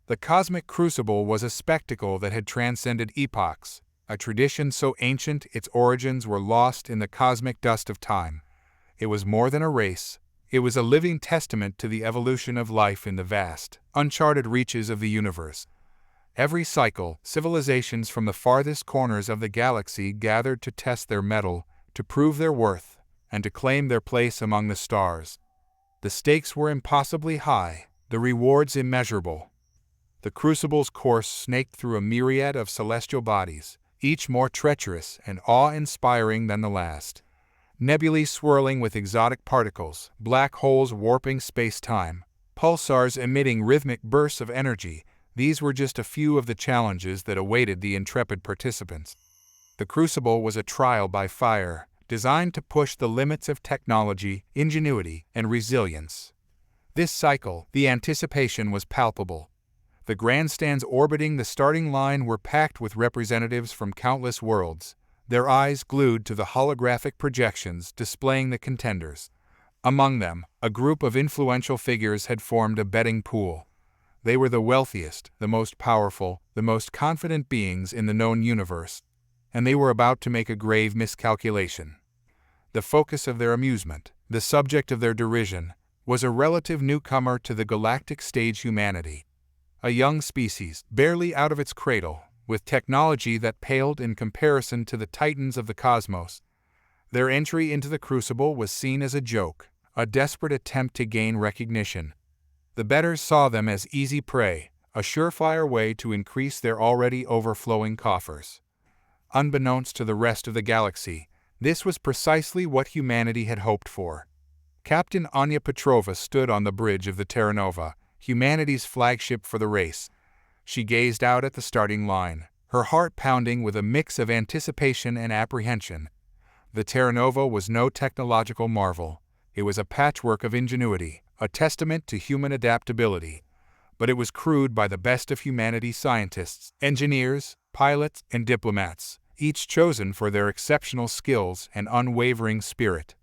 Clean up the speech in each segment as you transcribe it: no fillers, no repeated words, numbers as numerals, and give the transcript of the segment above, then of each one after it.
The Cosmic Crucible was a spectacle that had transcended epochs, a tradition so ancient its origins were lost in the cosmic dust of time. It was more than a race. It was a living testament to the evolution of life in the vast, uncharted reaches of the universe. Every cycle, civilizations from the farthest corners of the galaxy gathered to test their mettle, to prove their worth, and to claim their place among the stars. The stakes were impossibly high, the rewards immeasurable. The Crucible's course snaked through a myriad of celestial bodies, each more treacherous and awe-inspiring than the last. Nebulae swirling with exotic particles, black holes warping space-time, pulsars emitting rhythmic bursts of energy, these were just a few of the challenges that awaited the intrepid participants. The Crucible was a trial by fire, designed to push the limits of technology, ingenuity, and resilience. This cycle, the anticipation was palpable. The grandstands orbiting the starting line were packed with representatives from countless worlds, their eyes glued to the holographic projections displaying the contenders. Among them, a group of influential figures had formed a betting pool. They were the wealthiest, the most powerful, the most confident beings in the known universe, and they were about to make a grave miscalculation. The focus of their amusement, the subject of their derision, was a relative newcomer to the galactic stage: humanity. A young species, barely out of its cradle, with technology that paled in comparison to the titans of the cosmos. Their entry into the Crucible was seen as a joke, a desperate attempt to gain recognition. The bettors saw them as easy prey, a surefire way to increase their already overflowing coffers. Unbeknownst to the rest of the galaxy, this was precisely what humanity had hoped for. Captain Anya Petrova stood on the bridge of the Terra Nova, humanity's flagship for the race. She gazed out at the starting line, her heart pounding with a mix of anticipation and apprehension. The Terra Nova was no technological marvel. It was a patchwork of ingenuity, a testament to human adaptability. But it was crewed by the best of humanity's scientists, engineers, pilots, and diplomats, each chosen for their exceptional skills and unwavering spirit.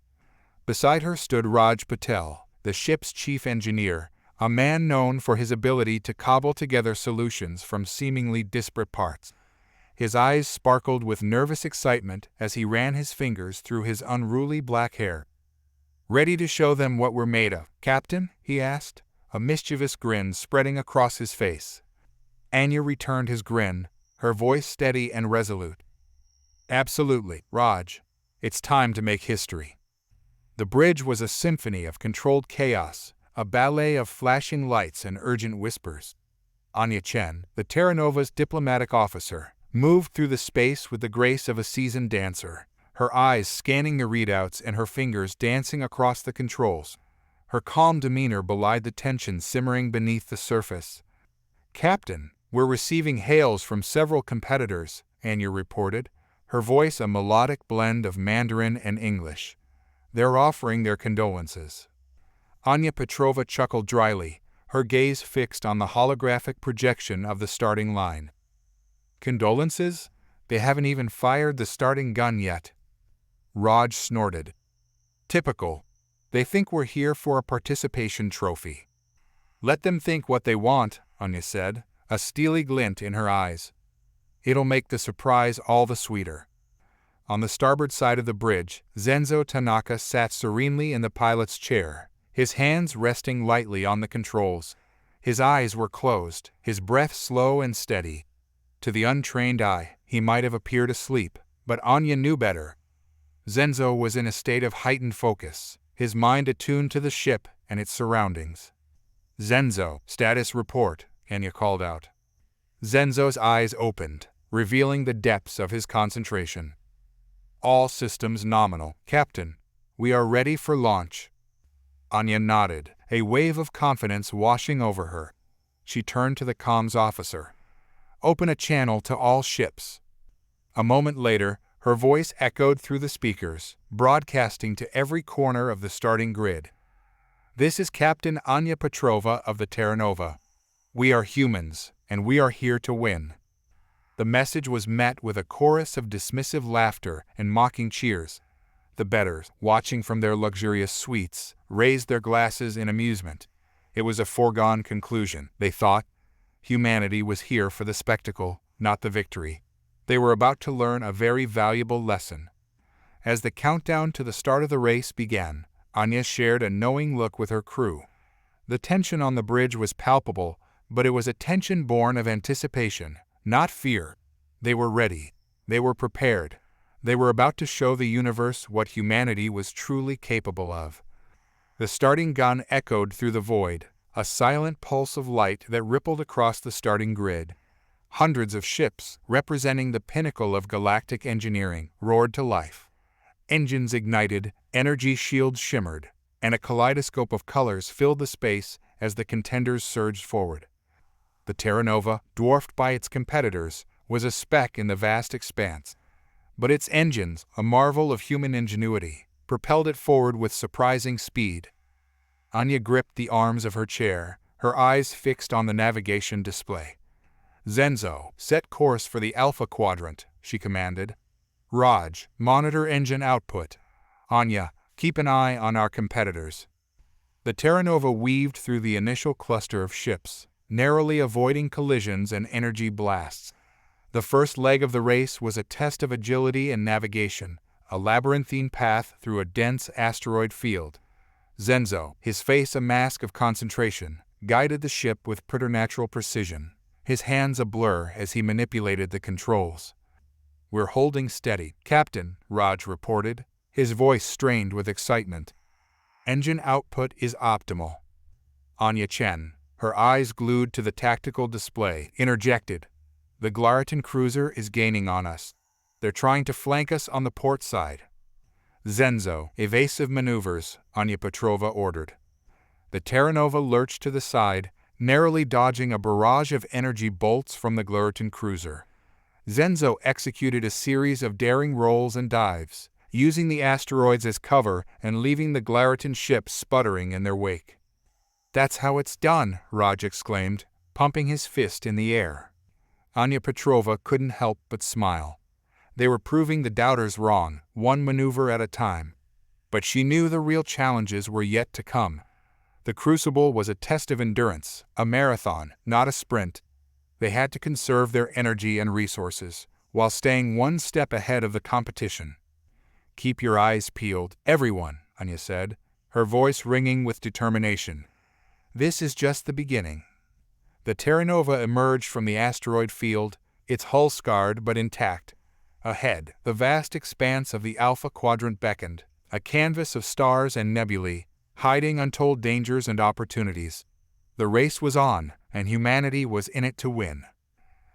Beside her stood Raj Patel, the ship's chief engineer, a man known for his ability to cobble together solutions from seemingly disparate parts. His eyes sparkled with nervous excitement as he ran his fingers through his unruly black hair. "Ready to show them what we're made of, Captain?" he asked, a mischievous grin spreading across his face. Anya returned his grin, her voice steady and resolute. "Absolutely, Raj. It's time to make history." The bridge was a symphony of controlled chaos, a ballet of flashing lights and urgent whispers. Anya Chen, the Terra Nova's diplomatic officer, moved through the space with the grace of a seasoned dancer, her eyes scanning the readouts and her fingers dancing across the controls. Her calm demeanor belied the tension simmering beneath the surface. "Captain, we're receiving hails from several competitors," Anya reported, her voice a melodic blend of Mandarin and English. "They're offering their condolences." Anya Petrova chuckled dryly, her gaze fixed on the holographic projection of the starting line. "Condolences? They haven't even fired the starting gun yet." Raj snorted. "Typical. They think we're here for a participation trophy." "Let them think what they want," Anya said, a steely glint in her eyes. "It'll make the surprise all the sweeter." On the starboard side of the bridge, Zenzo Tanaka sat serenely in the pilot's chair, his hands resting lightly on the controls. His eyes were closed, his breath slow and steady. To the untrained eye, he might have appeared asleep, but Anya knew better. Zenzo was in a state of heightened focus, his mind attuned to the ship and its surroundings. "Zenzo, status report," Anya called out. Zenzo's eyes opened, revealing the depths of his concentration. "All systems nominal, Captain. We are ready for launch." Anya nodded, a wave of confidence washing over her. She turned to the comms officer. "Open a channel to all ships." A moment later, her voice echoed through the speakers, broadcasting to every corner of the starting grid. "This is Captain Anya Petrova of the Terra Nova. We are humans, and we are here to win." The message was met with a chorus of dismissive laughter and mocking cheers. The bettors, watching from their luxurious suites, raised their glasses in amusement. It was a foregone conclusion, they thought. Humanity was here for the spectacle, not the victory. They were about to learn a very valuable lesson. As the countdown to the start of the race began, Anya shared a knowing look with her crew. The tension on the bridge was palpable, but it was a tension born of anticipation, not fear. They were ready. They were prepared. They were about to show the universe what humanity was truly capable of. The starting gun echoed through the void, a silent pulse of light that rippled across the starting grid. Hundreds of ships, representing the pinnacle of galactic engineering, roared to life. Engines ignited, energy shields shimmered, and a kaleidoscope of colors filled the space as the contenders surged forward. The Terra Nova, dwarfed by its competitors, was a speck in the vast expanse. But its engines, a marvel of human ingenuity, propelled it forward with surprising speed. Anya gripped the arms of her chair, her eyes fixed on the navigation display. "Zenzo, set course for the Alpha Quadrant," she commanded. "Raj, monitor engine output. Anya, keep an eye on our competitors." The Terra Nova weaved through the initial cluster of ships, narrowly avoiding collisions and energy blasts. The first leg of the race was a test of agility and navigation, a labyrinthine path through a dense asteroid field. Zenzo, his face a mask of concentration, guided the ship with preternatural precision, his hands a blur as he manipulated the controls. "We're holding steady, Captain," Raj reported, his voice strained with excitement. "Engine output is optimal." Anya Chen, her eyes glued to the tactical display, interjected. "The Glaritan cruiser is gaining on us. They're trying to flank us on the port side." "Zenzo, evasive maneuvers," Anya Petrova ordered. The Terra Nova lurched to the side, narrowly dodging a barrage of energy bolts from the Glaritan cruiser. Zenzo executed a series of daring rolls and dives, using the asteroids as cover and leaving the Glaritan ship sputtering in their wake. "That's how it's done," Raj exclaimed, pumping his fist in the air. Anya Petrova couldn't help but smile. They were proving the doubters wrong, one maneuver at a time. But she knew the real challenges were yet to come. The Crucible was a test of endurance, a marathon, not a sprint. They had to conserve their energy and resources, while staying one step ahead of the competition. "Keep your eyes peeled, everyone," Anya said, her voice ringing with determination. "This is just the beginning." The Terra Nova emerged from the asteroid field, its hull scarred but intact. Ahead, the vast expanse of the Alpha Quadrant beckoned, a canvas of stars and nebulae, hiding untold dangers and opportunities. The race was on, and humanity was in it to win.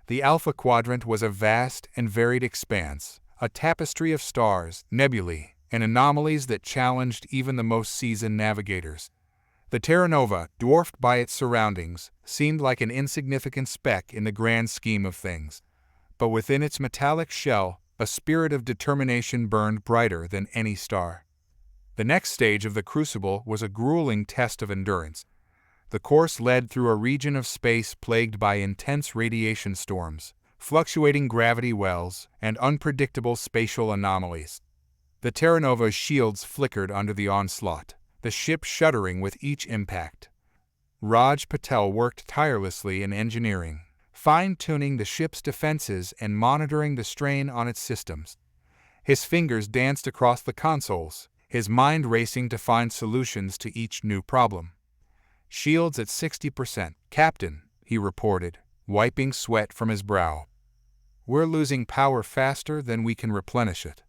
The Alpha Quadrant was a vast and varied expanse, a tapestry of stars, nebulae, and anomalies that challenged even the most seasoned navigators. The Terra Nova, dwarfed by its surroundings, seemed like an insignificant speck in the grand scheme of things. But within its metallic shell, a spirit of determination burned brighter than any star. The next stage of the Crucible was a grueling test of endurance. The course led through a region of space plagued by intense radiation storms, fluctuating gravity wells, and unpredictable spatial anomalies. The Terra Nova's shields flickered under the onslaught, the ship shuddering with each impact. Raj Patel worked tirelessly in engineering, fine-tuning the ship's defenses and monitoring the strain on its systems. His fingers danced across the consoles, his mind racing to find solutions to each new problem. "Shields at 60%, Captain," he reported, wiping sweat from his brow. "We're losing power faster than we can replenish it."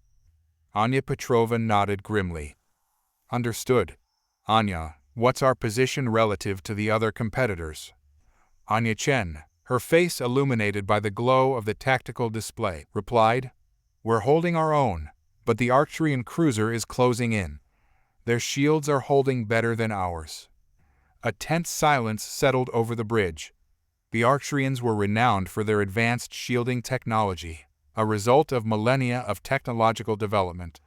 Anya Petrova nodded grimly. "Understood. Anya, what's our position relative to the other competitors?" Anya Chen, her face illuminated by the glow of the tactical display, replied, "We're holding our own, but the Arcturian cruiser is closing in. Their shields are holding better than ours." A tense silence settled over the bridge. The Arcturians were renowned for their advanced shielding technology, a result of millennia of technological development.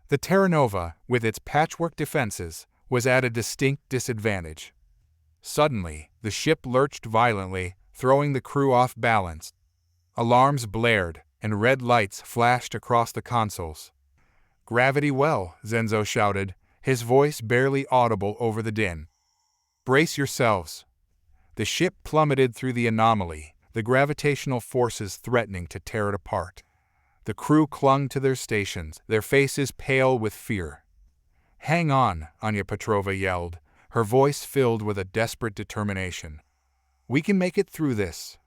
The Terra Nova, with its patchwork defenses, was at a distinct disadvantage. Suddenly, the ship lurched violently, throwing the crew off balance. Alarms blared, and red lights flashed across the consoles. "Gravity well," Zenzo shouted, his voice barely audible over the din. "Brace yourselves." The ship plummeted through the anomaly, the gravitational forces threatening to tear it apart. The crew clung to their stations, their faces pale with fear. "Hang on," Anya Petrova yelled, her voice filled with a desperate determination. "We can make it through this."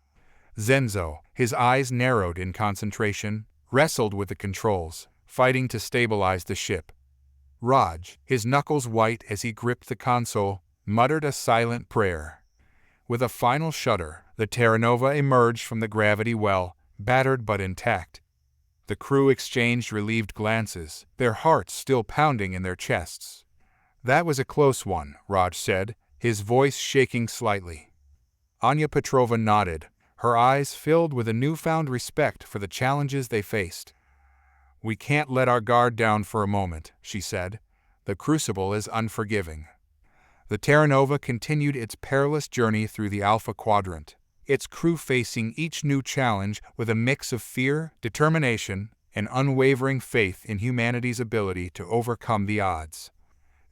Zenzo, his eyes narrowed in concentration, wrestled with the controls, fighting to stabilize the ship. Raj, his knuckles white as he gripped the console, muttered a silent prayer. With a final shudder, the Terra Nova emerged from the gravity well, battered but intact. The crew exchanged relieved glances, their hearts still pounding in their chests. "That was a close one," Raj said, his voice shaking slightly. Anya Petrova nodded, her eyes filled with a newfound respect for the challenges they faced. "We can't let our guard down for a moment," she said. "The Crucible is unforgiving." The Terra Nova continued its perilous journey through the Alpha Quadrant, its crew facing each new challenge with a mix of fear, determination, and unwavering faith in humanity's ability to overcome the odds.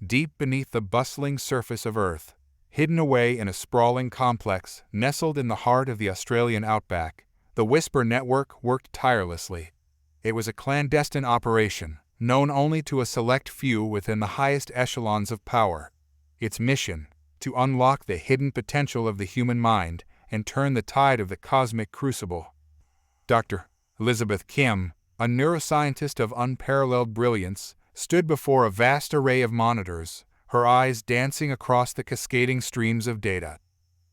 Deep beneath the bustling surface of Earth, hidden away in a sprawling complex nestled in the heart of the Australian outback, the Whisper Network worked tirelessly. It was a clandestine operation, known only to a select few within the highest echelons of power. Its mission, to unlock the hidden potential of the human mind and turn the tide of the Cosmic Crucible. Dr. Elizabeth Kim, a neuroscientist of unparalleled brilliance, stood before a vast array of monitors, her eyes dancing across the cascading streams of data.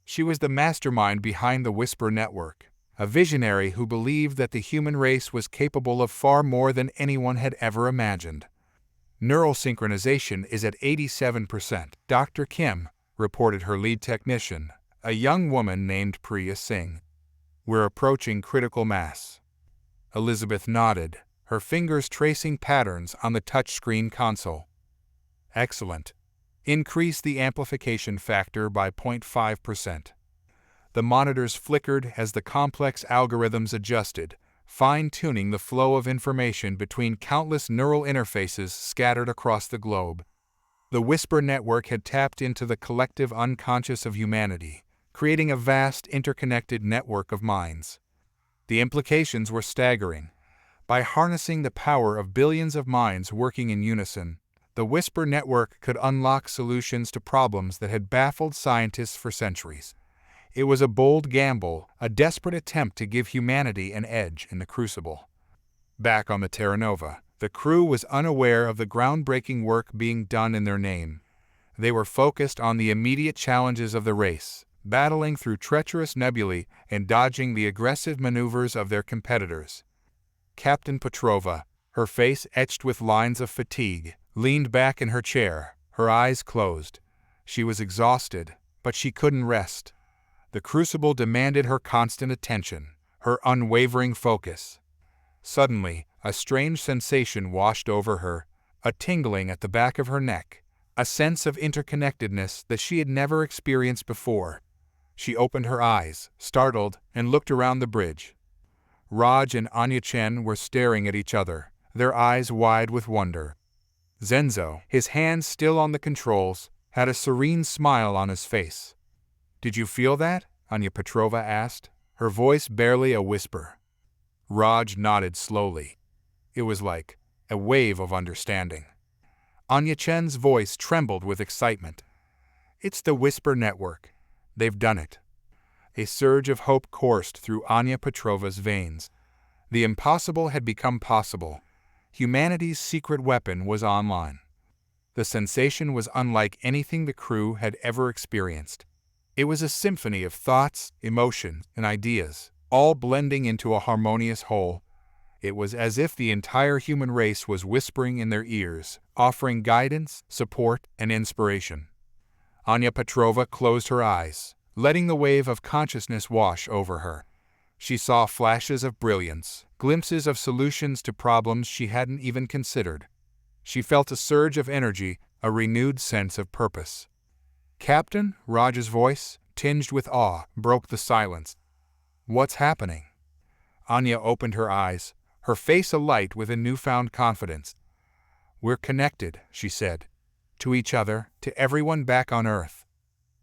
She was the mastermind behind the Whisper Network, a visionary who believed that the human race was capable of far more than anyone had ever imagined. "Neural synchronization is at 87%, Dr. Kim," reported her lead technician, a young woman named Priya Singh. "We're approaching critical mass." Elizabeth nodded, her fingers tracing patterns on the touchscreen console. "Excellent. Increase the amplification factor by 0.5%. The monitors flickered as the complex algorithms adjusted, fine-tuning the flow of information between countless neural interfaces scattered across the globe. The Whisper Network had tapped into the collective unconscious of humanity, creating a vast interconnected network of minds. The implications were staggering. By harnessing the power of billions of minds working in unison, the Whisper Network could unlock solutions to problems that had baffled scientists for centuries. It was a bold gamble, a desperate attempt to give humanity an edge in the Crucible. Back on the Terra Nova, the crew was unaware of the groundbreaking work being done in their name. They were focused on the immediate challenges of the race, battling through treacherous nebulae and dodging the aggressive maneuvers of their competitors. Captain Petrova, her face etched with lines of fatigue, leaned back in her chair, her eyes closed. She was exhausted, but she couldn't rest. The Crucible demanded her constant attention, her unwavering focus. Suddenly, a strange sensation washed over her, a tingling at the back of her neck, a sense of interconnectedness that she had never experienced before. She opened her eyes, startled, and looked around the bridge. Raj and Anya Chen were staring at each other, their eyes wide with wonder. Zenzo, his hands still on the controls, had a serene smile on his face. "Did you feel that?" Anya Petrova asked, her voice barely a whisper. Raj nodded slowly. It was like a wave of understanding. Anya Chen's voice trembled with excitement. "It's the Whisper Network. They've done it." A surge of hope coursed through Anya Petrova's veins. The impossible had become possible. Humanity's secret weapon was online. The sensation was unlike anything the crew had ever experienced. It was a symphony of thoughts, emotions, and ideas, all blending into a harmonious whole. It was as if the entire human race was whispering in their ears, offering guidance, support, and inspiration. Anya Petrova closed her eyes, letting the wave of consciousness wash over her. She saw flashes of brilliance, glimpses of solutions to problems she hadn't even considered. She felt a surge of energy, a renewed sense of purpose. "Captain," Raj's voice, tinged with awe, broke the silence. "What's happening?" Anya opened her eyes, her face alight with a newfound confidence. "We're connected," she said. "To each other, to everyone back on Earth.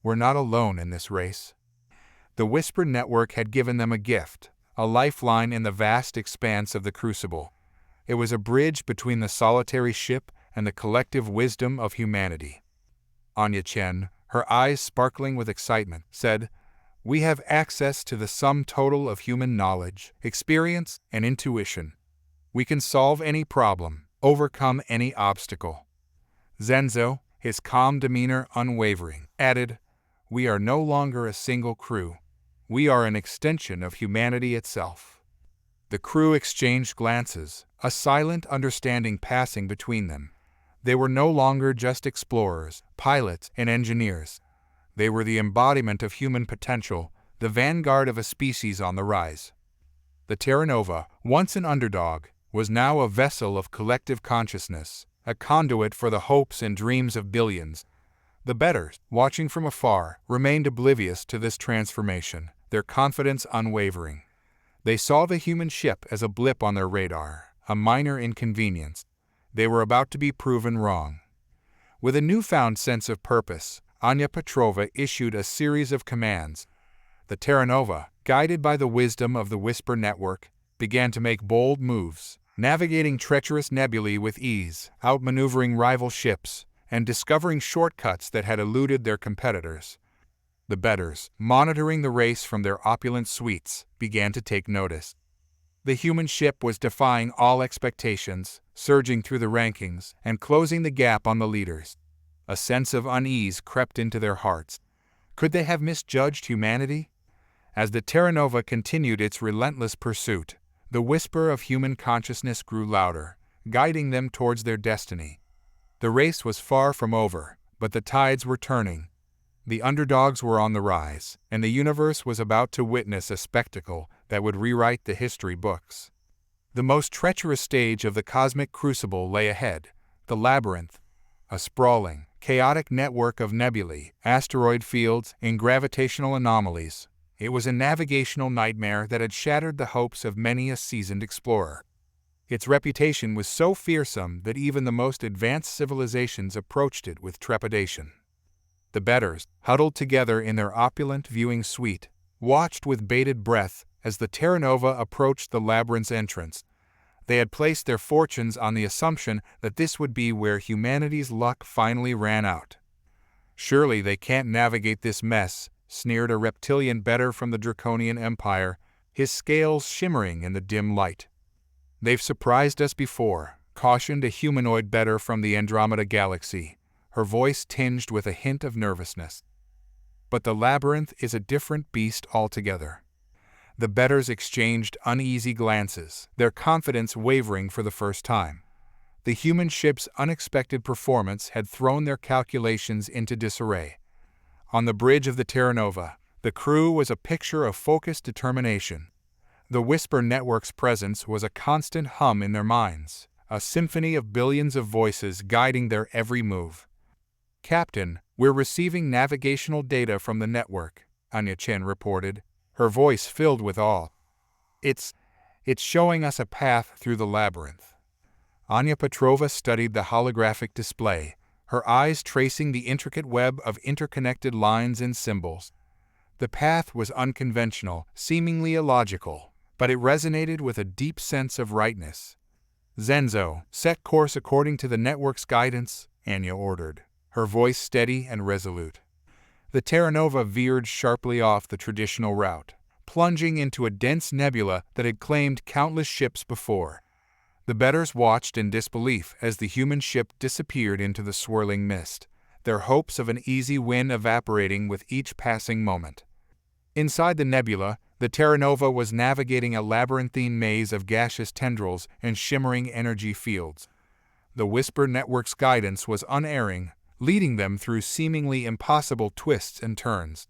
We're not alone in this race." The Whisper Network had given them a gift, a lifeline in the vast expanse of the Crucible. It was a bridge between the solitary ship and the collective wisdom of humanity. Anya Chen, her eyes sparkling with excitement, said, "We have access to the sum total of human knowledge, experience, and intuition. We can solve any problem, overcome any obstacle." Zenzo, his calm demeanor unwavering, added, "We are no longer a single crew. We are an extension of humanity itself." The crew exchanged glances, a silent understanding passing between them. They were no longer just explorers, pilots, and engineers. They were the embodiment of human potential, the vanguard of a species on the rise. The Terra Nova, once an underdog, was now a vessel of collective consciousness, a conduit for the hopes and dreams of billions. The bettors, watching from afar, remained oblivious to this transformation, their confidence unwavering. They saw the human ship as a blip on their radar, a minor inconvenience. They were about to be proven wrong. With a newfound sense of purpose, Anya Petrova issued a series of commands. The Terra Nova, guided by the wisdom of the Whisper Network, began to make bold moves, navigating treacherous nebulae with ease, outmaneuvering rival ships, and discovering shortcuts that had eluded their competitors. The bettors, monitoring the race from their opulent suites, began to take notice. The human ship was defying all expectations, surging through the rankings, and closing the gap on the leaders. A sense of unease crept into their hearts. Could they have misjudged humanity? As the Terra Nova continued its relentless pursuit, the whisper of human consciousness grew louder, guiding them towards their destiny. The race was far from over, but the tides were turning. The underdogs were on the rise, and the universe was about to witness a spectacle that would rewrite the history books. The most treacherous stage of the Cosmic Crucible lay ahead, the labyrinth, a sprawling, chaotic network of nebulae, asteroid fields, and gravitational anomalies. It was a navigational nightmare that had shattered the hopes of many a seasoned explorer. Its reputation was so fearsome that even the most advanced civilizations approached it with trepidation. The bettors, huddled together in their opulent viewing suite, watched with bated breath as the Terra Nova approached the labyrinth's entrance. They had placed their fortunes on the assumption that this would be where humanity's luck finally ran out. "Surely they can't navigate this mess," sneered a reptilian bettor from the Draconian Empire, his scales shimmering in the dim light. "They've surprised us before," cautioned a humanoid bettor from the Andromeda Galaxy, her voice tinged with a hint of nervousness. "But the labyrinth is a different beast altogether." The bettors exchanged uneasy glances, their confidence wavering for the first time. The human ship's unexpected performance had thrown their calculations into disarray. On the bridge of the Terra Nova, the crew was a picture of focused determination. The Whisper Network's presence was a constant hum in their minds, a symphony of billions of voices guiding their every move. "Captain, we're receiving navigational data from the network," Anya Chen reported, her voice filled with awe. It's showing us a path through the labyrinth." Anya Petrova studied the holographic display, her eyes tracing the intricate web of interconnected lines and symbols. The path was unconventional, seemingly illogical, but it resonated with a deep sense of rightness. "Zenzo, set course according to the network's guidance," Anya ordered, her voice steady and resolute. The Terra Nova veered sharply off the traditional route, plunging into a dense nebula that had claimed countless ships before. The bettors watched in disbelief as the human ship disappeared into the swirling mist, their hopes of an easy win evaporating with each passing moment. Inside the nebula, the Terra Nova was navigating a labyrinthine maze of gaseous tendrils and shimmering energy fields. The Whisper Network's guidance was unerring, leading them through seemingly impossible twists and turns.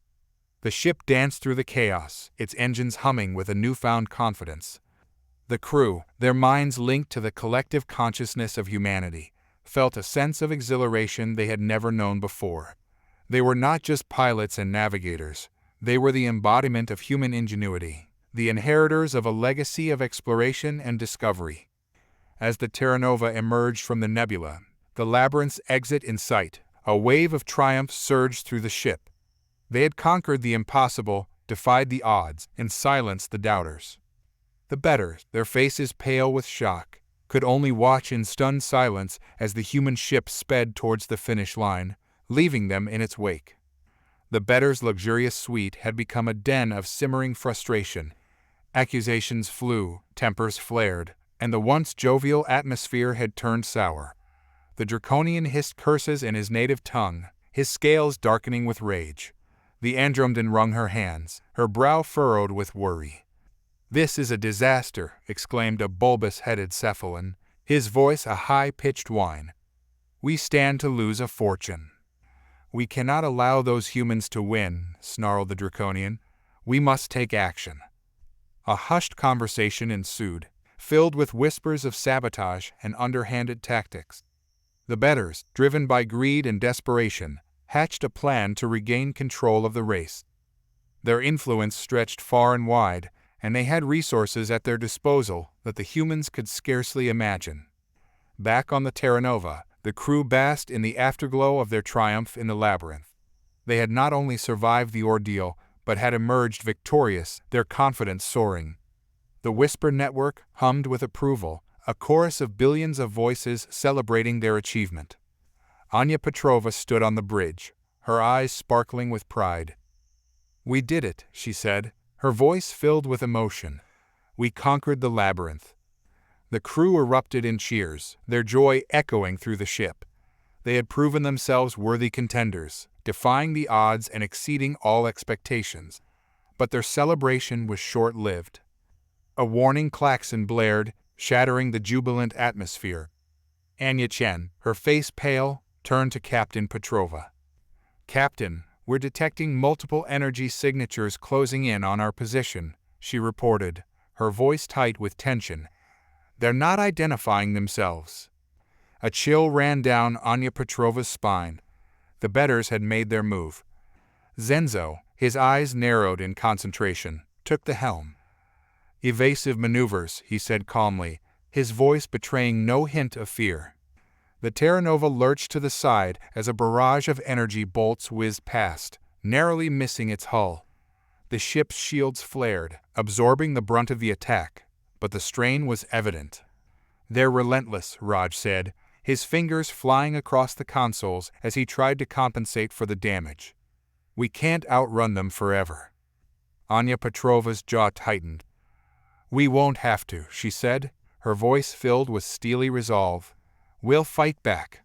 The ship danced through the chaos, its engines humming with a newfound confidence. The crew, their minds linked to the collective consciousness of humanity, felt a sense of exhilaration they had never known before. They were not just pilots and navigators, they were the embodiment of human ingenuity, the inheritors of a legacy of exploration and discovery. As the Terra Nova emerged from the nebula, the labyrinth's exit in sight, a wave of triumph surged through the ship. They had conquered the impossible, defied the odds and silenced the doubters. The bettors, their faces pale with shock, could only watch in stunned silence as the human ship sped towards the finish line, leaving them in its wake. The bettors' luxurious suite had become a den of simmering frustration. Accusations flew, tempers flared, and the once jovial atmosphere had turned sour. The Draconian hissed curses in his native tongue, his scales darkening with rage. The Andromdan wrung her hands, her brow furrowed with worry. "This is a disaster," exclaimed a bulbous-headed cephalon, his voice a high-pitched whine. "We stand to lose a fortune." "We cannot allow those humans to win," snarled the Draconian. "We must take action." A hushed conversation ensued, filled with whispers of sabotage and underhanded tactics. The bettors, driven by greed and desperation, hatched a plan to regain control of the race. Their influence stretched far and wide, and they had resources at their disposal that the humans could scarcely imagine. Back on the Terra Nova, the crew basked in the afterglow of their triumph in the labyrinth. They had not only survived the ordeal, but had emerged victorious, their confidence soaring. The Whisper Network hummed with approval, a chorus of billions of voices celebrating their achievement. Anya Petrova stood on the bridge, her eyes sparkling with pride. "We did it," she said, her voice filled with emotion. "We conquered the labyrinth." The crew erupted in cheers, their joy echoing through the ship. They had proven themselves worthy contenders, defying the odds and exceeding all expectations. But their celebration was short-lived. A warning klaxon blared, shattering the jubilant atmosphere. Anya Chen, her face pale, turned to Captain Petrova. "Captain, we're detecting multiple energy signatures closing in on our position," she reported, her voice tight with tension. "They're not identifying themselves." A chill ran down Anya Petrova's spine. The bettors had made their move. Zenzo, his eyes narrowed in concentration, took the helm. "Evasive maneuvers," he said calmly, his voice betraying no hint of fear. The Terra Nova lurched to the side as a barrage of energy bolts whizzed past, narrowly missing its hull. The ship's shields flared, absorbing the brunt of the attack, but the strain was evident. "They're relentless," Raj said, his fingers flying across the consoles as he tried to compensate for the damage. "We can't outrun them forever." Anya Petrova's jaw tightened. "We won't have to," she said, her voice filled with steely resolve. "We'll fight back."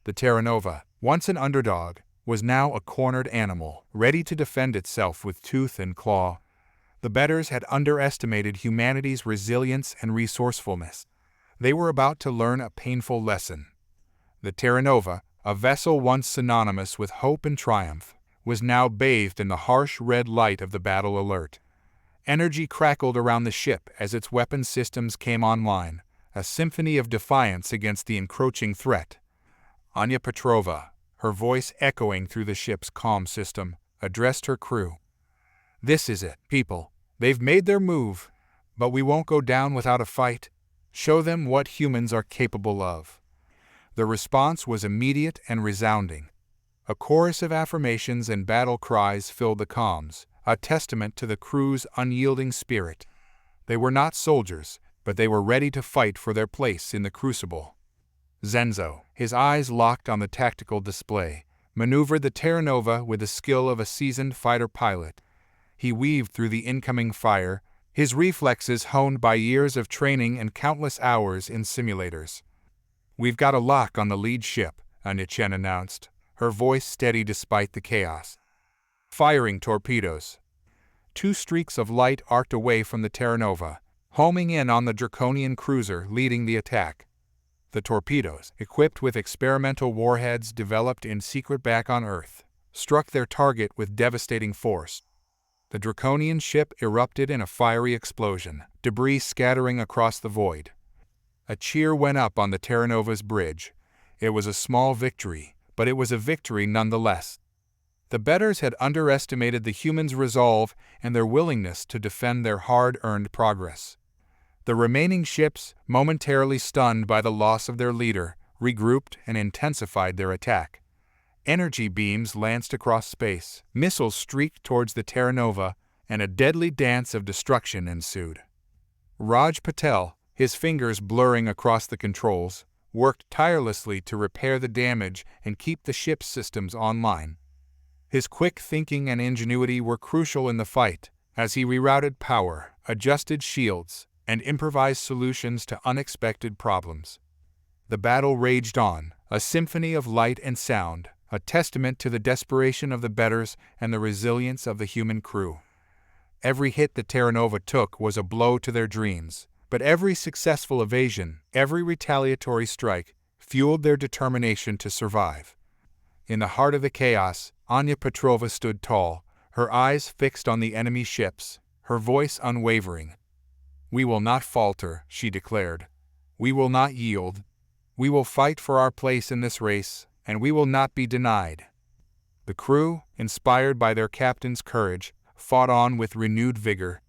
The Terra Nova, once an underdog, was now a cornered animal, ready to defend itself with tooth and claw. The bettors had underestimated humanity's resilience and resourcefulness. They were about to learn a painful lesson. The Terra Nova, a vessel once synonymous with hope and triumph, was now bathed in the harsh red light of the battle alert. Energy crackled around the ship as its weapon systems came online, a symphony of defiance against the encroaching threat. Anya Petrova, her voice echoing through the ship's comm system, addressed her crew. "This is it, people. They've made their move, but we won't go down without a fight. Show them what humans are capable of." The response was immediate and resounding. A chorus of affirmations and battle cries filled the comms, a testament to the crew's unyielding spirit. They were not soldiers, but they were ready to fight for their place in the Crucible. Zenzo, his eyes locked on the tactical display, maneuvered the Terra Nova with the skill of a seasoned fighter pilot. He weaved through the incoming fire, his reflexes honed by years of training and countless hours in simulators. "We've got a lock on the lead ship," Anya Chen announced, her voice steady despite the chaos. "Firing torpedoes." Two streaks of light arced away from the Terra Nova, homing in on the Draconian cruiser leading the attack. The torpedoes, equipped with experimental warheads developed in secret back on Earth, struck their target with devastating force. The Draconian ship erupted in a fiery explosion, debris scattering across the void. A cheer went up on the Terra Nova's bridge. It was a small victory, but it was a victory nonetheless. The bettors had underestimated the humans' resolve and their willingness to defend their hard-earned progress. The remaining ships, momentarily stunned by the loss of their leader, regrouped and intensified their attack. Energy beams lanced across space, missiles streaked towards the Terra Nova, and a deadly dance of destruction ensued. Raj Patel, his fingers blurring across the controls, worked tirelessly to repair the damage and keep the ship's systems online. His quick thinking and ingenuity were crucial in the fight, as he rerouted power, adjusted shields, and improvised solutions to unexpected problems. The battle raged on, a symphony of light and sound, a testament to the desperation of the bettors and the resilience of the human crew. Every hit the Terra Nova took was a blow to their dreams, but every successful evasion, every retaliatory strike, fueled their determination to survive. In the heart of the chaos, Anya Petrova stood tall, her eyes fixed on the enemy ships, her voice unwavering. "We will not falter," she declared. "We will not yield. We will fight for our place in this race, and we will not be denied." The crew, inspired by their captain's courage, fought on with renewed vigor.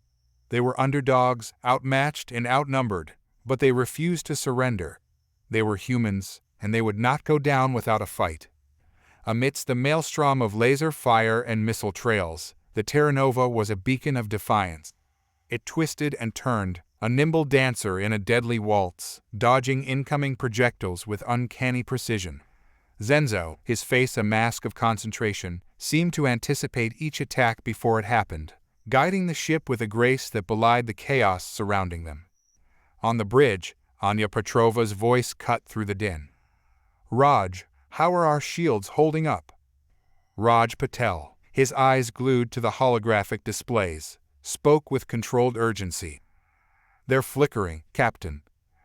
They were underdogs, outmatched and outnumbered, but they refused to surrender. They were humans, and they would not go down without a fight. Amidst the maelstrom of laser fire and missile trails, the Terra Nova was a beacon of defiance. It twisted and turned, a nimble dancer in a deadly waltz, dodging incoming projectiles with uncanny precision. Zenzo, his face a mask of concentration, seemed to anticipate each attack before it happened, guiding the ship with a grace that belied the chaos surrounding them. On the bridge, Anya Petrova's voice cut through the din. "Raj, how are our shields holding up?" Raj Patel, his eyes glued to the holographic displays, spoke with controlled urgency. "They're flickering, Captain.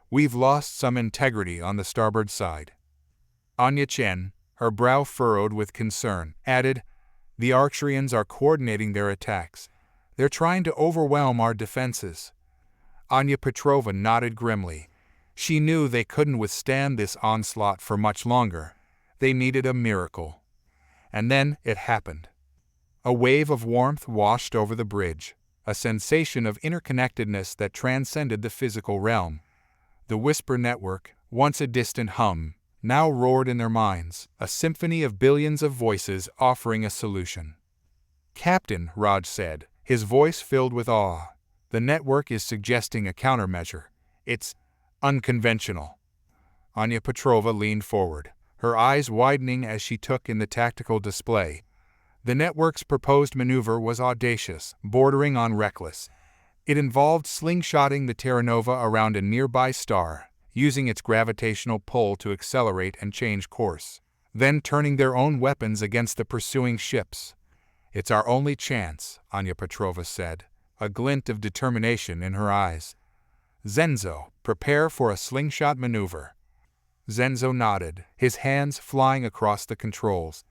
We've lost some integrity on the starboard side." Anya Chen, her brow furrowed with concern, added, "The Arcturians are coordinating their attacks. They're trying to overwhelm our defenses." Anya Petrova nodded grimly. She knew they couldn't withstand this onslaught for much longer. They needed a miracle. And then it happened. A wave of warmth washed over the bridge, a sensation of interconnectedness that transcended the physical realm. The Whisper Network, once a distant hum, now roared in their minds, a symphony of billions of voices offering a solution. "Captain," Raj said, his voice filled with awe, "the network is suggesting a countermeasure. It's unconventional." Anya Petrova leaned forward, her eyes widening as she took in the tactical display. The network's proposed maneuver was audacious, bordering on reckless. It involved slingshotting the Terra Nova around a nearby star, using its gravitational pull to accelerate and change course, then turning their own weapons against the pursuing ships. "It's our only chance," Anya Petrova said, a glint of determination in her eyes. "Zenzo, prepare for a slingshot maneuver." Zenzo nodded, his hands flying across the controls.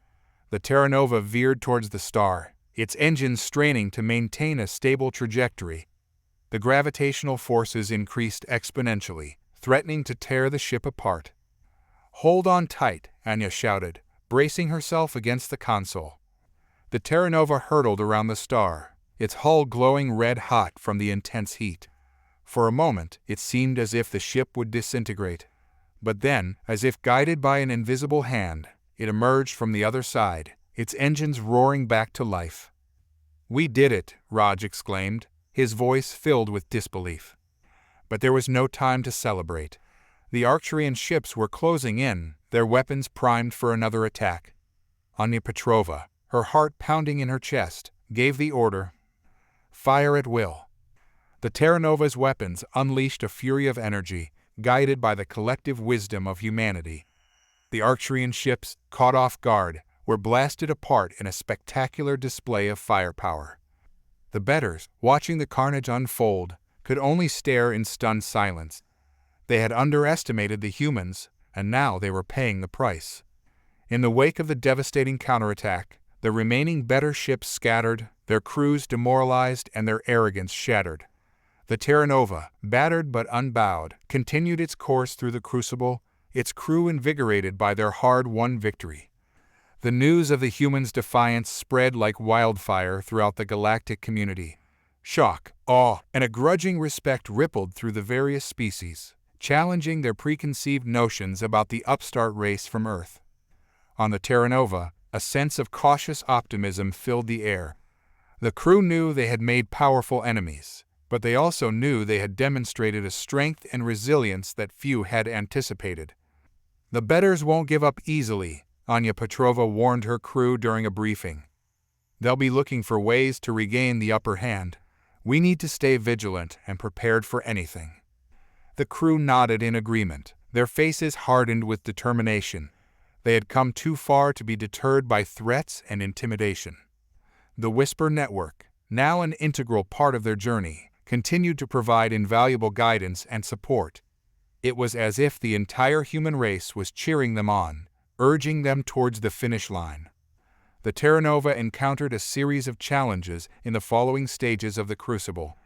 The Terra Nova veered towards the star, its engines straining to maintain a stable trajectory. The gravitational forces increased exponentially, threatening to tear the ship apart. "Hold on tight," Anya shouted, bracing herself against the console. The Terra Nova hurtled around the star, its hull glowing red-hot from the intense heat. For a moment, it seemed as if the ship would disintegrate. But then, as if guided by an invisible hand, it emerged from the other side, its engines roaring back to life. "We did it," Raj exclaimed, his voice filled with disbelief. But there was no time to celebrate. The Arcturian ships were closing in, their weapons primed for another attack. Anya Petrova, her heart pounding in her chest, gave the order, "Fire at will." The Terra Nova's weapons unleashed a fury of energy, guided by the collective wisdom of humanity. The Arcturian ships, caught off guard, were blasted apart in a spectacular display of firepower. The bettors, watching the carnage unfold, could only stare in stunned silence. They had underestimated the humans, and now they were paying the price. In the wake of the devastating counterattack, the remaining better ships scattered, their crews demoralized and their arrogance shattered. The Terra Nova, battered but unbowed, continued its course through the Crucible, its crew invigorated by their hard-won victory. The news of the humans' defiance spread like wildfire throughout the galactic community. Shock, awe, and a grudging respect rippled through the various species, challenging their preconceived notions about the upstart race from Earth. On the Terra Nova, a sense of cautious optimism filled the air. The crew knew they had made powerful enemies, but they also knew they had demonstrated a strength and resilience that few had anticipated. "The bettors won't give up easily," Anya Petrova warned her crew during a briefing. "They'll be looking for ways to regain the upper hand. We need to stay vigilant and prepared for anything." The crew nodded in agreement, their faces hardened with determination. They had come too far to be deterred by threats and intimidation. The Whisper Network, now an integral part of their journey, continued to provide invaluable guidance and support. It was as if the entire human race was cheering them on, urging them towards the finish line. The Terra Nova encountered a series of challenges in the following stages of the Crucible.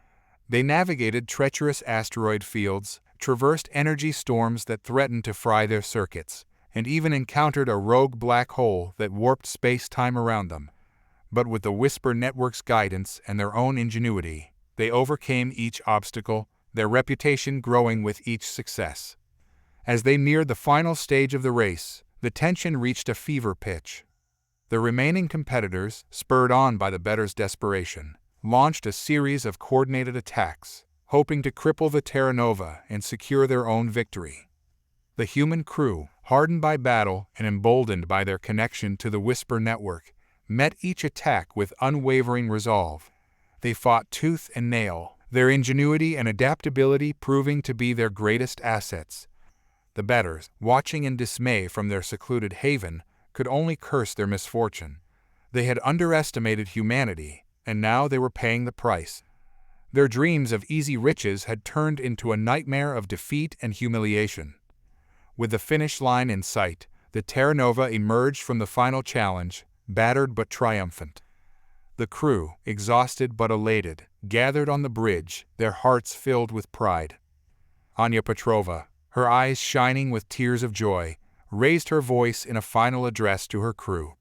They navigated treacherous asteroid fields, traversed energy storms that threatened to fry their circuits, and even encountered a rogue black hole that warped space-time around them. But with the Whisper Network's guidance and their own ingenuity, they overcame each obstacle, their reputation growing with each success. As they neared the final stage of the race, the tension reached a fever pitch. The remaining competitors, spurred on by the bettors' desperation, launched a series of coordinated attacks, hoping to cripple the Terra Nova and secure their own victory. The human crew, hardened by battle and emboldened by their connection to the Whisper Network, met each attack with unwavering resolve. They fought tooth and nail, their ingenuity and adaptability proving to be their greatest assets. The bettors, watching in dismay from their secluded haven, could only curse their misfortune. They had underestimated humanity, and now they were paying the price. Their dreams of easy riches had turned into a nightmare of defeat and humiliation. With the finish line in sight, the Terra Nova emerged from the final challenge, battered but triumphant. The crew, exhausted but elated, gathered on the bridge, their hearts filled with pride. Anya Petrova, her eyes shining with tears of joy, raised her voice in a final address to her crew.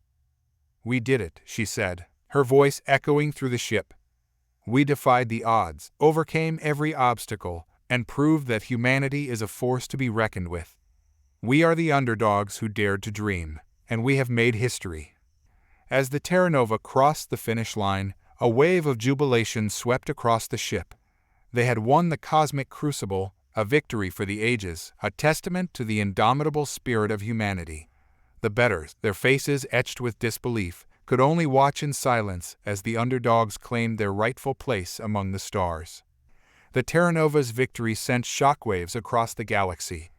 "We did it," she said, her voice echoing through the ship. "We defied the odds, overcame every obstacle, and proved that humanity is a force to be reckoned with. We are the underdogs who dared to dream, and we have made history." As the Terra Nova crossed the finish line, a wave of jubilation swept across the ship. They had won the Cosmic Crucible, a victory for the ages, a testament to the indomitable spirit of humanity. The bettors, their faces etched with disbelief, could only watch in silence as the underdogs claimed their rightful place among the stars. The Terra Nova's victory sent shockwaves across the galaxy.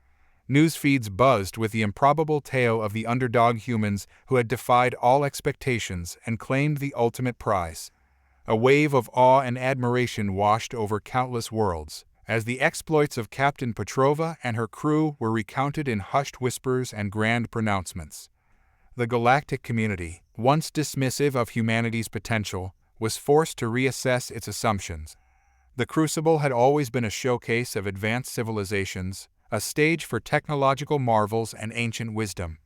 News feeds buzzed with the improbable tale of the underdog humans who had defied all expectations and claimed the ultimate prize. A wave of awe and admiration washed over countless worlds, as the exploits of Captain Petrova and her crew were recounted in hushed whispers and grand pronouncements. The galactic community, once dismissive of humanity's potential, was forced to reassess its assumptions. The Crucible had always been a showcase of advanced civilizations, a stage for technological marvels and ancient wisdom.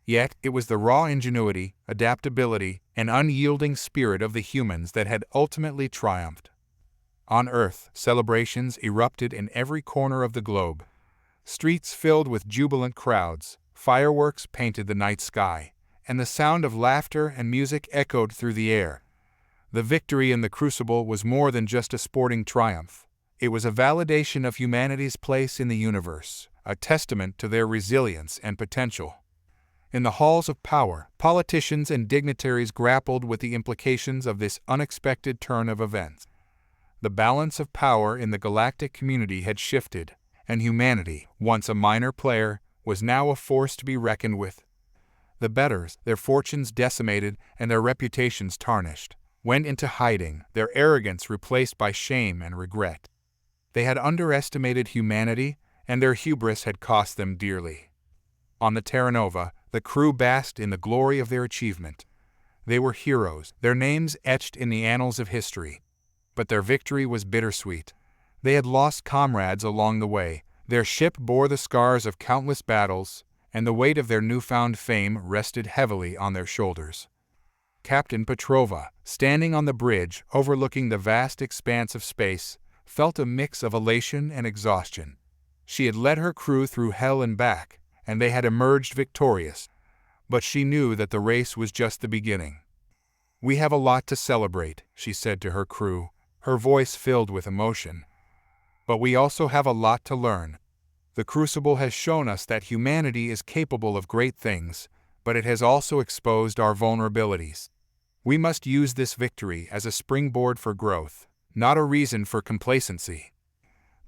Yet, it was the raw ingenuity, adaptability, and unyielding spirit of the humans that had ultimately triumphed. On Earth, celebrations erupted in every corner of the globe. Streets filled with jubilant crowds, fireworks painted the night sky, and the sound of laughter and music echoed through the air. The victory in the Crucible was more than just a sporting triumph. It was a validation of humanity's place in the universe, a testament to their resilience and potential. In the halls of power, politicians and dignitaries grappled with the implications of this unexpected turn of events. The balance of power in the galactic community had shifted, and humanity, once a minor player, was now a force to be reckoned with. The bettors, their fortunes decimated and their reputations tarnished, went into hiding, their arrogance replaced by shame and regret. They had underestimated humanity, and their hubris had cost them dearly. On the Terra Nova, the crew basked in the glory of their achievement. They were heroes, their names etched in the annals of history. But their victory was bittersweet. They had lost comrades along the way, their ship bore the scars of countless battles, and the weight of their newfound fame rested heavily on their shoulders. Captain Petrova, standing on the bridge overlooking the vast expanse of space, felt a mix of elation and exhaustion. She had led her crew through hell and back, and they had emerged victorious. But she knew that the race was just the beginning. "We have a lot to celebrate," she said to her crew, her voice filled with emotion. "But we also have a lot to learn. The Crucible has shown us that humanity is capable of great things, but it has also exposed our vulnerabilities. We must use this victory as a springboard for growth, not a reason for complacency."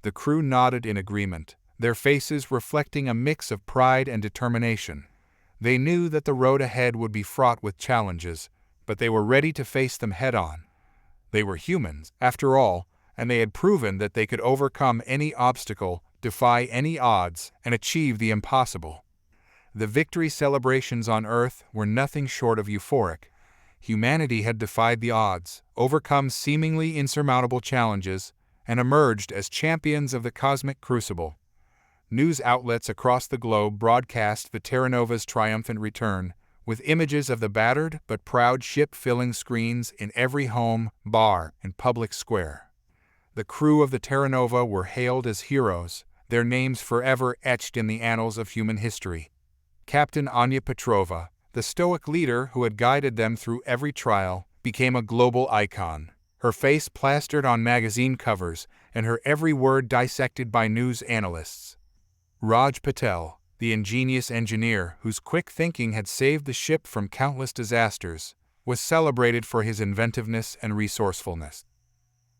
The crew nodded in agreement, their faces reflecting a mix of pride and determination. They knew that the road ahead would be fraught with challenges, but they were ready to face them head-on. They were humans, after all, and they had proven that they could overcome any obstacle, defy any odds, and achieve the impossible. The victory celebrations on Earth were nothing short of euphoric. Humanity had defied the odds, overcome seemingly insurmountable challenges, and emerged as champions of the Cosmic Crucible. News outlets across the globe broadcast the Terra Nova's triumphant return, with images of the battered but proud ship filling screens in every home, bar, and public square. The crew of the Terra Nova were hailed as heroes, their names forever etched in the annals of human history. Captain Anya Petrova, the stoic leader who had guided them through every trial, became a global icon, her face plastered on magazine covers and her every word dissected by news analysts. Raj Patel, the ingenious engineer whose quick thinking had saved the ship from countless disasters, was celebrated for his inventiveness and resourcefulness.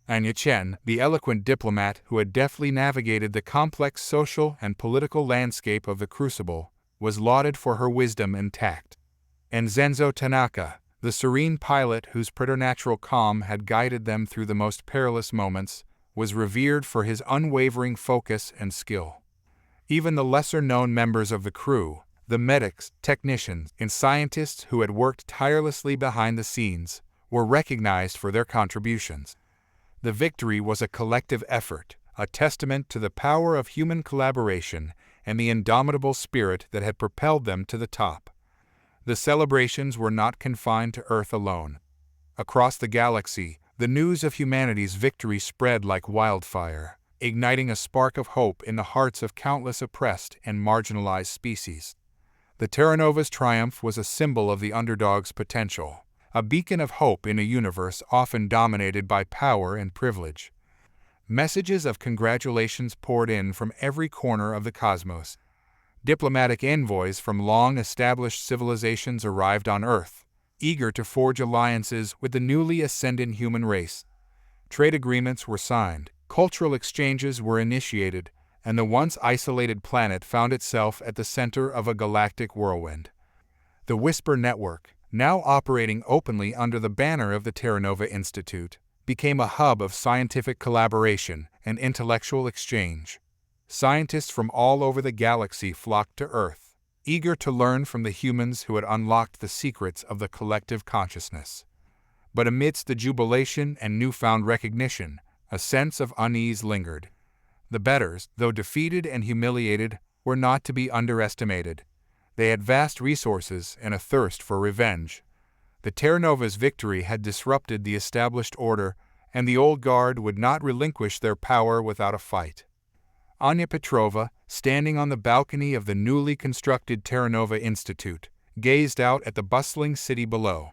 Anya Chen, the eloquent diplomat who had deftly navigated the complex social and political landscape of the Crucible, was lauded for her wisdom and tact. And Zenzo Tanaka, the serene pilot whose preternatural calm had guided them through the most perilous moments, was revered for his unwavering focus and skill. Even the lesser-known members of the crew, the medics, technicians, and scientists who had worked tirelessly behind the scenes, were recognized for their contributions. The victory was a collective effort, a testament to the power of human collaboration and the indomitable spirit that had propelled them to the top. The celebrations were not confined to Earth alone. Across the galaxy, the news of humanity's victory spread like wildfire, igniting a spark of hope in the hearts of countless oppressed and marginalized species. The Terra Nova's triumph was a symbol of the underdog's potential, a beacon of hope in a universe often dominated by power and privilege. Messages of congratulations poured in from every corner of the cosmos. Diplomatic envoys from long-established civilizations arrived on Earth, eager to forge alliances with the newly ascendant human race. Trade agreements were signed, cultural exchanges were initiated, and the once isolated planet found itself at the center of a galactic whirlwind. The Whisper Network, now operating openly under the banner of the Terra Nova Institute, became a hub of scientific collaboration and intellectual exchange. Scientists from all over the galaxy flocked to Earth, eager to learn from the humans who had unlocked the secrets of the collective consciousness. But amidst the jubilation and newfound recognition, a sense of unease lingered. The bettors, though defeated and humiliated, were not to be underestimated. They had vast resources and a thirst for revenge. The Terra Nova's victory had disrupted the established order, and the old guard would not relinquish their power without a fight. Anya Petrova, standing on the balcony of the newly constructed Terra Nova Institute, gazed out at the bustling city below.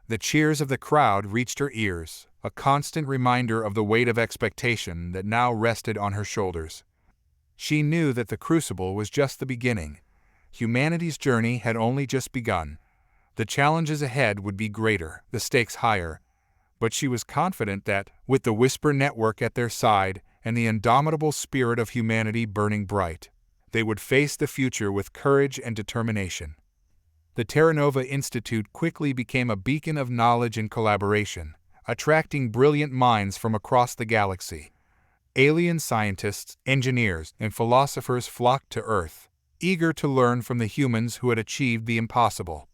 The cheers of the crowd reached her ears, a constant reminder of the weight of expectation that now rested on her shoulders. She knew that the Crucible was just the beginning. Humanity's journey had only just begun. The challenges ahead would be greater, the stakes higher. But she was confident that, with the Whisper Network at their side and the indomitable spirit of humanity burning bright, they would face the future with courage and determination. The Terra Nova Institute quickly became a beacon of knowledge and collaboration, attracting brilliant minds from across the galaxy. Alien scientists, engineers, and philosophers flocked to Earth, eager to learn from the humans who had achieved the impossible.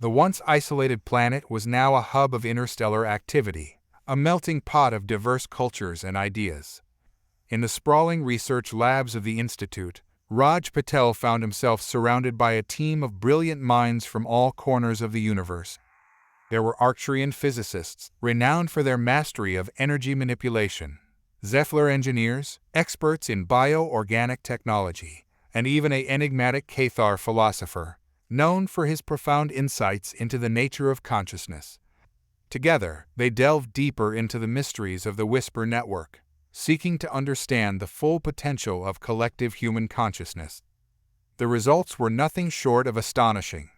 The once isolated planet was now a hub of interstellar activity, a melting pot of diverse cultures and ideas. In the sprawling research labs of the Institute, Raj Patel found himself surrounded by a team of brilliant minds from all corners of the universe. There were Arcturian physicists, renowned for their mastery of energy manipulation, Zephyr engineers, experts in bio-organic technology, and even an enigmatic Cathar philosopher, known for his profound insights into the nature of consciousness. Together, they delved deeper into the mysteries of the Whisper Network, seeking to understand the full potential of collective human consciousness. The results were nothing short of astonishing.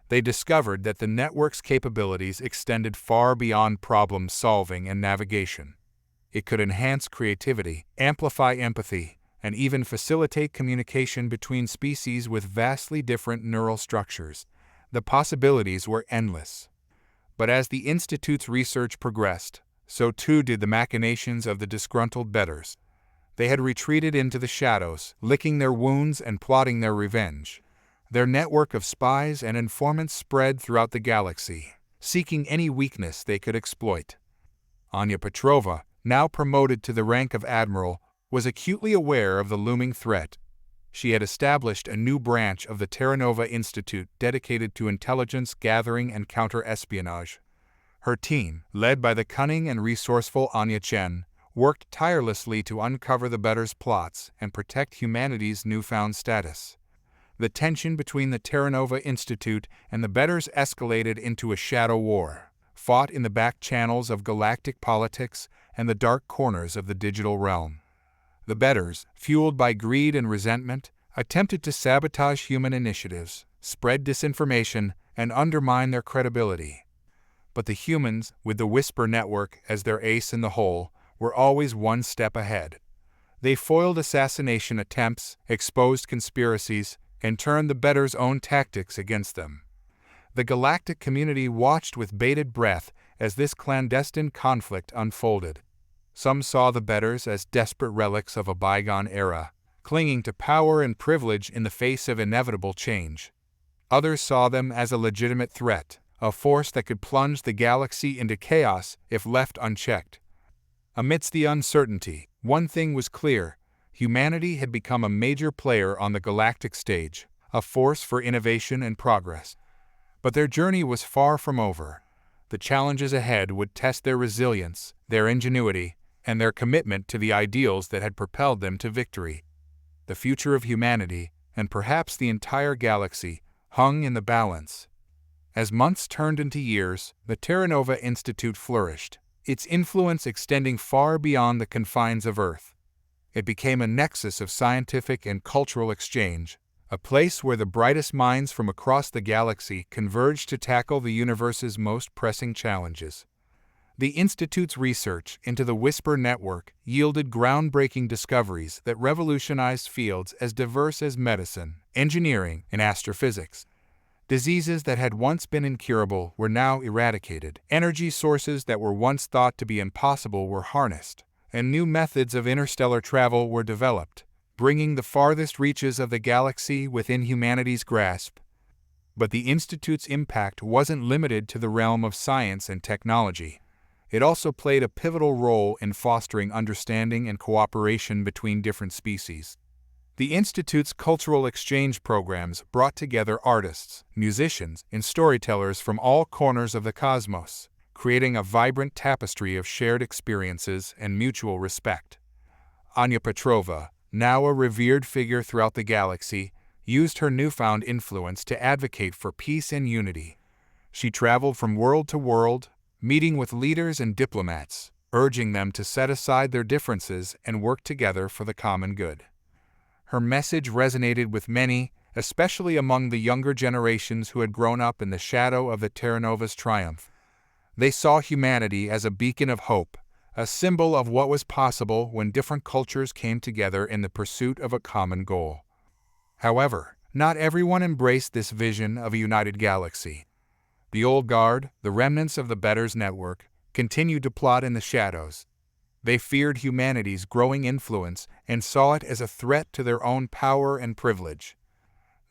They discovered that the network's capabilities extended far beyond problem solving and navigation. It could enhance creativity, amplify empathy, and even facilitate communication between species with vastly different neural structures. The possibilities were endless. But as the Institute's research progressed, so too did the machinations of the disgruntled bettors. They had retreated into the shadows, licking their wounds and plotting their revenge. Their network of spies and informants spread throughout the galaxy, seeking any weakness they could exploit. Anya Petrova, now promoted to the rank of admiral, was acutely aware of the looming threat. She had established a new branch of the Terra Nova Institute dedicated to intelligence gathering and counter-espionage. Her team, led by the cunning and resourceful Anya Chen, worked tirelessly to uncover the bettors' plots and protect humanity's newfound status. The tension between the Terra Nova Institute and the bettors escalated into a shadow war, fought in the back channels of galactic politics and the dark corners of the digital realm. The bettors, fueled by greed and resentment, attempted to sabotage human initiatives, spread disinformation, and undermine their credibility. But the humans, with the Whisper Network as their ace in the hole, were always one step ahead. They foiled assassination attempts, exposed conspiracies, and turned the bettors' own tactics against them. The galactic community watched with bated breath as this clandestine conflict unfolded. Some saw the bettors as desperate relics of a bygone era, clinging to power and privilege in the face of inevitable change. Others saw them as a legitimate threat, a force that could plunge the galaxy into chaos if left unchecked. Amidst the uncertainty, one thing was clear: humanity had become a major player on the galactic stage, a force for innovation and progress. But their journey was far from over. The challenges ahead would test their resilience, their ingenuity, and their commitment to the ideals that had propelled them to victory. The future of humanity, and perhaps the entire galaxy, hung in the balance. As months turned into years, the Terra Nova Institute flourished, its influence extending far beyond the confines of Earth. It became a nexus of scientific and cultural exchange, a place where the brightest minds from across the galaxy converged to tackle the universe's most pressing challenges. The Institute's research into the Whisper Network yielded groundbreaking discoveries that revolutionized fields as diverse as medicine, engineering, and astrophysics. Diseases that had once been incurable were now eradicated, energy sources that were once thought to be impossible were harnessed, and new methods of interstellar travel were developed, bringing the farthest reaches of the galaxy within humanity's grasp. But the Institute's impact wasn't limited to the realm of science and technology. It also played a pivotal role in fostering understanding and cooperation between different species. The Institute's cultural exchange programs brought together artists, musicians, and storytellers from all corners of the cosmos, creating a vibrant tapestry of shared experiences and mutual respect. Anya Petrova, now a revered figure throughout the galaxy, used her newfound influence to advocate for peace and unity. She traveled from world to world, meeting with leaders and diplomats, urging them to set aside their differences and work together for the common good. Her message resonated with many, especially among the younger generations who had grown up in the shadow of the Terra Nova's triumph. They saw humanity as a beacon of hope, a symbol of what was possible when different cultures came together in the pursuit of a common goal. However, not everyone embraced this vision of a united galaxy. The old guard, the remnants of the bettors network, continued to plot in the shadows. They feared humanity's growing influence and saw it as a threat to their own power and privilege.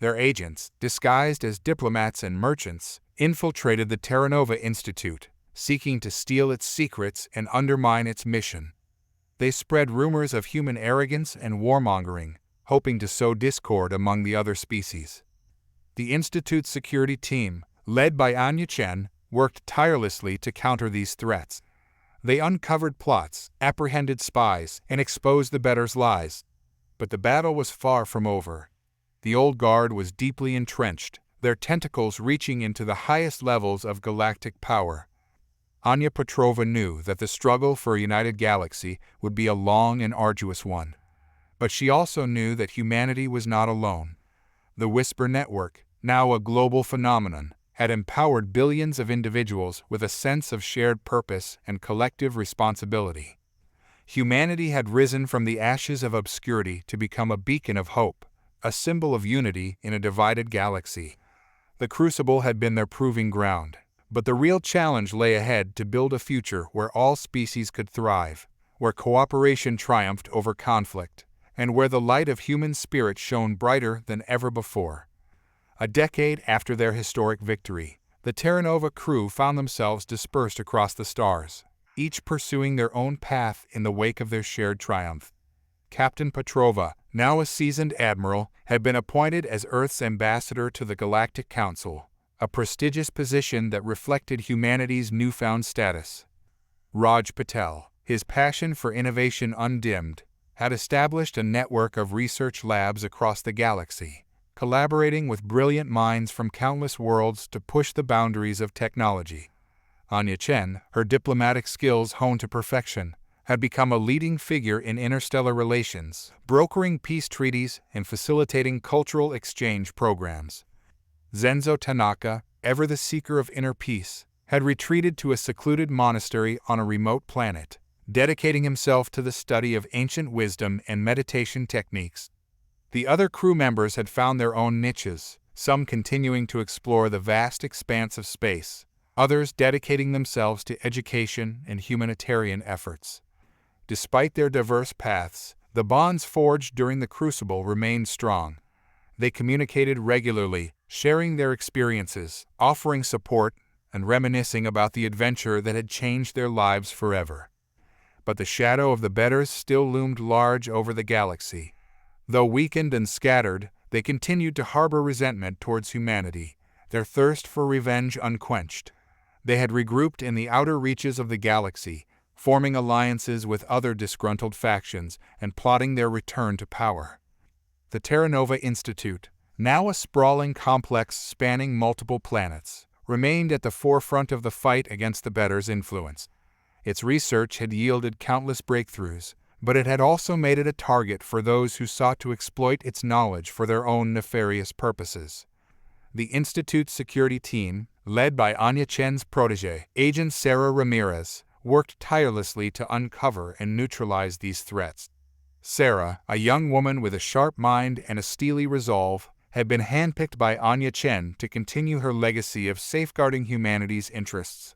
Their agents, disguised as diplomats and merchants, infiltrated the Terra Nova Institute, seeking to steal its secrets and undermine its mission. They spread rumors of human arrogance and warmongering, hoping to sow discord among the other species. The Institute's security team, led by Anya Chen, worked tirelessly to counter these threats. They uncovered plots, apprehended spies, and exposed the bettors' lies. But the battle was far from over. The old guard was deeply entrenched, their tentacles reaching into the highest levels of galactic power. Anya Petrova knew that the struggle for a united galaxy would be a long and arduous one. But she also knew that humanity was not alone. The Whisper Network, now a global phenomenon, had empowered billions of individuals with a sense of shared purpose and collective responsibility. Humanity had risen from the ashes of obscurity to become a beacon of hope, a symbol of unity in a divided galaxy. The Crucible had been their proving ground, but the real challenge lay ahead to build a future where all species could thrive, where cooperation triumphed over conflict, and where the light of human spirit shone brighter than ever before. A decade after their historic victory, the Terra Nova crew found themselves dispersed across the stars, each pursuing their own path in the wake of their shared triumph. Captain Petrova, now a seasoned admiral, had been appointed as Earth's ambassador to the Galactic Council, a prestigious position that reflected humanity's newfound status. Raj Patel, his passion for innovation undimmed, had established a network of research labs across the galaxy, collaborating with brilliant minds from countless worlds to push the boundaries of technology. Anya Chen, her diplomatic skills honed to perfection, had become a leading figure in interstellar relations, brokering peace treaties and facilitating cultural exchange programs. Zenzo Tanaka, ever the seeker of inner peace, had retreated to a secluded monastery on a remote planet, dedicating himself to the study of ancient wisdom and meditation techniques. The other crew members had found their own niches, some continuing to explore the vast expanse of space, others dedicating themselves to education and humanitarian efforts. Despite their diverse paths, the bonds forged during the Crucible remained strong. They communicated regularly, sharing their experiences, offering support, and reminiscing about the adventure that had changed their lives forever. But the shadow of the bettors still loomed large over the galaxy. Though weakened and scattered, they continued to harbor resentment towards humanity, their thirst for revenge unquenched. They had regrouped in the outer reaches of the galaxy, forming alliances with other disgruntled factions and plotting their return to power. The Terra Nova Institute, now a sprawling complex spanning multiple planets, remained at the forefront of the fight against the bettors' influence. Its research had yielded countless breakthroughs, but it had also made it a target for those who sought to exploit its knowledge for their own nefarious purposes. The Institute's security team, led by Anya Chen's protégé, Agent Sarah Ramirez, worked tirelessly to uncover and neutralize these threats. Sarah, a young woman with a sharp mind and a steely resolve, had been handpicked by Anya Chen to continue her legacy of safeguarding humanity's interests.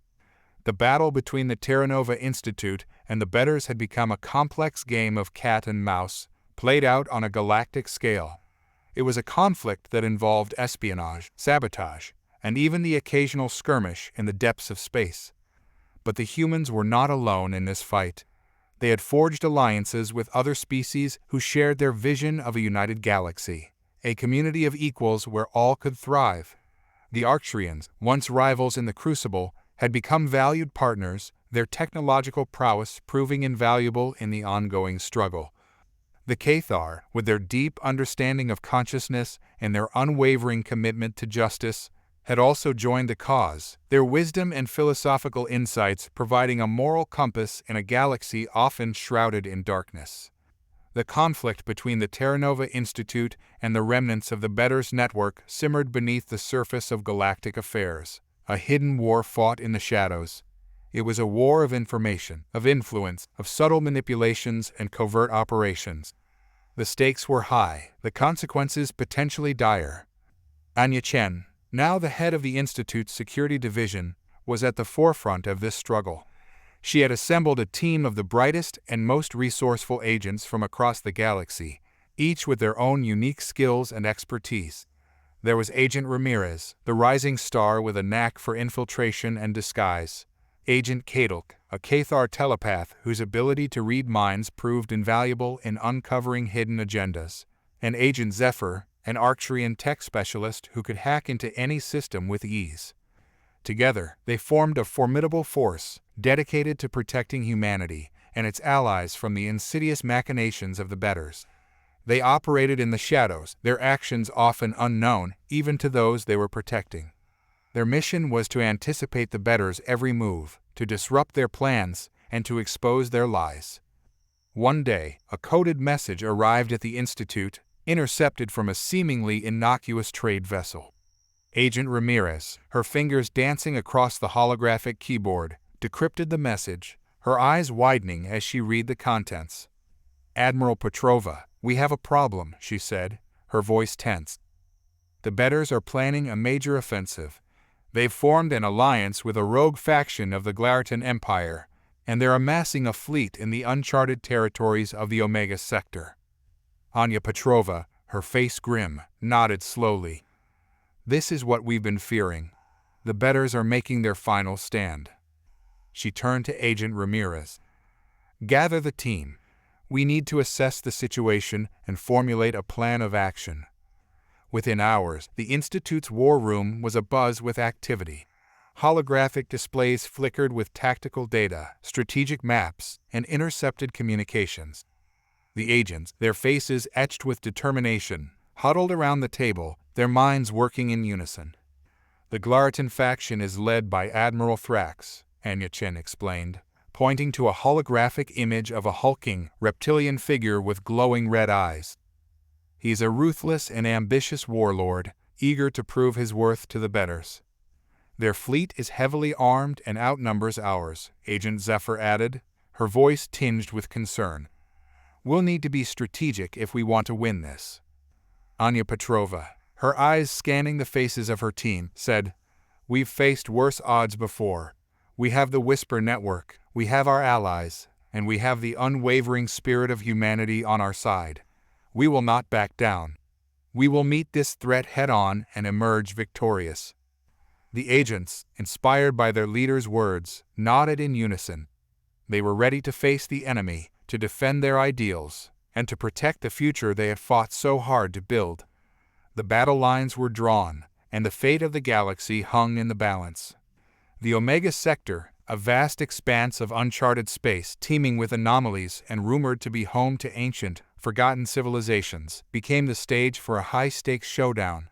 The battle between the Terra Nova Institute and the bettors had become a complex game of cat and mouse, played out on a galactic scale. It was a conflict that involved espionage, sabotage, and even the occasional skirmish in the depths of space. But the humans were not alone in this fight. They had forged alliances with other species who shared their vision of a united galaxy, a community of equals where all could thrive. The Arcturians, once rivals in the Crucible, had become valued partners, their technological prowess proving invaluable in the ongoing struggle. The Cathar, with their deep understanding of consciousness and their unwavering commitment to justice, had also joined the cause, their wisdom and philosophical insights providing a moral compass in a galaxy often shrouded in darkness. The conflict between the Terra Nova Institute and the remnants of the Bettors Network simmered beneath the surface of galactic affairs, a hidden war fought in the shadows. It was a war of information, of influence, of subtle manipulations and covert operations. The stakes were high, the consequences potentially dire. Anya Chen, now the head of the Institute's security division, was at the forefront of this struggle. She had assembled a team of the brightest and most resourceful agents from across the galaxy, each with their own unique skills and expertise. There was Agent Ramirez, the rising star with a knack for infiltration and disguise. Agent Kadalk, a Cathar telepath whose ability to read minds proved invaluable in uncovering hidden agendas. And Agent Zephyr, an Arcturian tech specialist who could hack into any system with ease. Together, they formed a formidable force, dedicated to protecting humanity and its allies from the insidious machinations of the bettors. They operated in the shadows, their actions often unknown even to those they were protecting. Their mission was to anticipate the bettors' every move, to disrupt their plans, and to expose their lies. One day, a coded message arrived at the Institute, intercepted from a seemingly innocuous trade vessel. Agent Ramirez, her fingers dancing across the holographic keyboard, decrypted the message, her eyes widening as she read the contents. "Admiral Petrova, we have a problem," she said, her voice tense. "The bettors are planning a major offensive. They've formed an alliance with a rogue faction of the Glaritan Empire, and they're amassing a fleet in the uncharted territories of the Omega Sector." Anya Petrova, her face grim, nodded slowly. "This is what we've been fearing. The bettors are making their final stand." She turned to Agent Ramirez. "Gather the team. We need to assess the situation and formulate a plan of action." Within hours, the Institute's war room was abuzz with activity. Holographic displays flickered with tactical data, strategic maps, and intercepted communications. The agents, their faces etched with determination, huddled around the table, their minds working in unison. "The Glaritan faction is led by Admiral Thrax," Anya Chen explained, pointing to a holographic image of a hulking, reptilian figure with glowing red eyes. "He's a ruthless and ambitious warlord, eager to prove his worth to the bettors. Their fleet is heavily armed and outnumbers ours," Agent Zephyr added, her voice tinged with concern. "We'll need to be strategic if we want to win this." Anya Petrova, her eyes scanning the faces of her team, said, "We've faced worse odds before. We have the Whisper Network, we have our allies, and we have the unwavering spirit of humanity on our side. We will not back down. We will meet this threat head-on and emerge victorious." The agents, inspired by their leader's words, nodded in unison. They were ready to face the enemy, to defend their ideals, and to protect the future they had fought so hard to build. The battle lines were drawn, and the fate of the galaxy hung in the balance. The Omega Sector, a vast expanse of uncharted space teeming with anomalies and rumored to be home to ancient, forgotten civilizations, became the stage for a high-stakes showdown.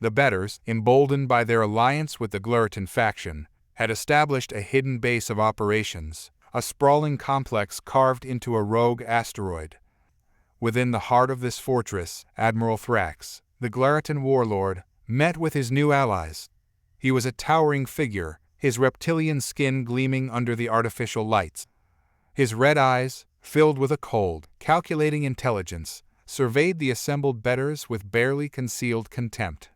The bettors, emboldened by their alliance with the Glaritan faction, had established a hidden base of operations, a sprawling complex carved into a rogue asteroid. Within the heart of this fortress, Admiral Thrax, the Glaritan warlord, met with his new allies. He was a towering figure, his reptilian skin gleaming under the artificial lights. His red eyes, filled with a cold, calculating intelligence, surveyed the assembled bettors with barely concealed contempt.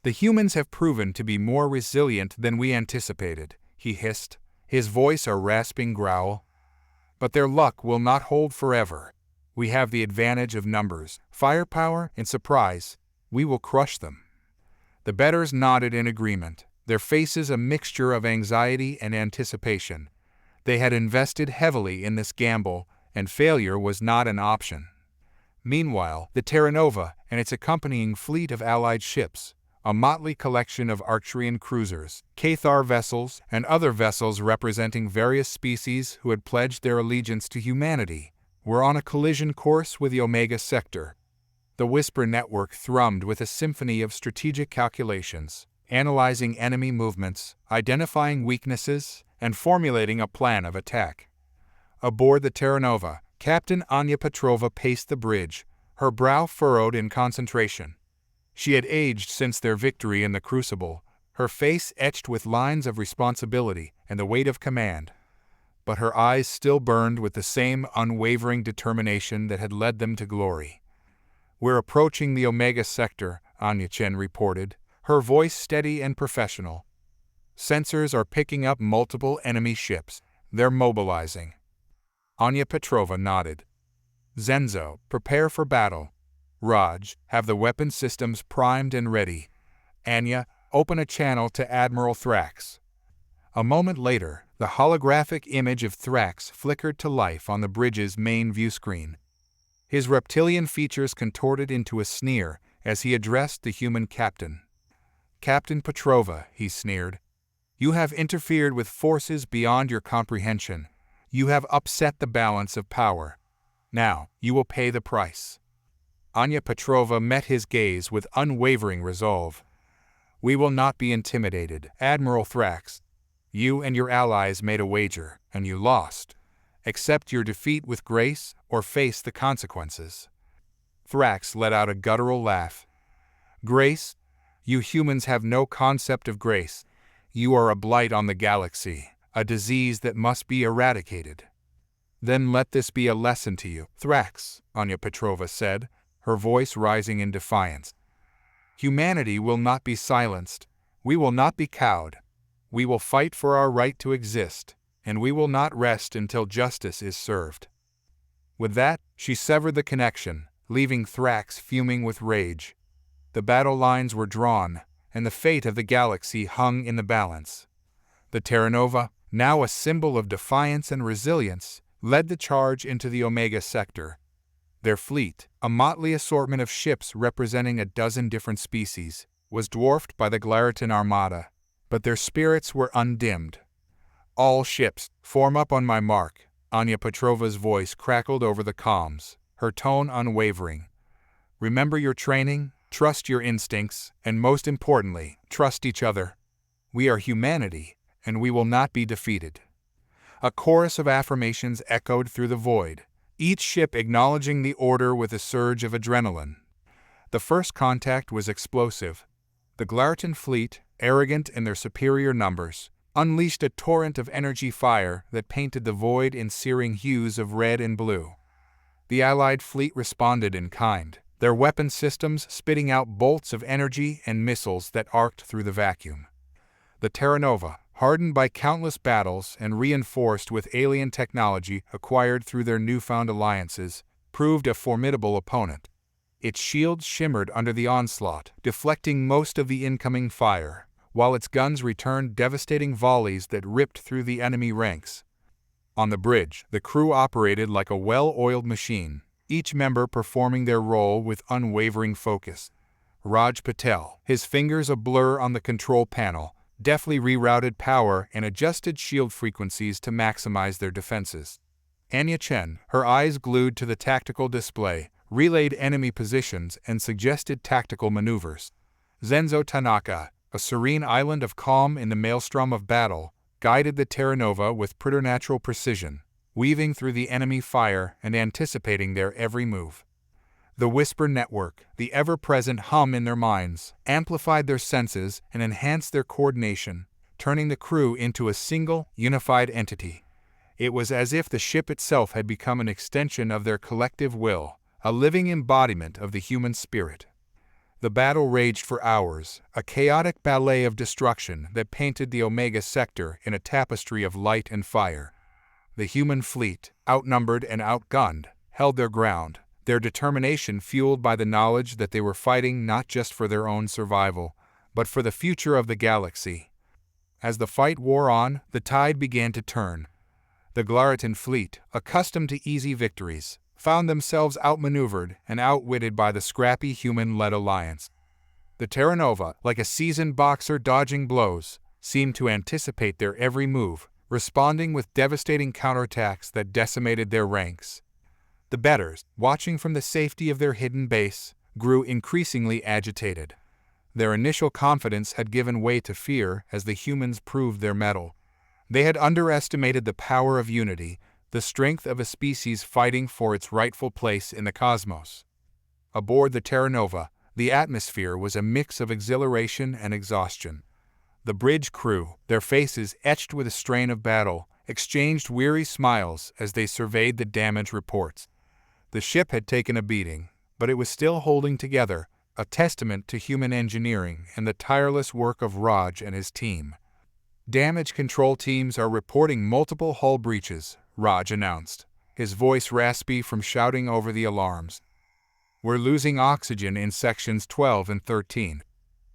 "The humans have proven to be more resilient than we anticipated," he hissed, his voice a rasping growl. "But their luck will not hold forever. We have the advantage of numbers, firepower, and surprise. We will crush them." The bettors nodded in agreement, their faces a mixture of anxiety and anticipation. They had invested heavily in this gamble, and failure was not an option. Meanwhile, the Terra Nova and its accompanying fleet of allied ships, a motley collection of Arcturian cruisers, Cathar vessels, and other vessels representing various species who had pledged their allegiance to humanity, were on a collision course with the Omega Sector. The Whisper Network thrummed with a symphony of strategic calculations, analyzing enemy movements, identifying weaknesses, and formulating a plan of attack. Aboard the Terra Nova, Captain Anya Petrova paced the bridge, her brow furrowed in concentration. She had aged since their victory in the Crucible, her face etched with lines of responsibility and the weight of command. But her eyes still burned with the same unwavering determination that had led them to glory. "We're approaching the Omega Sector," Anya Chen reported, her voice steady and professional. "Sensors are picking up multiple enemy ships. They're mobilizing." Anya Petrova nodded. "Zenzo, prepare for battle. Raj, have the weapon systems primed and ready. Anya, open a channel to Admiral Thrax." A moment later, the holographic image of Thrax flickered to life on the bridge's main view screen. His reptilian features contorted into a sneer as he addressed the human captain. "Captain Petrova," he sneered, "you have interfered with forces beyond your comprehension. You have upset the balance of power. Now, you will pay the price." Anya Petrova met his gaze with unwavering resolve. "We will not be intimidated, Admiral Thrax. You and your allies made a wager, and you lost. Accept your defeat with grace, or face the consequences." Thrax let out a guttural laugh. "Grace? You humans have no concept of grace. You are a blight on the galaxy, a disease that must be eradicated." "Then let this be a lesson to you, Thrax," Anya Petrova said, her voice rising in defiance. "Humanity will not be silenced. We will not be cowed. We will fight for our right to exist, and we will not rest until justice is served." With that, she severed the connection, leaving Thrax fuming with rage. The battle lines were drawn, and the fate of the galaxy hung in the balance. The Terra Nova, now a symbol of defiance and resilience, led the charge into the Omega Sector. Their fleet, a motley assortment of ships representing a dozen different species, was dwarfed by the Glaritan Armada, but their spirits were undimmed. "All ships, form up on my mark," Anya Petrova's voice crackled over the comms, her tone unwavering. "Remember your training, trust your instincts, and most importantly, trust each other. We are humanity, and we will not be defeated." A chorus of affirmations echoed through the void, each ship acknowledging the order with a surge of adrenaline. The first contact was explosive. The Glaritan fleet, arrogant in their superior numbers, unleashed a torrent of energy fire that painted the void in searing hues of red and blue. The Allied fleet responded in kind, their weapon systems spitting out bolts of energy and missiles that arced through the vacuum. The Terra Nova, hardened by countless battles and reinforced with alien technology acquired through their newfound alliances, proved a formidable opponent. Its shields shimmered under the onslaught, deflecting most of the incoming fire, while its guns returned devastating volleys that ripped through the enemy ranks. On the bridge, the crew operated like a well-oiled machine, each member performing their role with unwavering focus. Raj Patel, his fingers a blur on the control panel, deftly rerouted power and adjusted shield frequencies to maximize their defenses. Anya Chen, her eyes glued to the tactical display, relayed enemy positions and suggested tactical maneuvers. Zenzo Tanaka, a serene island of calm in the maelstrom of battle, guided the Terra Nova with preternatural precision, weaving through the enemy fire and anticipating their every move. The Whisper Network, the ever-present hum in their minds, amplified their senses and enhanced their coordination, turning the crew into a single, unified entity. It was as if the ship itself had become an extension of their collective will, a living embodiment of the human spirit. The battle raged for hours, a chaotic ballet of destruction that painted the Omega Sector in a tapestry of light and fire. The human fleet, outnumbered and outgunned, held their ground, their determination fueled by the knowledge that they were fighting not just for their own survival, but for the future of the galaxy. As the fight wore on, the tide began to turn. The Glaritan fleet, accustomed to easy victories, found themselves outmaneuvered and outwitted by the scrappy human-led alliance. The Terra Nova, like a seasoned boxer dodging blows, seemed to anticipate their every move, responding with devastating counterattacks that decimated their ranks. The bettors, watching from the safety of their hidden base, grew increasingly agitated. Their initial confidence had given way to fear as the humans proved their mettle. They had underestimated the power of unity, the strength of a species fighting for its rightful place in the cosmos. Aboard the Terra Nova, the atmosphere was a mix of exhilaration and exhaustion. The bridge crew, their faces etched with a strain of battle, exchanged weary smiles as they surveyed the damage reports. The ship had taken a beating, but it was still holding together, a testament to human engineering and the tireless work of Raj and his team. "Damage control teams are reporting multiple hull breaches," Raj announced, his voice raspy from shouting over the alarms. "We're losing oxygen in sections 12 and 13.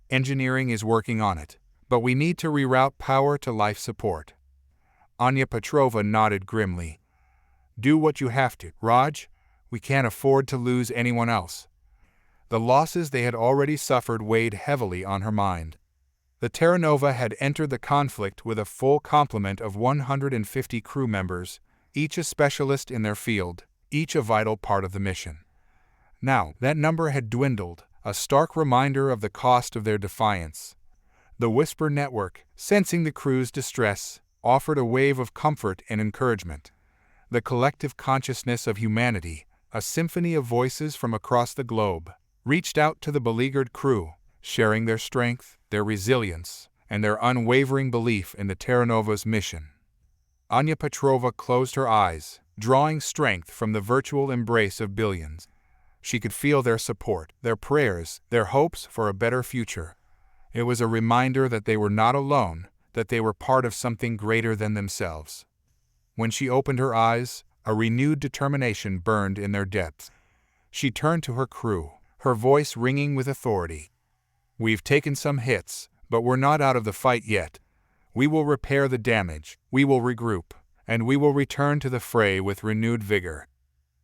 Engineering is working on it, but we need to reroute power to life support." Anya Petrova nodded grimly. "Do what you have to, Raj. We can't afford to lose anyone else." The losses they had already suffered weighed heavily on her mind. The Terra Nova had entered the conflict with a full complement of 150 crew members, each a specialist in their field, each a vital part of the mission. Now, that number had dwindled, a stark reminder of the cost of their defiance. The Whisper Network, sensing the crew's distress, offered a wave of comfort and encouragement. The collective consciousness of humanity, a symphony of voices from across the globe, reached out to the beleaguered crew, sharing their strength, their resilience, and their unwavering belief in the Terra Nova's mission. Anya Petrova closed her eyes, drawing strength from the virtual embrace of billions. She could feel their support, their prayers, their hopes for a better future. It was a reminder that they were not alone, that they were part of something greater than themselves. When she opened her eyes, a renewed determination burned in their depths. She turned to her crew, her voice ringing with authority. "We've taken some hits, but we're not out of the fight yet. We will repair the damage, we will regroup, and we will return to the fray with renewed vigor.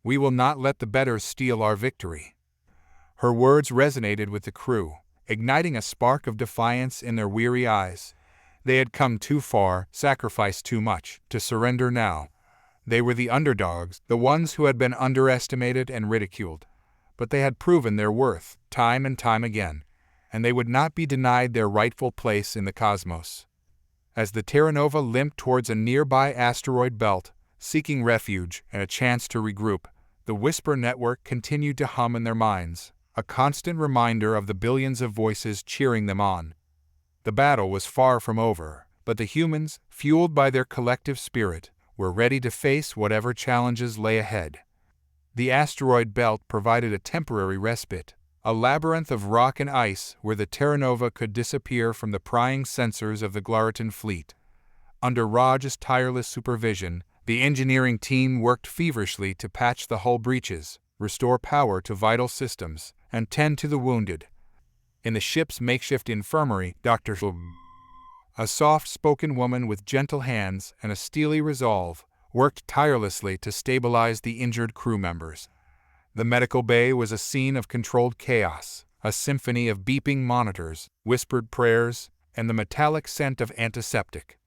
We will not let the bettors steal our victory." Her words resonated with the crew, igniting a spark of defiance in their weary eyes. They had come too far, sacrificed too much, to surrender now. They were the underdogs, the ones who had been underestimated and ridiculed. But they had proven their worth, time and time again, and they would not be denied their rightful place in the cosmos. As the Terra Nova limped towards a nearby asteroid belt, seeking refuge and a chance to regroup, the Whisper Network continued to hum in their minds, a constant reminder of the billions of voices cheering them on. The battle was far from over, but the humans, fueled by their collective spirit, were ready to face whatever challenges lay ahead. The asteroid belt provided a temporary respite, a labyrinth of rock and ice where the Terra Nova could disappear from the prying sensors of the Glaritan fleet. Under Raj's tireless supervision, the engineering team worked feverishly to patch the hull breaches, restore power to vital systems, and tend to the wounded. In the ship's makeshift infirmary, Dr. A soft-spoken woman with gentle hands and a steely resolve, worked tirelessly to stabilize the injured crew members. The medical bay was a scene of controlled chaos, a symphony of beeping monitors, whispered prayers, and the metallic scent of antiseptic.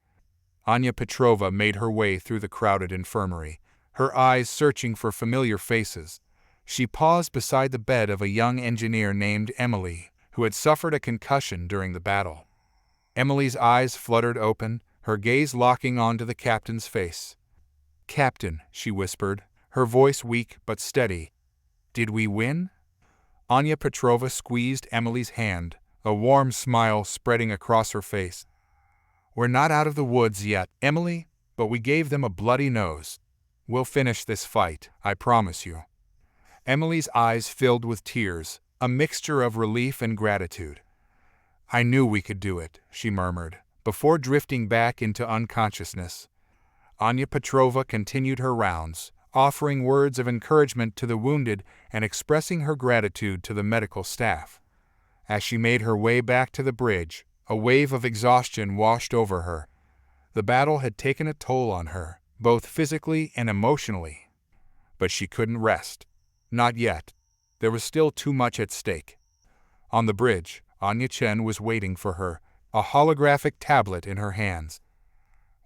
Anya Petrova made her way through the crowded infirmary, her eyes searching for familiar faces. She paused beside the bed of a young engineer named Emily, who had suffered a concussion during the battle. Emily's eyes fluttered open, her gaze locking onto the captain's face. "Captain," she whispered, her voice weak but steady. "Did we win?" Anya Petrova squeezed Emily's hand, a warm smile spreading across her face. "We're not out of the woods yet, Emily, but we gave them a bloody nose. We'll finish this fight, I promise you." Emily's eyes filled with tears, a mixture of relief and gratitude. "I knew we could do it," she murmured, before drifting back into unconsciousness. Anya Petrova continued her rounds, offering words of encouragement to the wounded and expressing her gratitude to the medical staff. As she made her way back to the bridge, a wave of exhaustion washed over her. The battle had taken a toll on her, both physically and emotionally. But she couldn't rest. Not yet. There was still too much at stake. On the bridge, Anya Chen was waiting for her, a holographic tablet in her hands.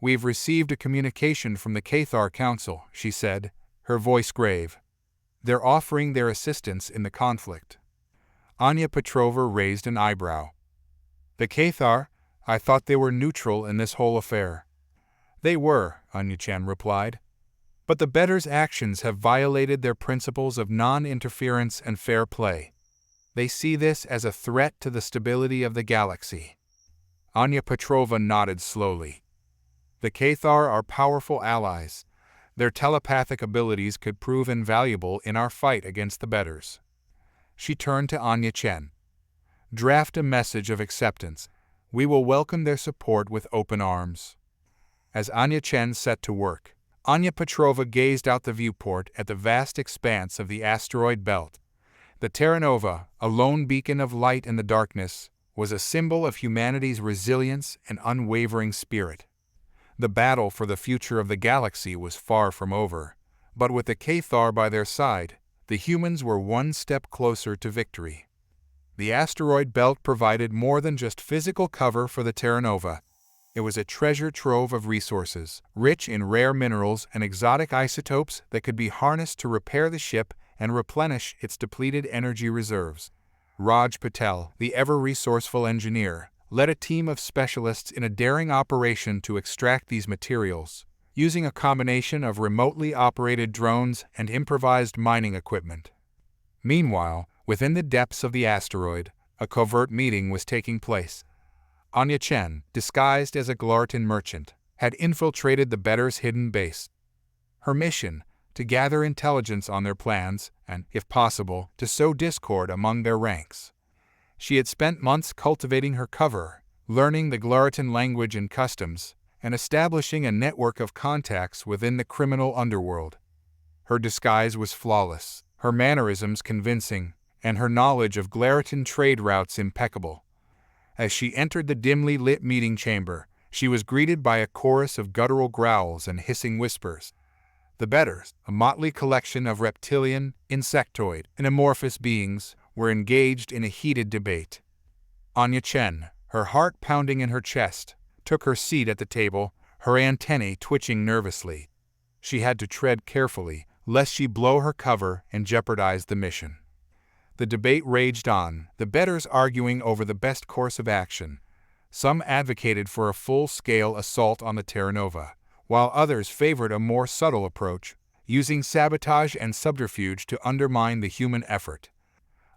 "We've received a communication from the Cathar Council," she said, her voice grave. "They're offering their assistance in the conflict." Anya Petrova raised an eyebrow. "The Cathar? I thought they were neutral in this whole affair." "They were," Anya Chen replied. "But the bettors' actions have violated their principles of non-interference and fair play. They see this as a threat to the stability of the galaxy." Anya Petrova nodded slowly. "The Cathar are powerful allies. Their telepathic abilities could prove invaluable in our fight against the bettors." She turned to Anya Chen. "Draft a message of acceptance. We will welcome their support with open arms." As Anya Chen set to work, Anya Petrova gazed out the viewport at the vast expanse of the asteroid belt. The Terra Nova, a lone beacon of light in the darkness, was a symbol of humanity's resilience and unwavering spirit. The battle for the future of the galaxy was far from over, but with the Cathar by their side, the humans were one step closer to victory. The asteroid belt provided more than just physical cover for the Terra Nova. It was a treasure trove of resources, rich in rare minerals and exotic isotopes that could be harnessed to repair the ship and replenish its depleted energy reserves. Raj Patel, the ever-resourceful engineer, led a team of specialists in a daring operation to extract these materials, using a combination of remotely operated drones and improvised mining equipment. Meanwhile, within the depths of the asteroid, a covert meeting was taking place. Anya Chen, disguised as a Glarton merchant, had infiltrated the bettors' hidden base. Her mission, to gather intelligence on their plans and, if possible, to sow discord among their ranks. She had spent months cultivating her cover, learning the Glarton language and customs, and establishing a network of contacts within the criminal underworld. Her disguise was flawless, her mannerisms convincing, and her knowledge of Glarton trade routes impeccable. As she entered the dimly lit meeting chamber, she was greeted by a chorus of guttural growls and hissing whispers. The bettors, a motley collection of reptilian, insectoid, and amorphous beings, were engaged in a heated debate. Anya Chen, her heart pounding in her chest, took her seat at the table, her antennae twitching nervously. She had to tread carefully, lest she blow her cover and jeopardize the mission. The debate raged on, the bettors arguing over the best course of action. Some advocated for a full-scale assault on the Terra Nova, while others favored a more subtle approach, using sabotage and subterfuge to undermine the human effort.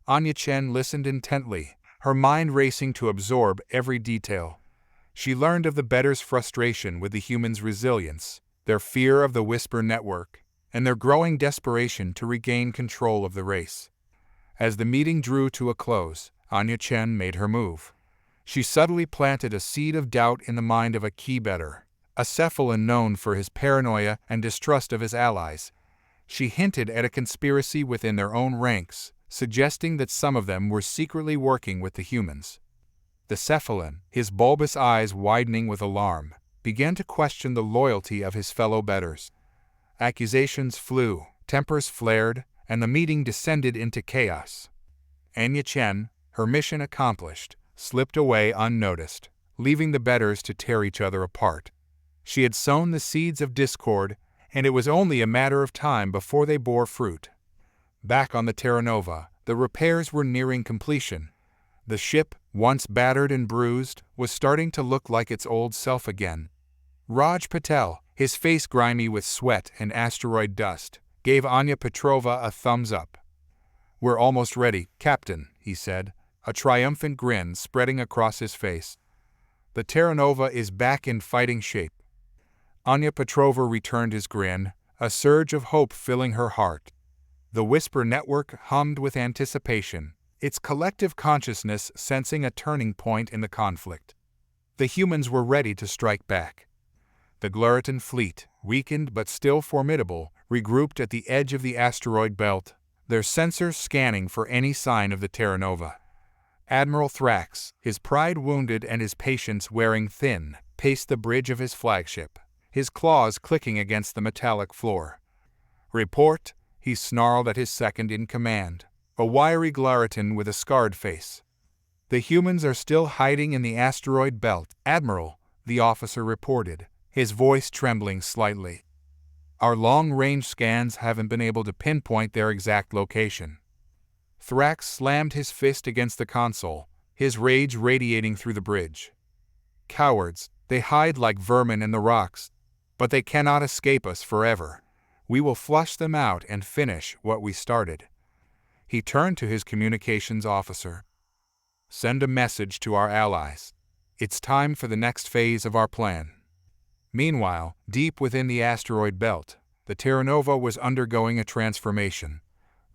Anya Chen listened intently, her mind racing to absorb every detail. She learned of the bettors' frustration with the humans' resilience, their fear of the Whisper Network, and their growing desperation to regain control of the race. As the meeting drew to a close, Anya Chen made her move. She subtly planted a seed of doubt in the mind of a key bettor, a cephalon known for his paranoia and distrust of his allies. She hinted at a conspiracy within their own ranks, suggesting that some of them were secretly working with the humans. The cephalon, his bulbous eyes widening with alarm, began to question the loyalty of his fellow bettors. Accusations flew, tempers flared, and the meeting descended into chaos. Anya Chen, her mission accomplished, slipped away unnoticed, leaving the bettors to tear each other apart. She had sown the seeds of discord, and it was only a matter of time before they bore fruit. Back on the Terra Nova, the repairs were nearing completion. The ship, once battered and bruised, was starting to look like its old self again. Raj Patel, his face grimy with sweat and asteroid dust, gave Anya Petrova a thumbs up. "We're almost ready, Captain," he said, a triumphant grin spreading across his face. "The Terra Nova is back in fighting shape." Anya Petrova returned his grin, a surge of hope filling her heart. The Whisper Network hummed with anticipation, its collective consciousness sensing a turning point in the conflict. The humans were ready to strike back. The Glarton fleet, weakened but still formidable, regrouped at the edge of the asteroid belt, their sensors scanning for any sign of the Terra Nova. Admiral Thrax, his pride wounded and his patience wearing thin, paced the bridge of his flagship, his claws clicking against the metallic floor. "Report," he snarled at his second-in-command, a wiry Glarton with a scarred face. "The humans are still hiding in the asteroid belt, Admiral," the officer reported, his voice trembling slightly. "Our long-range scans haven't been able to pinpoint their exact location." Thrax slammed his fist against the console, his rage radiating through the bridge. "Cowards, they hide like vermin in the rocks, but they cannot escape us forever. We will flush them out and finish what we started." He turned to his communications officer. "Send a message to our allies. It's time for the next phase of our plan." Meanwhile, deep within the asteroid belt, the Terra Nova was undergoing a transformation.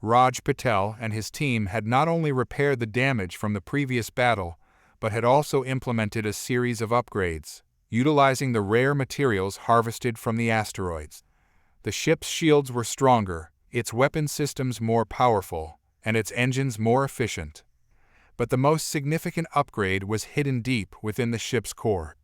Raj Patel and his team had not only repaired the damage from the previous battle, but had also implemented a series of upgrades, utilizing the rare materials harvested from the asteroids. The ship's shields were stronger, its weapon systems more powerful, and its engines more efficient. But the most significant upgrade was hidden deep within the ship's core.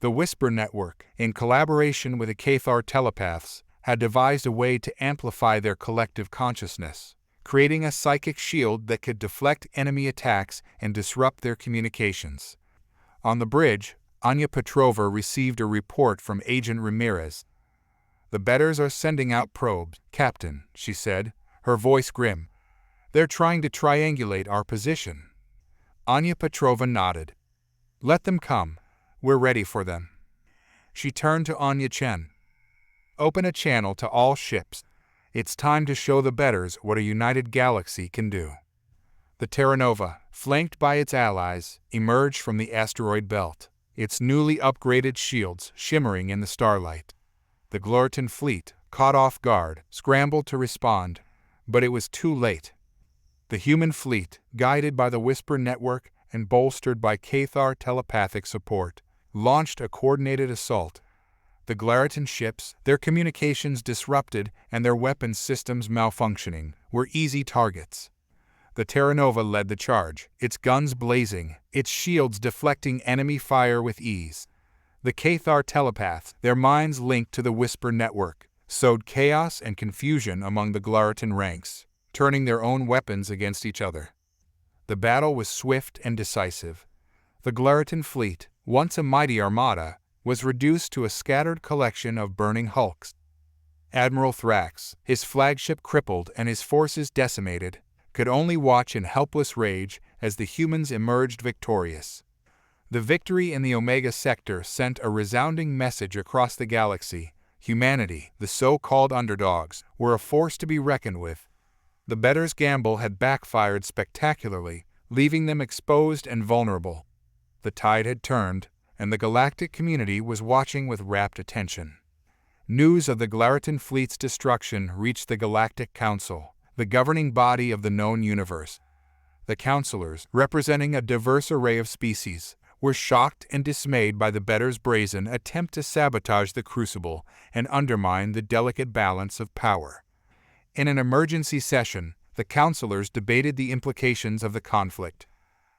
The Whisper Network, in collaboration with the Cathar telepaths, had devised a way to amplify their collective consciousness, creating a psychic shield that could deflect enemy attacks and disrupt their communications. On the bridge, Anya Petrova received a report from Agent Ramirez. "The bettors are sending out probes, Captain," she said, her voice grim. "They're trying to triangulate our position." Anya Petrova nodded. Let them come. We're ready for them. She turned to Anya Chen. Open a channel to all ships. It's time to show the bettors what a united galaxy can do. The Terra Nova, flanked by its allies, emerged from the asteroid belt, its newly upgraded shields shimmering in the starlight. The Glorton fleet, caught off guard, scrambled to respond, but it was too late. The human fleet, guided by the Whisper Network and bolstered by Cathar telepathic support, launched a coordinated assault. The Glaritan ships, their communications disrupted and their weapons systems malfunctioning, were easy targets. The Terra Nova led the charge, its guns blazing, its shields deflecting enemy fire with ease. The Cathar telepaths, their minds linked to the Whisper Network, sowed chaos and confusion among the Glaritan ranks, turning their own weapons against each other. The battle was swift and decisive. The Glaritan fleet, once a mighty armada, was reduced to a scattered collection of burning hulks. Admiral Thrax, his flagship crippled and his forces decimated, could only watch in helpless rage as the humans emerged victorious. The victory in the Omega Sector sent a resounding message across the galaxy. Humanity, the so-called underdogs, were a force to be reckoned with. The bettors' gamble had backfired spectacularly, leaving them exposed and vulnerable. The tide had turned, and the galactic community was watching with rapt attention. News of the Glaritan fleet's destruction reached the Galactic Council, the governing body of the known universe. The counselors, representing a diverse array of species, were shocked and dismayed by the bettors' brazen attempt to sabotage the Crucible and undermine the delicate balance of power. In an emergency session, the counselors debated the implications of the conflict.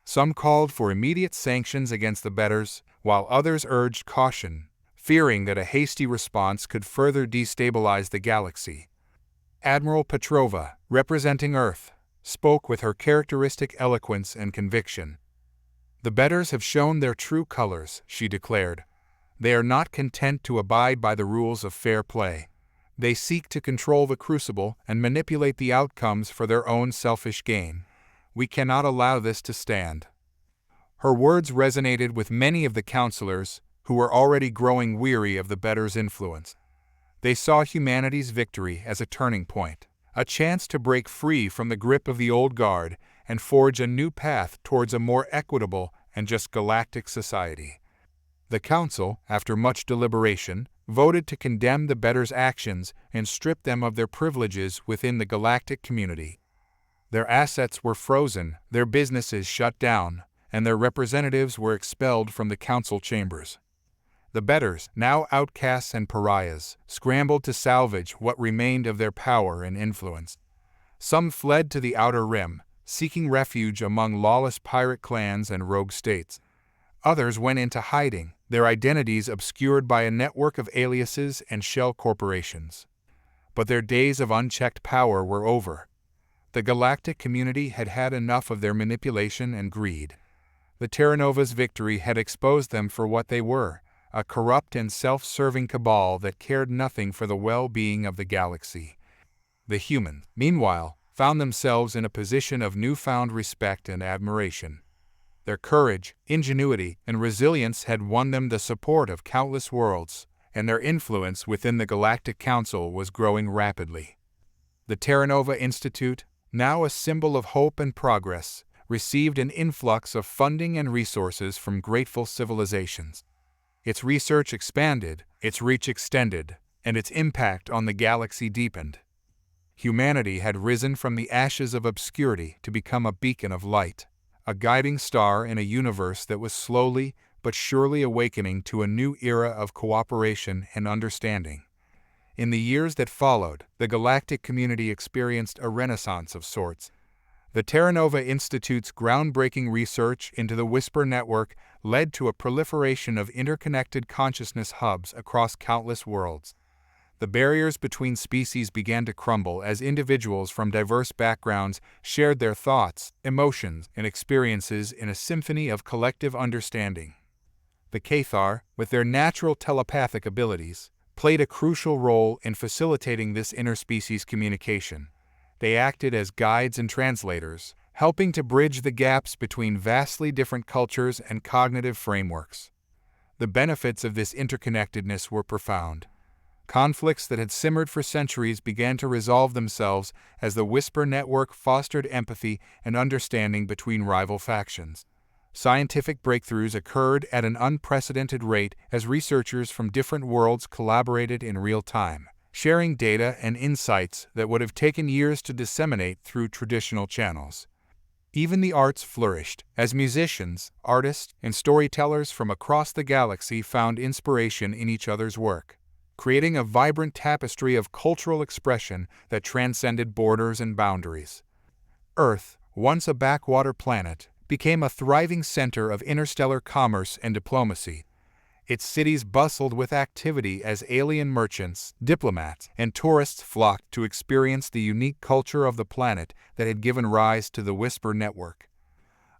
Some called for immediate sanctions against the bettors, while others urged caution, fearing that a hasty response could further destabilize the galaxy. Admiral Petrova, representing Earth, spoke with her characteristic eloquence and conviction. "The bettors have shown their true colors," she declared. "They are not content to abide by the rules of fair play. They seek to control the Crucible and manipulate the outcomes for their own selfish gain. We cannot allow this to stand." Her words resonated with many of the counselors, who were already growing weary of the bettors' influence. They saw humanity's victory as a turning point, a chance to break free from the grip of the old guard and forge a new path towards a more equitable and just galactic society. The Council, after much deliberation, voted to condemn the bettors' actions and strip them of their privileges within the galactic community. Their assets were frozen, their businesses shut down, and their representatives were expelled from the council chambers. The bettors, now outcasts and pariahs, scrambled to salvage what remained of their power and influence. Some fled to the Outer Rim, seeking refuge among lawless pirate clans and rogue states. Others went into hiding, their identities obscured by a network of aliases and shell corporations. But their days of unchecked power were over. The galactic community had had enough of their manipulation and greed. The Terra Nova's victory had exposed them for what they were, a corrupt and self-serving cabal that cared nothing for the well-being of the galaxy. The humans, meanwhile, found themselves in a position of newfound respect and admiration. Their courage, ingenuity, and resilience had won them the support of countless worlds, and their influence within the Galactic Council was growing rapidly. The Terra Nova Institute, now a symbol of hope and progress, received an influx of funding and resources from grateful civilizations. Its research expanded, its reach extended, and its impact on the galaxy deepened. Humanity had risen from the ashes of obscurity to become a beacon of light, a guiding star in a universe that was slowly but surely awakening to a new era of cooperation and understanding. In the years that followed, the galactic community experienced a renaissance of sorts. The Terra Nova Institute's groundbreaking research into the Whisper Network led to a proliferation of interconnected consciousness hubs across countless worlds. The barriers between species began to crumble as individuals from diverse backgrounds shared their thoughts, emotions, and experiences in a symphony of collective understanding. The Cathar, with their natural telepathic abilities, played a crucial role in facilitating this interspecies communication. They acted as guides and translators, helping to bridge the gaps between vastly different cultures and cognitive frameworks. The benefits of this interconnectedness were profound. Conflicts that had simmered for centuries began to resolve themselves as the Whisper Network fostered empathy and understanding between rival factions. Scientific breakthroughs occurred at an unprecedented rate as researchers from different worlds collaborated in real time, sharing data and insights that would have taken years to disseminate through traditional channels. Even the arts flourished, as musicians, artists, and storytellers from across the galaxy found inspiration in each other's work, creating a vibrant tapestry of cultural expression that transcended borders and boundaries. Earth, once a backwater planet, became a thriving center of interstellar commerce and diplomacy. Its cities bustled with activity as alien merchants, diplomats, and tourists flocked to experience the unique culture of the planet that had given rise to the Whisper Network.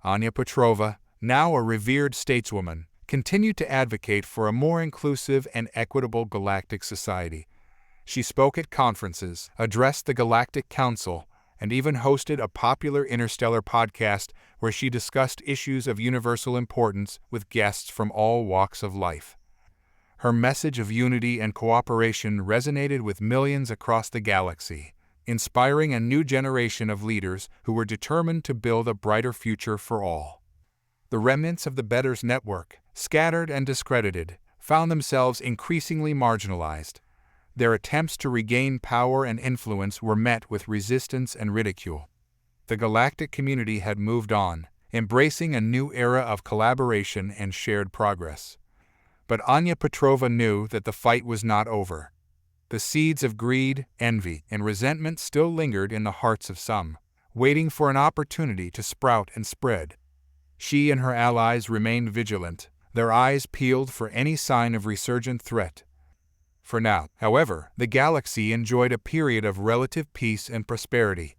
Anya Petrova, now a revered stateswoman, continued to advocate for a more inclusive and equitable galactic society. She spoke at conferences, addressed the Galactic Council, and even hosted a popular interstellar podcast where she discussed issues of universal importance with guests from all walks of life. Her message of unity and cooperation resonated with millions across the galaxy, inspiring a new generation of leaders who were determined to build a brighter future for all. The remnants of the Bettors network, scattered and discredited, found themselves increasingly marginalized. Their attempts to regain power and influence were met with resistance and ridicule. The galactic community had moved on, embracing a new era of collaboration and shared progress. But Anya Petrova knew that the fight was not over. The seeds of greed, envy, and resentment still lingered in the hearts of some, waiting for an opportunity to sprout and spread. She and her allies remained vigilant, their eyes peeled for any sign of resurgent threat. For now, however, the galaxy enjoyed a period of relative peace and prosperity.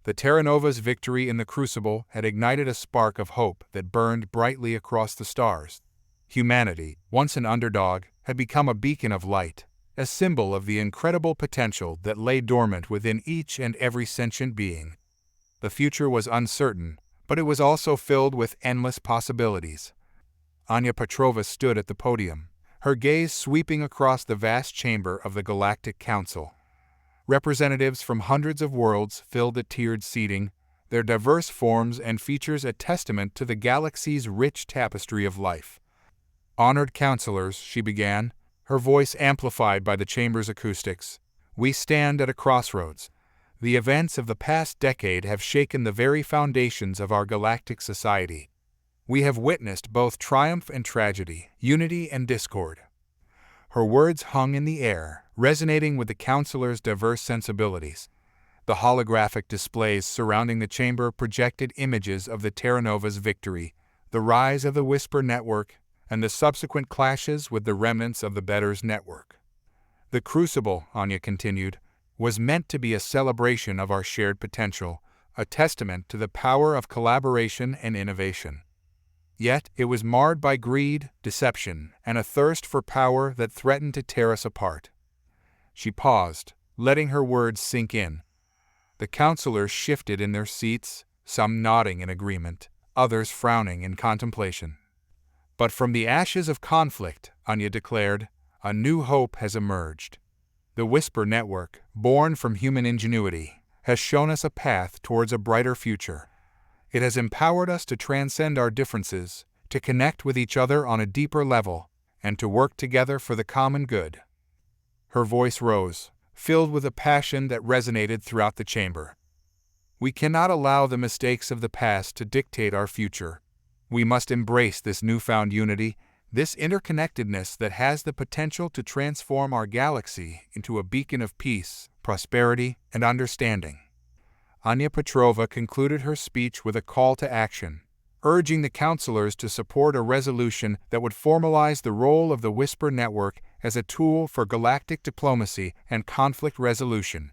The Terra Nova's victory in the Crucible had ignited a spark of hope that burned brightly across the stars. Humanity, once an underdog, had become a beacon of light, a symbol of the incredible potential that lay dormant within each and every sentient being. The future was uncertain, but it was also filled with endless possibilities. Anya Petrova stood at the podium, her gaze sweeping across the vast chamber of the Galactic Council. Representatives from hundreds of worlds filled the tiered seating, their diverse forms and features a testament to the galaxy's rich tapestry of life. Honored counselors, she began, her voice amplified by the chamber's acoustics. We stand at a crossroads. The events of the past decade have shaken the very foundations of our galactic society. We have witnessed both triumph and tragedy, unity and discord. Her words hung in the air, resonating with the counselors' diverse sensibilities. The holographic displays surrounding the chamber projected images of the Terra Nova's victory, the rise of the Whisper Network, and the subsequent clashes with the remnants of the Bettors network. The Crucible, Anya continued, was meant to be a celebration of our shared potential, a testament to the power of collaboration and innovation. Yet it was marred by greed, deception, and a thirst for power that threatened to tear us apart. She paused, letting her words sink in. The counselors shifted in their seats, some nodding in agreement, others frowning in contemplation. But from the ashes of conflict, Anya declared, a new hope has emerged. The Whisper Network, born from human ingenuity, has shown us a path towards a brighter future. It has empowered us to transcend our differences, to connect with each other on a deeper level, and to work together for the common good. Her voice rose, filled with a passion that resonated throughout the chamber. We cannot allow the mistakes of the past to dictate our future. We must embrace this newfound unity, this interconnectedness that has the potential to transform our galaxy into a beacon of peace, prosperity, and understanding. Anya Petrova concluded her speech with a call to action, urging the counselors to support a resolution that would formalize the role of the Whisper Network as a tool for galactic diplomacy and conflict resolution.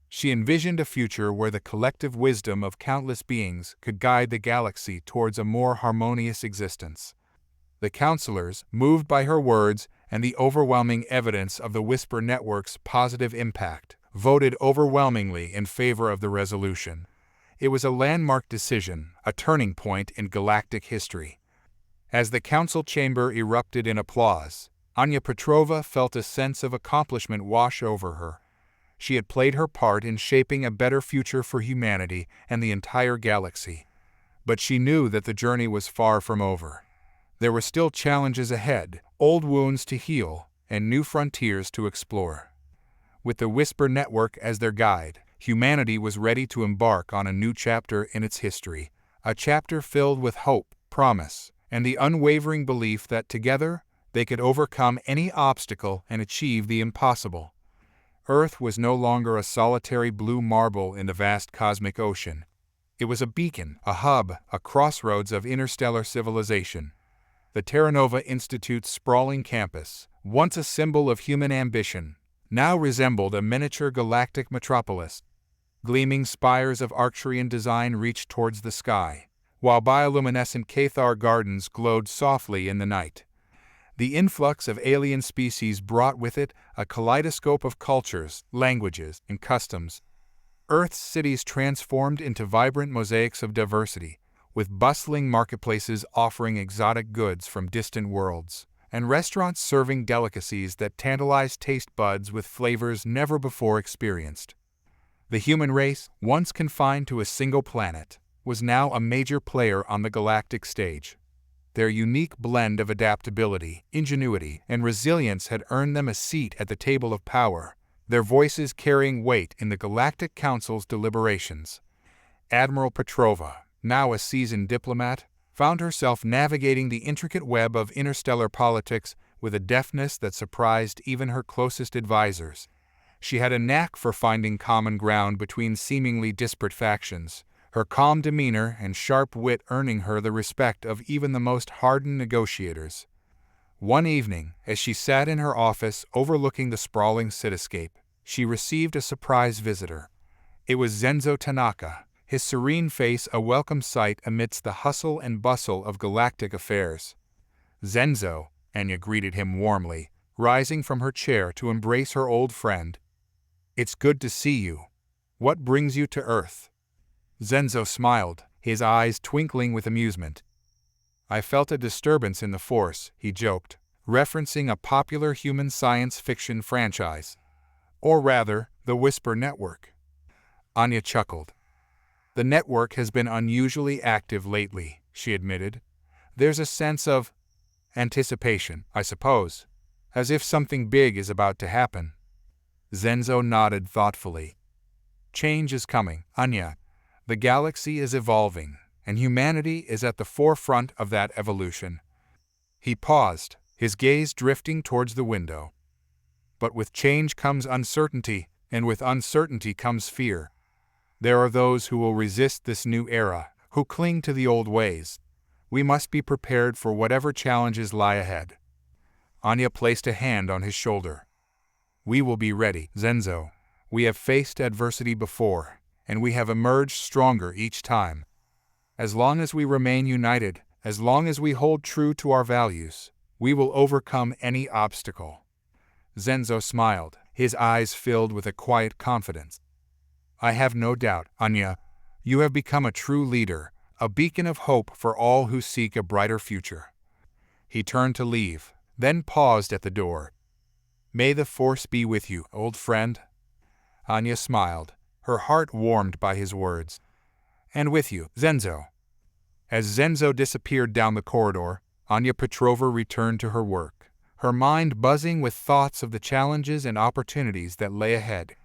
She envisioned a future where the collective wisdom of countless beings could guide the galaxy towards a more harmonious existence. The counselors, moved by her words and the overwhelming evidence of the Whisper Network's positive impact, voted overwhelmingly in favor of the resolution. It was a landmark decision, a turning point in galactic history. As the council chamber erupted in applause, Anya Petrova felt a sense of accomplishment wash over her. She had played her part in shaping a better future for humanity and the entire galaxy. But she knew that the journey was far from over. There were still challenges ahead, old wounds to heal, and new frontiers to explore. With the Whisper Network as their guide, humanity was ready to embark on a new chapter in its history, a chapter filled with hope, promise, and the unwavering belief that together they could overcome any obstacle and achieve the impossible. Earth was no longer a solitary blue marble in the vast cosmic ocean. It was a beacon, a hub, a crossroads of interstellar civilization. The Terra Nova Institute's sprawling campus, once a symbol of human ambition, now resembled a miniature galactic metropolis. Gleaming spires of Arcturian design reached towards the sky, while bioluminescent Cathar gardens glowed softly in the night. The influx of alien species brought with it a kaleidoscope of cultures, languages, and customs. Earth's cities transformed into vibrant mosaics of diversity, with bustling marketplaces offering exotic goods from distant worlds, and restaurants serving delicacies that tantalized taste buds with flavors never before experienced. The human race, once confined to a single planet, was now a major player on the galactic stage. Their unique blend of adaptability, ingenuity, and resilience had earned them a seat at the table of power, their voices carrying weight in the Galactic Council's deliberations. Admiral Petrova, now a seasoned diplomat, found herself navigating the intricate web of interstellar politics with a deftness that surprised even her closest advisors. She had a knack for finding common ground between seemingly disparate factions, her calm demeanor and sharp wit earning her the respect of even the most hardened negotiators. One evening, as she sat in her office overlooking the sprawling cityscape, she received a surprise visitor. It was Zenzo Tanaka, his serene face a welcome sight amidst the hustle and bustle of galactic affairs. "Zenzo," Anya greeted him warmly, rising from her chair to embrace her old friend. "It's good to see you. What brings you to Earth?" Zenzo smiled, his eyes twinkling with amusement. "I felt a disturbance in the Force," he joked, referencing a popular human science fiction franchise. "Or rather, the Whisper Network." Anya chuckled. "The network has been unusually active lately," she admitted. "There's a sense of anticipation, I suppose, as if something big is about to happen." Zenzo nodded thoughtfully. "Change is coming, Anya. The galaxy is evolving, and humanity is at the forefront of that evolution." He paused, his gaze drifting towards the window. "But with change comes uncertainty, and with uncertainty comes fear. There are those who will resist this new era, who cling to the old ways. We must be prepared for whatever challenges lie ahead." Anya placed a hand on his shoulder. "We will be ready, Zenzo. We have faced adversity before, and we have emerged stronger each time. As long as we remain united, as long as we hold true to our values, we will overcome any obstacle." Zenzo smiled, his eyes filled with a quiet confidence. "I have no doubt, Anya. You have become a true leader, a beacon of hope for all who seek a brighter future." He turned to leave, then paused at the door. "May the Force be with you, old friend." Anya smiled, her heart warmed by his words. "And with you, Zenzo." As Zenzo disappeared down the corridor, Anya Petrova returned to her work, her mind buzzing with thoughts of the challenges and opportunities that lay ahead.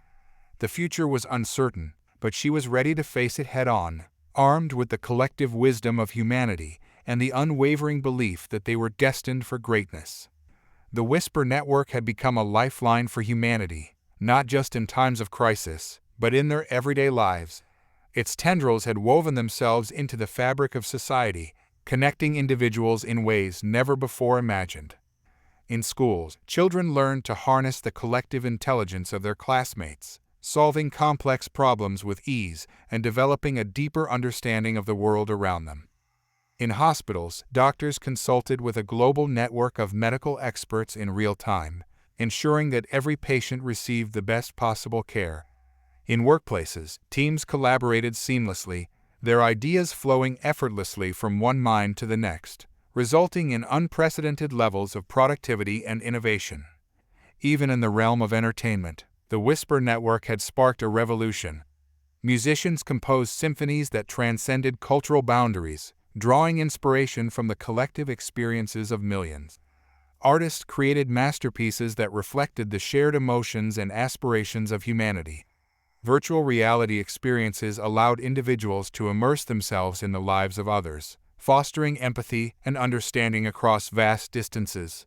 The future was uncertain, but she was ready to face it head-on, armed with the collective wisdom of humanity and the unwavering belief that they were destined for greatness. The Whisper Network had become a lifeline for humanity, not just in times of crisis, but in their everyday lives. Its tendrils had woven themselves into the fabric of society, connecting individuals in ways never before imagined. In schools, children learned to harness the collective intelligence of their classmates, solving complex problems with ease and developing a deeper understanding of the world around them. In hospitals, doctors consulted with a global network of medical experts in real time, ensuring that every patient received the best possible care. In workplaces, teams collaborated seamlessly, their ideas flowing effortlessly from one mind to the next, resulting in unprecedented levels of productivity and innovation. Even in the realm of entertainment, the Whisper Network had sparked a revolution. Musicians composed symphonies that transcended cultural boundaries, drawing inspiration from the collective experiences of millions. Artists created masterpieces that reflected the shared emotions and aspirations of humanity. Virtual reality experiences allowed individuals to immerse themselves in the lives of others, fostering empathy and understanding across vast distances.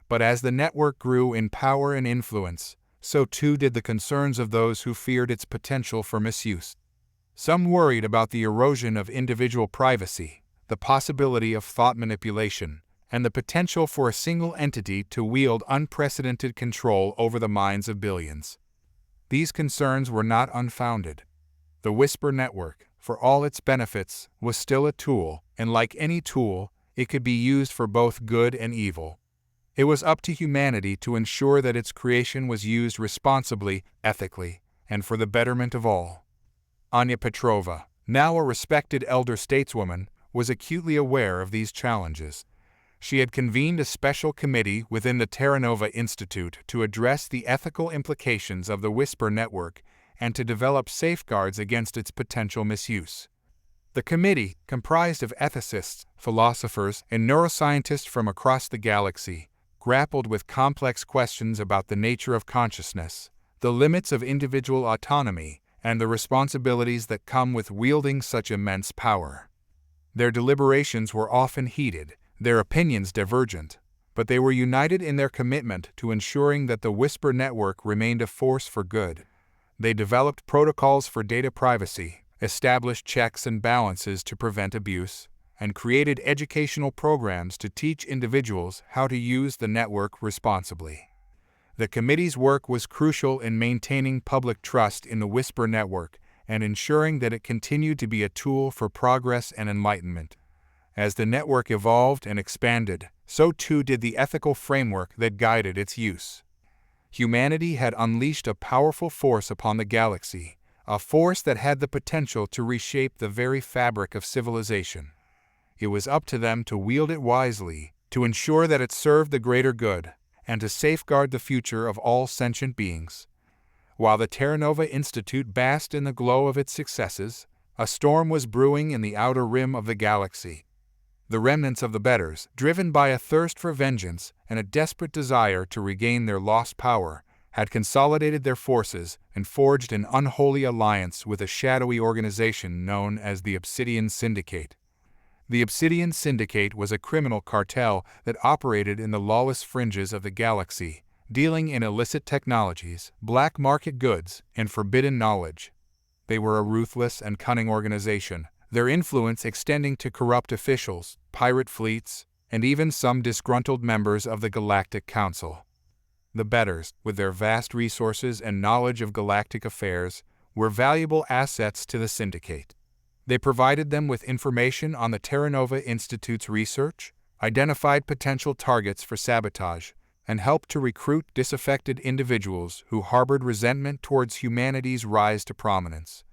But as the network grew in power and influence, so too did the concerns of those who feared its potential for misuse. Some worried about the erosion of individual privacy, the possibility of thought manipulation, and the potential for a single entity to wield unprecedented control over the minds of billions. These concerns were not unfounded. The Whisper Network, for all its benefits, was still a tool, and like any tool, it could be used for both good and evil. It was up to humanity to ensure that its creation was used responsibly, ethically, and for the betterment of all. Anya Petrova, now a respected elder stateswoman, was acutely aware of these challenges. She had convened a special committee within the Terra Nova Institute to address the ethical implications of the Whisper Network and to develop safeguards against its potential misuse. The committee, comprised of ethicists, philosophers, and neuroscientists from across the galaxy, grappled with complex questions about the nature of consciousness, the limits of individual autonomy, and the responsibilities that come with wielding such immense power. Their deliberations were often heated, their opinions divergent, but they were united in their commitment to ensuring that the Whisper Network remained a force for good. They developed protocols for data privacy, established checks and balances to prevent abuse, and created educational programs to teach individuals how to use the network responsibly. The committee's work was crucial in maintaining public trust in the Whisper Network and ensuring that it continued to be a tool for progress and enlightenment. As the network evolved and expanded, so too did the ethical framework that guided its use. Humanity had unleashed a powerful force upon the galaxy, a force that had the potential to reshape the very fabric of civilization. It was up to them to wield it wisely, to ensure that it served the greater good, and to safeguard the future of all sentient beings. While the Terra Nova Institute basked in the glow of its successes, a storm was brewing in the outer rim of the galaxy. The remnants of the bettors, driven by a thirst for vengeance and a desperate desire to regain their lost power, had consolidated their forces and forged an unholy alliance with a shadowy organization known as the Obsidian Syndicate. The Obsidian Syndicate was a criminal cartel that operated in the lawless fringes of the galaxy, dealing in illicit technologies, black market goods, and forbidden knowledge. They were a ruthless and cunning organization, their influence extending to corrupt officials, pirate fleets, and even some disgruntled members of the Galactic Council. The bettors, with their vast resources and knowledge of galactic affairs, were valuable assets to the Syndicate. They provided them with information on the Terra Nova Institute's research, identified potential targets for sabotage, and helped to recruit disaffected individuals who harbored resentment towards humanity's rise to prominence.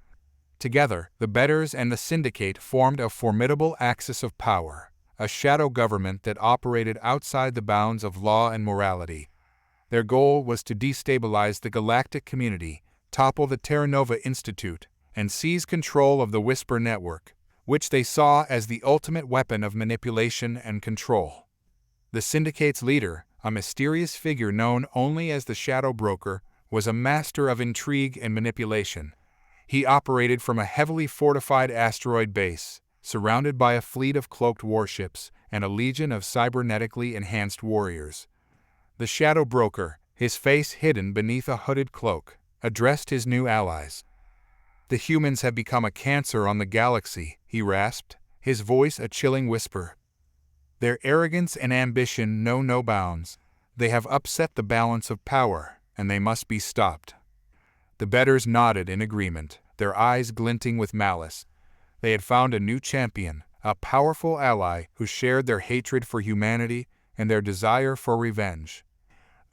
Together, the bettors and the Syndicate formed a formidable axis of power, a shadow government that operated outside the bounds of law and morality. Their goal was to destabilize the galactic community, topple the Terra Nova Institute, and seize control of the Whisper Network, which they saw as the ultimate weapon of manipulation and control. The Syndicate's leader, a mysterious figure known only as the Shadow Broker, was a master of intrigue and manipulation. He operated from a heavily fortified asteroid base, surrounded by a fleet of cloaked warships and a legion of cybernetically enhanced warriors. The Shadow Broker, his face hidden beneath a hooded cloak, addressed his new allies. "The humans have become a cancer on the galaxy," he rasped, his voice a chilling whisper. "Their arrogance and ambition know no bounds. They have upset the balance of power, and they must be stopped." The bettors nodded in agreement, their eyes glinting with malice. They had found a new champion, a powerful ally who shared their hatred for humanity and their desire for revenge.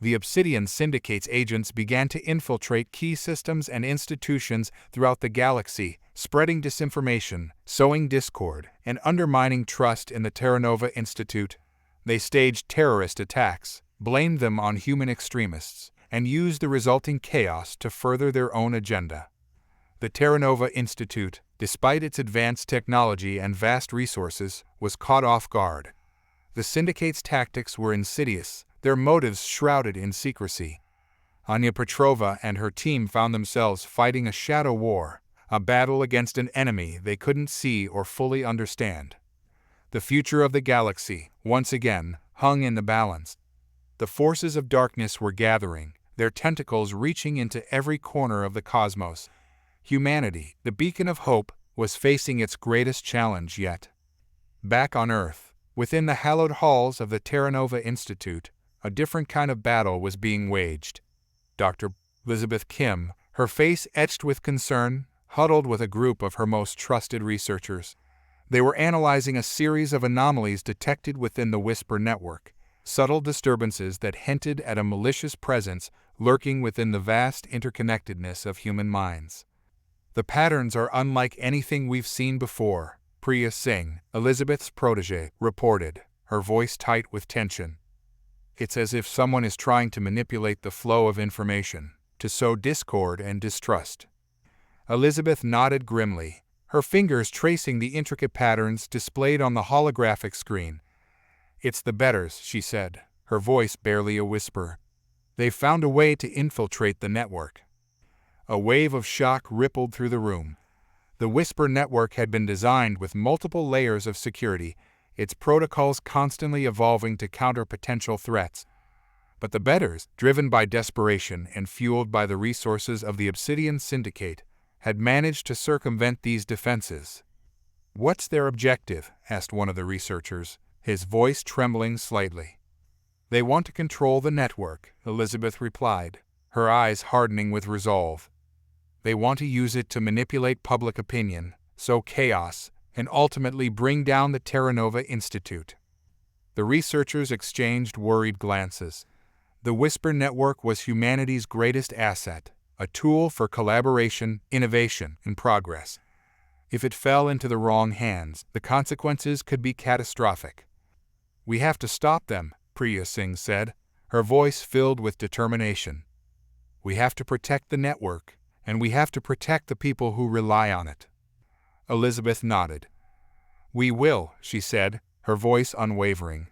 The Obsidian Syndicate's agents began to infiltrate key systems and institutions throughout the galaxy, spreading disinformation, sowing discord, and undermining trust in the Terra Nova Institute. They staged terrorist attacks, blamed them on human extremists, and used the resulting chaos to further their own agenda. The Terra Nova Institute, despite its advanced technology and vast resources, was caught off guard. The Syndicate's tactics were insidious, their motives shrouded in secrecy. Anya Petrova and her team found themselves fighting a shadow war, a battle against an enemy they couldn't see or fully understand. The future of the galaxy, once again, hung in the balance. The forces of darkness were gathering, their tentacles reaching into every corner of the cosmos. Humanity, the beacon of hope, was facing its greatest challenge yet. Back on Earth, within the hallowed halls of the Terra Nova Institute, a different kind of battle was being waged. Dr. Elizabeth Kim, her face etched with concern, huddled with a group of her most trusted researchers. They were analyzing a series of anomalies detected within the Whisper network, subtle disturbances that hinted at a malicious presence lurking within the vast interconnectedness of human minds. The patterns are unlike anything we've seen before, Priya Singh, Elizabeth's protege, reported, her voice tight with tension. It's as if someone is trying to manipulate the flow of information, to sow discord and distrust. Elizabeth nodded grimly, her fingers tracing the intricate patterns displayed on the holographic screen. "It's the bettors," she said, her voice barely a whisper. "They've found a way to infiltrate the network." A wave of shock rippled through the room. The Whisper network had been designed with multiple layers of security, its protocols constantly evolving to counter potential threats. But the bettors, driven by desperation and fueled by the resources of the Obsidian Syndicate, had managed to circumvent these defenses. "What's their objective?" asked one of the researchers, his voice trembling slightly. "They want to control the network," Elizabeth replied, her eyes hardening with resolve. "They want to use it to manipulate public opinion, sow chaos, and ultimately bring down the Terra Nova Institute." The researchers exchanged worried glances. The Whisper network was humanity's greatest asset, a tool for collaboration, innovation, and progress. If it fell into the wrong hands, the consequences could be catastrophic. "We have to stop them," Priya Singh said, her voice filled with determination. "We have to protect the network, and we have to protect the people who rely on it." Elizabeth nodded. "We will," she said, her voice unwavering.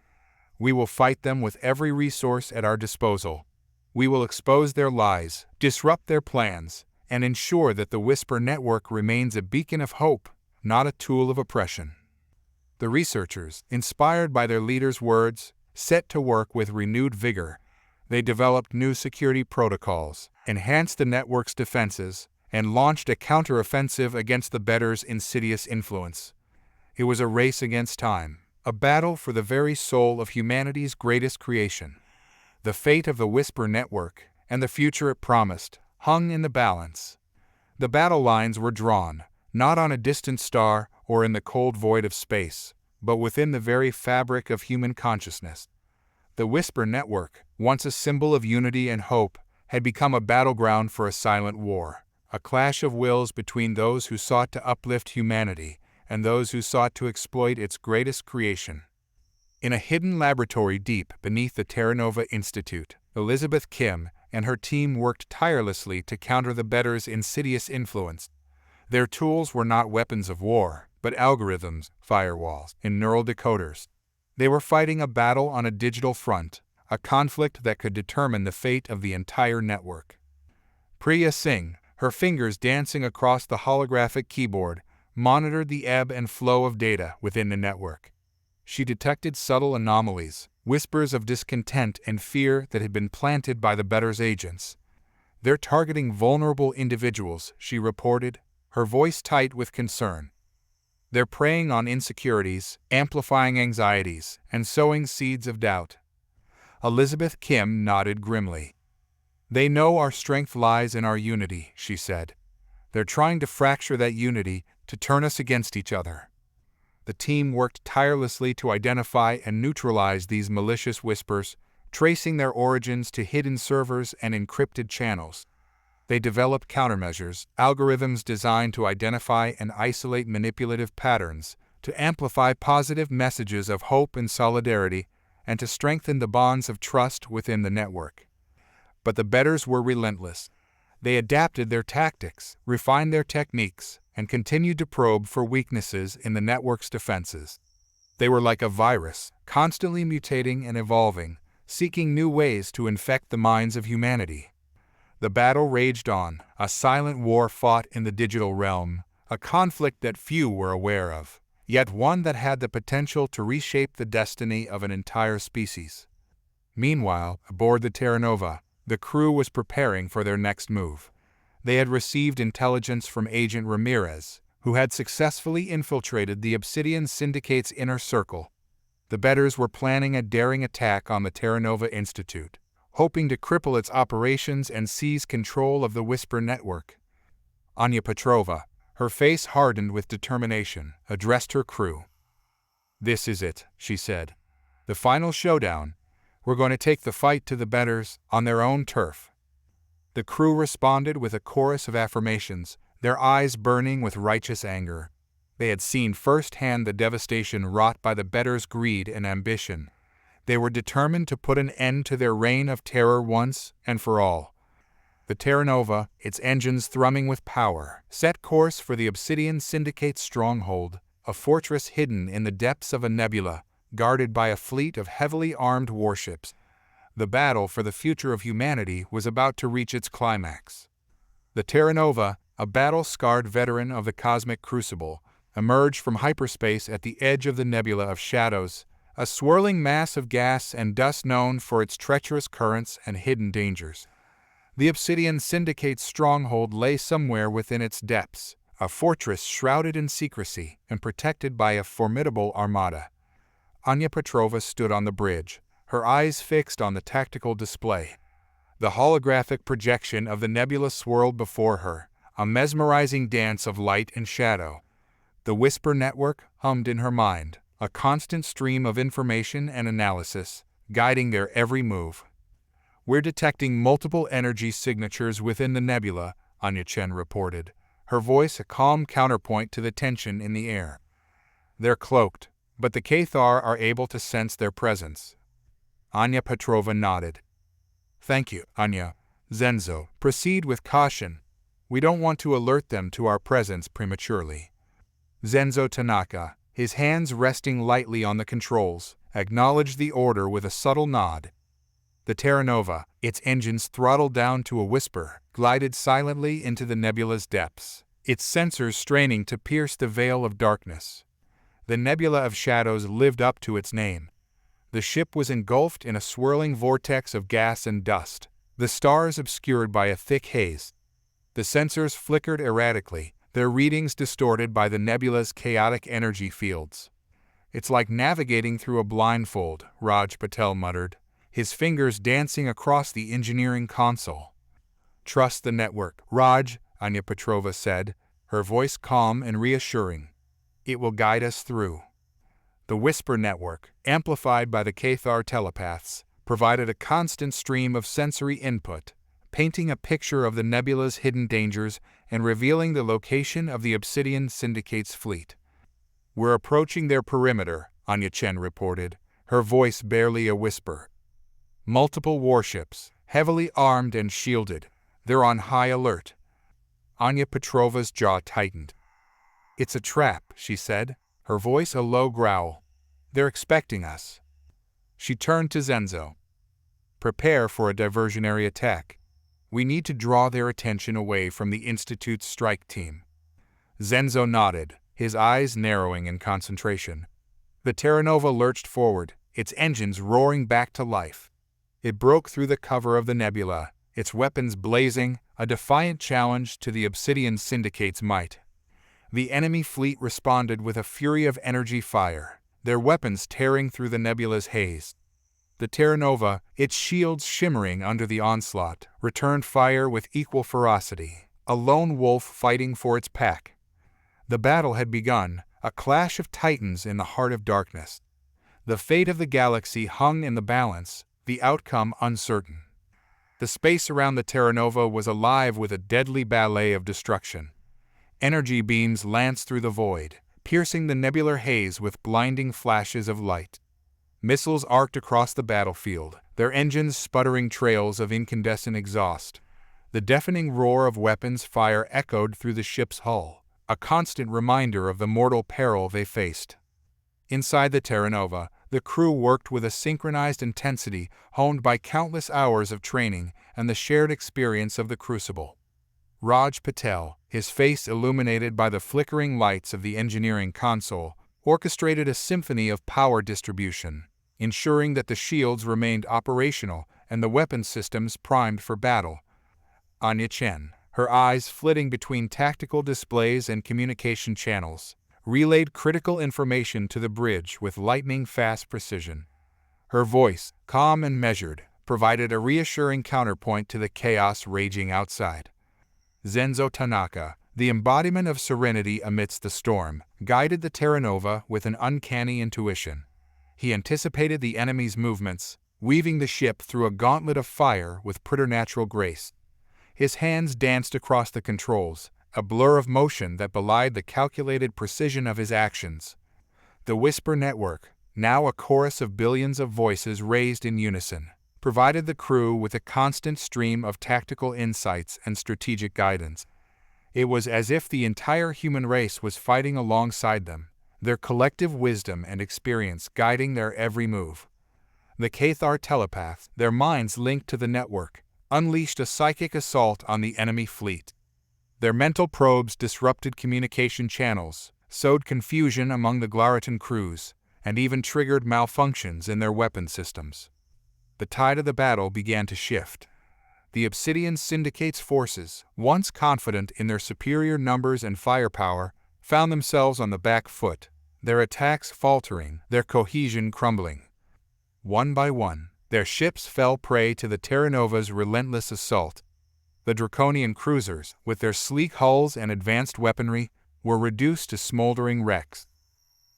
"We will fight them with every resource at our disposal. We will expose their lies, disrupt their plans, and ensure that the Whisper network remains a beacon of hope, not a tool of oppression." The researchers, inspired by their leader's words, set to work with renewed vigor. They developed new security protocols, enhanced the network's defenses, and launched a counteroffensive against the bettors' insidious influence. It was a race against time, a battle for the very soul of humanity's greatest creation. The fate of the Whisper network, and the future it promised, hung in the balance. The battle lines were drawn, not on a distant star or in the cold void of space, but within the very fabric of human consciousness. The Whisper network, once a symbol of unity and hope, had become a battleground for a silent war, a clash of wills between those who sought to uplift humanity and those who sought to exploit its greatest creation. In a hidden laboratory deep beneath the Terra Nova Institute, Elizabeth Kim and her team worked tirelessly to counter the bettors' insidious influence. Their tools were not weapons of war, but algorithms, firewalls, and neural decoders. They were fighting a battle on a digital front, a conflict that could determine the fate of the entire network. Priya Singh, her fingers dancing across the holographic keyboard, monitored the ebb and flow of data within the network. She detected subtle anomalies, whispers of discontent and fear that had been planted by the bettors' agents. "They're targeting vulnerable individuals," she reported, her voice tight with concern. "They're preying on insecurities, amplifying anxieties, and sowing seeds of doubt." Elizabeth Kim nodded grimly. "They know our strength lies in our unity," she said. "They're trying to fracture that unity, to turn us against each other." The team worked tirelessly to identify and neutralize these malicious whispers, tracing their origins to hidden servers and encrypted channels. They developed countermeasures, algorithms designed to identify and isolate manipulative patterns, to amplify positive messages of hope and solidarity, and to strengthen the bonds of trust within the network. But the bettors were relentless. They adapted their tactics, refined their techniques, and continued to probe for weaknesses in the network's defenses. They were like a virus, constantly mutating and evolving, seeking new ways to infect the minds of humanity. The battle raged on, a silent war fought in the digital realm, a conflict that few were aware of, yet one that had the potential to reshape the destiny of an entire species. Meanwhile, aboard the Terra Nova, the crew was preparing for their next move. They had received intelligence from Agent Ramirez, who had successfully infiltrated the Obsidian Syndicate's inner circle. The bettors were planning a daring attack on the Terra Nova Institute, hoping to cripple its operations and seize control of the Whisper network. Anya Petrova, her face hardened with determination, addressed her crew. "This is it," she said. "The final showdown. We're going to take the fight to the bettors on their own turf." The crew responded with a chorus of affirmations, their eyes burning with righteous anger. They had seen firsthand the devastation wrought by the bettors' greed and ambition. They were determined to put an end to their reign of terror once and for all. The Terra Nova, its engines thrumming with power, set course for the Obsidian Syndicate's stronghold, a fortress hidden in the depths of a nebula, guarded by a fleet of heavily armed warships. The battle for the future of humanity was about to reach its climax. The Terra Nova, a battle-scarred veteran of the Cosmic Crucible, emerged from hyperspace at the edge of the Nebula of Shadows, a swirling mass of gas and dust known for its treacherous currents and hidden dangers. The Obsidian Syndicate's stronghold lay somewhere within its depths, a fortress shrouded in secrecy and protected by a formidable armada. Anya Petrova stood on the bridge, her eyes fixed on the tactical display. The holographic projection of the nebula swirled before her, a mesmerizing dance of light and shadow. The Whisper network hummed in her mind, a constant stream of information and analysis, guiding their every move. "We're detecting multiple energy signatures within the nebula," Anya Chen reported, her voice a calm counterpoint to the tension in the air. "They're cloaked, but the Cathar are able to sense their presence." Anya Petrova nodded. "Thank you, Anya. Zenzo, proceed with caution. We don't want to alert them to our presence prematurely." Zenzo Tanaka, his hands resting lightly on the controls, acknowledged the order with a subtle nod. The Terra Nova, its engines throttled down to a whisper, glided silently into the nebula's depths, its sensors straining to pierce the veil of darkness. The Nebula of Shadows lived up to its name. The ship was engulfed in a swirling vortex of gas and dust, the stars obscured by a thick haze. The sensors flickered erratically, their readings distorted by the nebula's chaotic energy fields. "It's like navigating through a blindfold," Raj Patel muttered, his fingers dancing across the engineering console. "Trust the network, Raj," Anya Petrova said, her voice calm and reassuring. "It will guide us through." The Whisper network, amplified by the Cathar telepaths, provided a constant stream of sensory input, painting a picture of the nebula's hidden dangers and revealing the location of the Obsidian Syndicate's fleet. "We're approaching their perimeter," Anya Chen reported, her voice barely a whisper. "Multiple warships, heavily armed and shielded. They're on high alert." Anya Petrova's jaw tightened. "It's a trap," she said, her voice a low growl. "They're expecting us." She turned to Zenzo. "Prepare for a diversionary attack. We need to draw their attention away from the Institute's strike team." Zenzo nodded, his eyes narrowing in concentration. The Terra Nova lurched forward, its engines roaring back to life. It broke through the cover of the nebula, its weapons blazing, a defiant challenge to the Obsidian Syndicate's might. The enemy fleet responded with a fury of energy fire, their weapons tearing through the nebula's haze. The Terra Nova, its shields shimmering under the onslaught, returned fire with equal ferocity, a lone wolf fighting for its pack. The battle had begun, a clash of titans in the heart of darkness. The fate of the galaxy hung in the balance, the outcome uncertain. The space around the Terra Nova was alive with a deadly ballet of destruction. Energy beams lanced through the void, piercing the nebular haze with blinding flashes of light. Missiles arced across the battlefield, their engines sputtering trails of incandescent exhaust. The deafening roar of weapons fire echoed through the ship's hull, a constant reminder of the mortal peril they faced. Inside the Terra Nova, the crew worked with a synchronized intensity honed by countless hours of training and the shared experience of the Crucible. Raj Patel, his face illuminated by the flickering lights of the engineering console, orchestrated a symphony of power distribution, ensuring that the shields remained operational and the weapon systems primed for battle. Anya Chen, her eyes flitting between tactical displays and communication channels, relayed critical information to the bridge with lightning-fast precision. Her voice, calm and measured, provided a reassuring counterpoint to the chaos raging outside. Zenzo Tanaka, the embodiment of serenity amidst the storm, guided the Terra Nova with an uncanny intuition. He anticipated the enemy's movements, weaving the ship through a gauntlet of fire with preternatural grace. His hands danced across the controls, a blur of motion that belied the calculated precision of his actions. The Whisper Network, now a chorus of billions of voices raised in unison, provided the crew with a constant stream of tactical insights and strategic guidance. It was as if the entire human race was fighting alongside them, their collective wisdom and experience guiding their every move. The Cathar telepaths, their minds linked to the network, unleashed a psychic assault on the enemy fleet. Their mental probes disrupted communication channels, sowed confusion among the Glaritan crews, and even triggered malfunctions in their weapon systems. The tide of the battle began to shift. The Obsidian Syndicate's forces, once confident in their superior numbers and firepower, found themselves on the back foot, their attacks faltering, their cohesion crumbling. One by one, their ships fell prey to the Terra Nova's relentless assault. The Draconian cruisers, with their sleek hulls and advanced weaponry, were reduced to smoldering wrecks.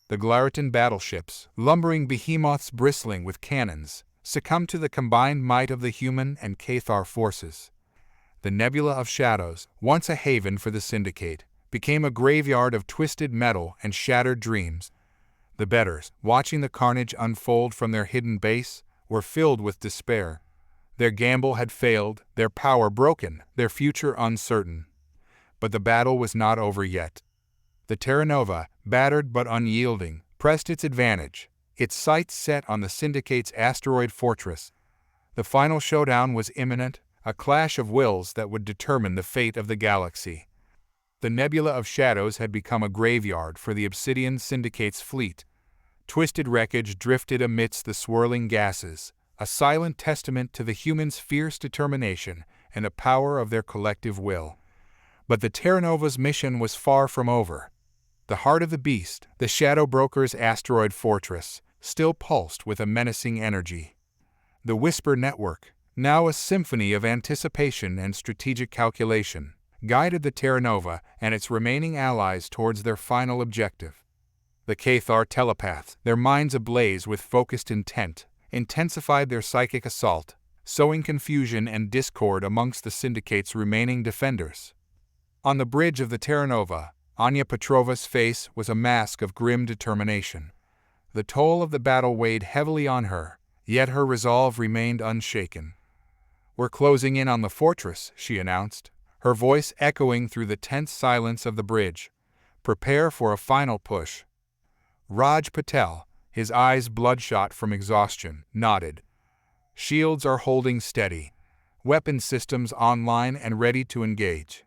The Glaritan battleships, lumbering behemoths bristling with cannons, succumbed to the combined might of the human and Cathar forces. The Nebula of Shadows, once a haven for the Syndicate, became a graveyard of twisted metal and shattered dreams. The bettors, watching the carnage unfold from their hidden base, were filled with despair. Their gamble had failed, their power broken, their future uncertain. But the battle was not over yet. The Terra Nova, battered but unyielding, pressed its advantage, its sights set on the Syndicate's asteroid fortress. The final showdown was imminent, a clash of wills that would determine the fate of the galaxy. The Nebula of Shadows had become a graveyard for the Obsidian Syndicate's fleet. Twisted wreckage drifted amidst the swirling gases, a silent testament to the humans' fierce determination and the power of their collective will. But the Terra Nova's mission was far from over. The heart of the beast, the Shadow Broker's asteroid fortress, still pulsed with a menacing energy. The Whisper Network, now a symphony of anticipation and strategic calculation, guided the Terra Nova and its remaining allies towards their final objective. The Cathar telepaths, their minds ablaze with focused intent, intensified their psychic assault, sowing confusion and discord amongst the Syndicate's remaining defenders. On the bridge of the Terra Nova, Anya Petrova's face was a mask of grim determination. The toll of the battle weighed heavily on her, yet her resolve remained unshaken. "We're closing in on the fortress," she announced, her voice echoing through the tense silence of the bridge. "Prepare for a final push." Raj Patel, his eyes bloodshot from exhaustion, nodded. "Shields are holding steady. Weapon systems online and ready to engage."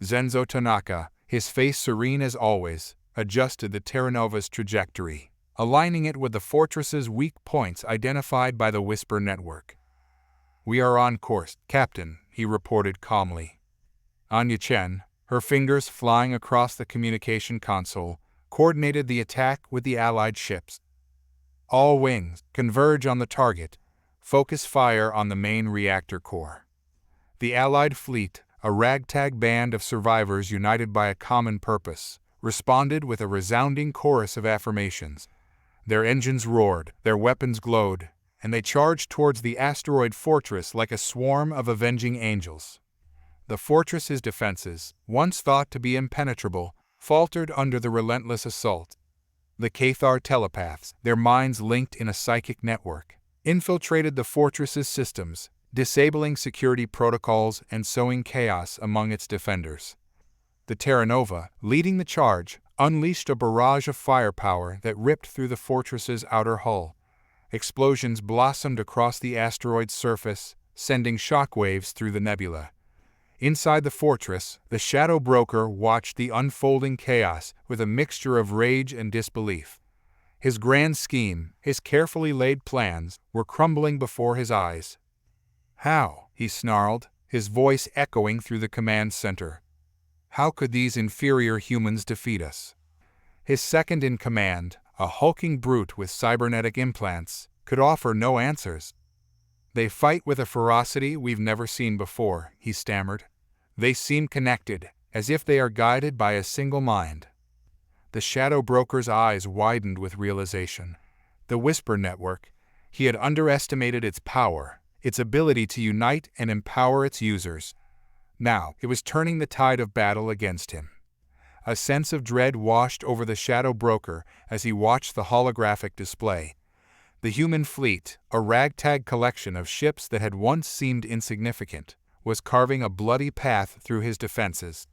Zenzo Tanaka, his face serene as always, adjusted the Terra Nova's trajectory, aligning it with the fortress's weak points identified by the Whisper Network. "We are on course, Captain," he reported calmly. Anya Chen, her fingers flying across the communication console, coordinated the attack with the Allied ships. "All wings, converge on the target. Focus fire on the main reactor core." The Allied fleet, a ragtag band of survivors united by a common purpose, responded with a resounding chorus of affirmations. Their engines roared, their weapons glowed, and they charged towards the asteroid fortress like a swarm of avenging angels. The fortress's defenses, once thought to be impenetrable, faltered under the relentless assault. The Cathar telepaths, their minds linked in a psychic network, infiltrated the fortress's systems, disabling security protocols and sowing chaos among its defenders. The Terra Nova, leading the charge, unleashed a barrage of firepower that ripped through the fortress's outer hull. Explosions blossomed across the asteroid's surface, sending shockwaves through the nebula. Inside the fortress, the Shadow Broker watched the unfolding chaos with a mixture of rage and disbelief. His grand scheme, his carefully laid plans, were crumbling before his eyes. "How?" he snarled, his voice echoing through the command center. "How could these inferior humans defeat us?" His second-in-command, a hulking brute with cybernetic implants, could offer no answers. "They fight with a ferocity we've never seen before," he stammered. "They seem connected, as if they are guided by a single mind." The Shadow Broker's eyes widened with realization. The Whisper Network, he had underestimated its power, its ability to unite and empower its users. Now, it was turning the tide of battle against him. A sense of dread washed over the Shadow Broker as he watched the holographic display. The human fleet, a ragtag collection of ships that had once seemed insignificant, was carving a bloody path through his defenses.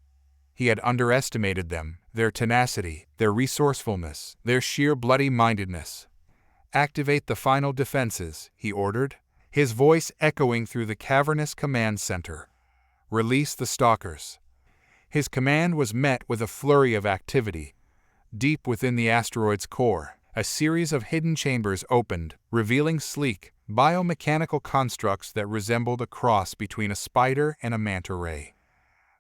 He had underestimated them, their tenacity, their resourcefulness, their sheer bloody-mindedness. "Activate the final defenses," he ordered, his voice echoing through the cavernous command center. "Release the stalkers." His command was met with a flurry of activity. Deep within the asteroid's core, a series of hidden chambers opened, revealing sleek, biomechanical constructs that resembled a cross between a spider and a manta ray.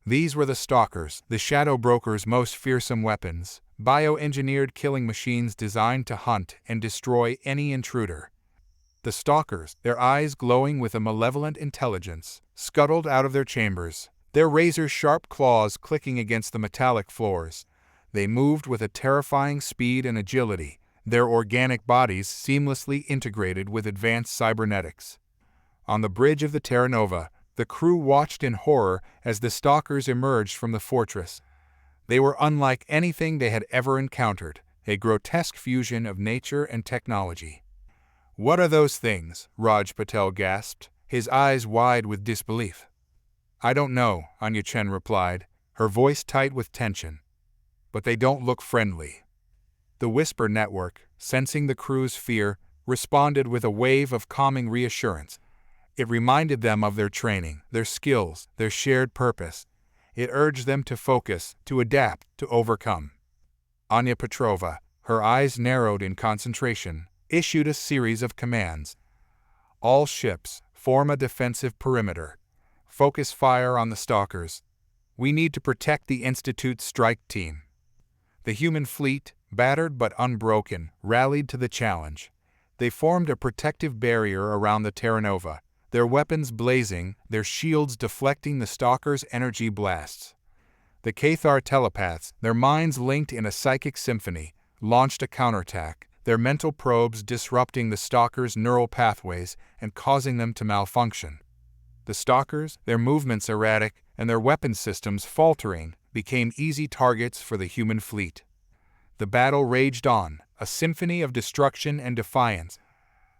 These were the Stalkers, the Shadow Broker's most fearsome weapons, bioengineered killing machines designed to hunt and destroy any intruder. The Stalkers, their eyes glowing with a malevolent intelligence, scuttled out of their chambers, their razor-sharp claws clicking against the metallic floors. They moved with a terrifying speed and agility, their organic bodies seamlessly integrated with advanced cybernetics. On the bridge of the Terra Nova, the crew watched in horror as the Stalkers emerged from the fortress. They were unlike anything they had ever encountered, a grotesque fusion of nature and technology. "What are those things?" Raj Patel gasped, his eyes wide with disbelief. "I don't know," Anya Chen replied, her voice tight with tension. "But they don't look friendly." The Whisper Network, sensing the crew's fear, responded with a wave of calming reassurance. It reminded them of their training, their skills, their shared purpose. It urged them to focus, to adapt, to overcome. Anya Petrova, her eyes narrowed in concentration, issued a series of commands. "All ships, form a defensive perimeter. Focus fire on the Stalkers. We need to protect the Institute's strike team." The human fleet, battered but unbroken, rallied to the challenge. They formed a protective barrier around the Terra Nova, their weapons blazing, their shields deflecting the Stalkers' energy blasts. The Cathar telepaths, their minds linked in a psychic symphony, launched a counterattack, their mental probes disrupting the Stalkers' neural pathways and causing them to malfunction. The Stalkers, their movements erratic and their weapon systems faltering, became easy targets for the human fleet. The battle raged on, a symphony of destruction and defiance.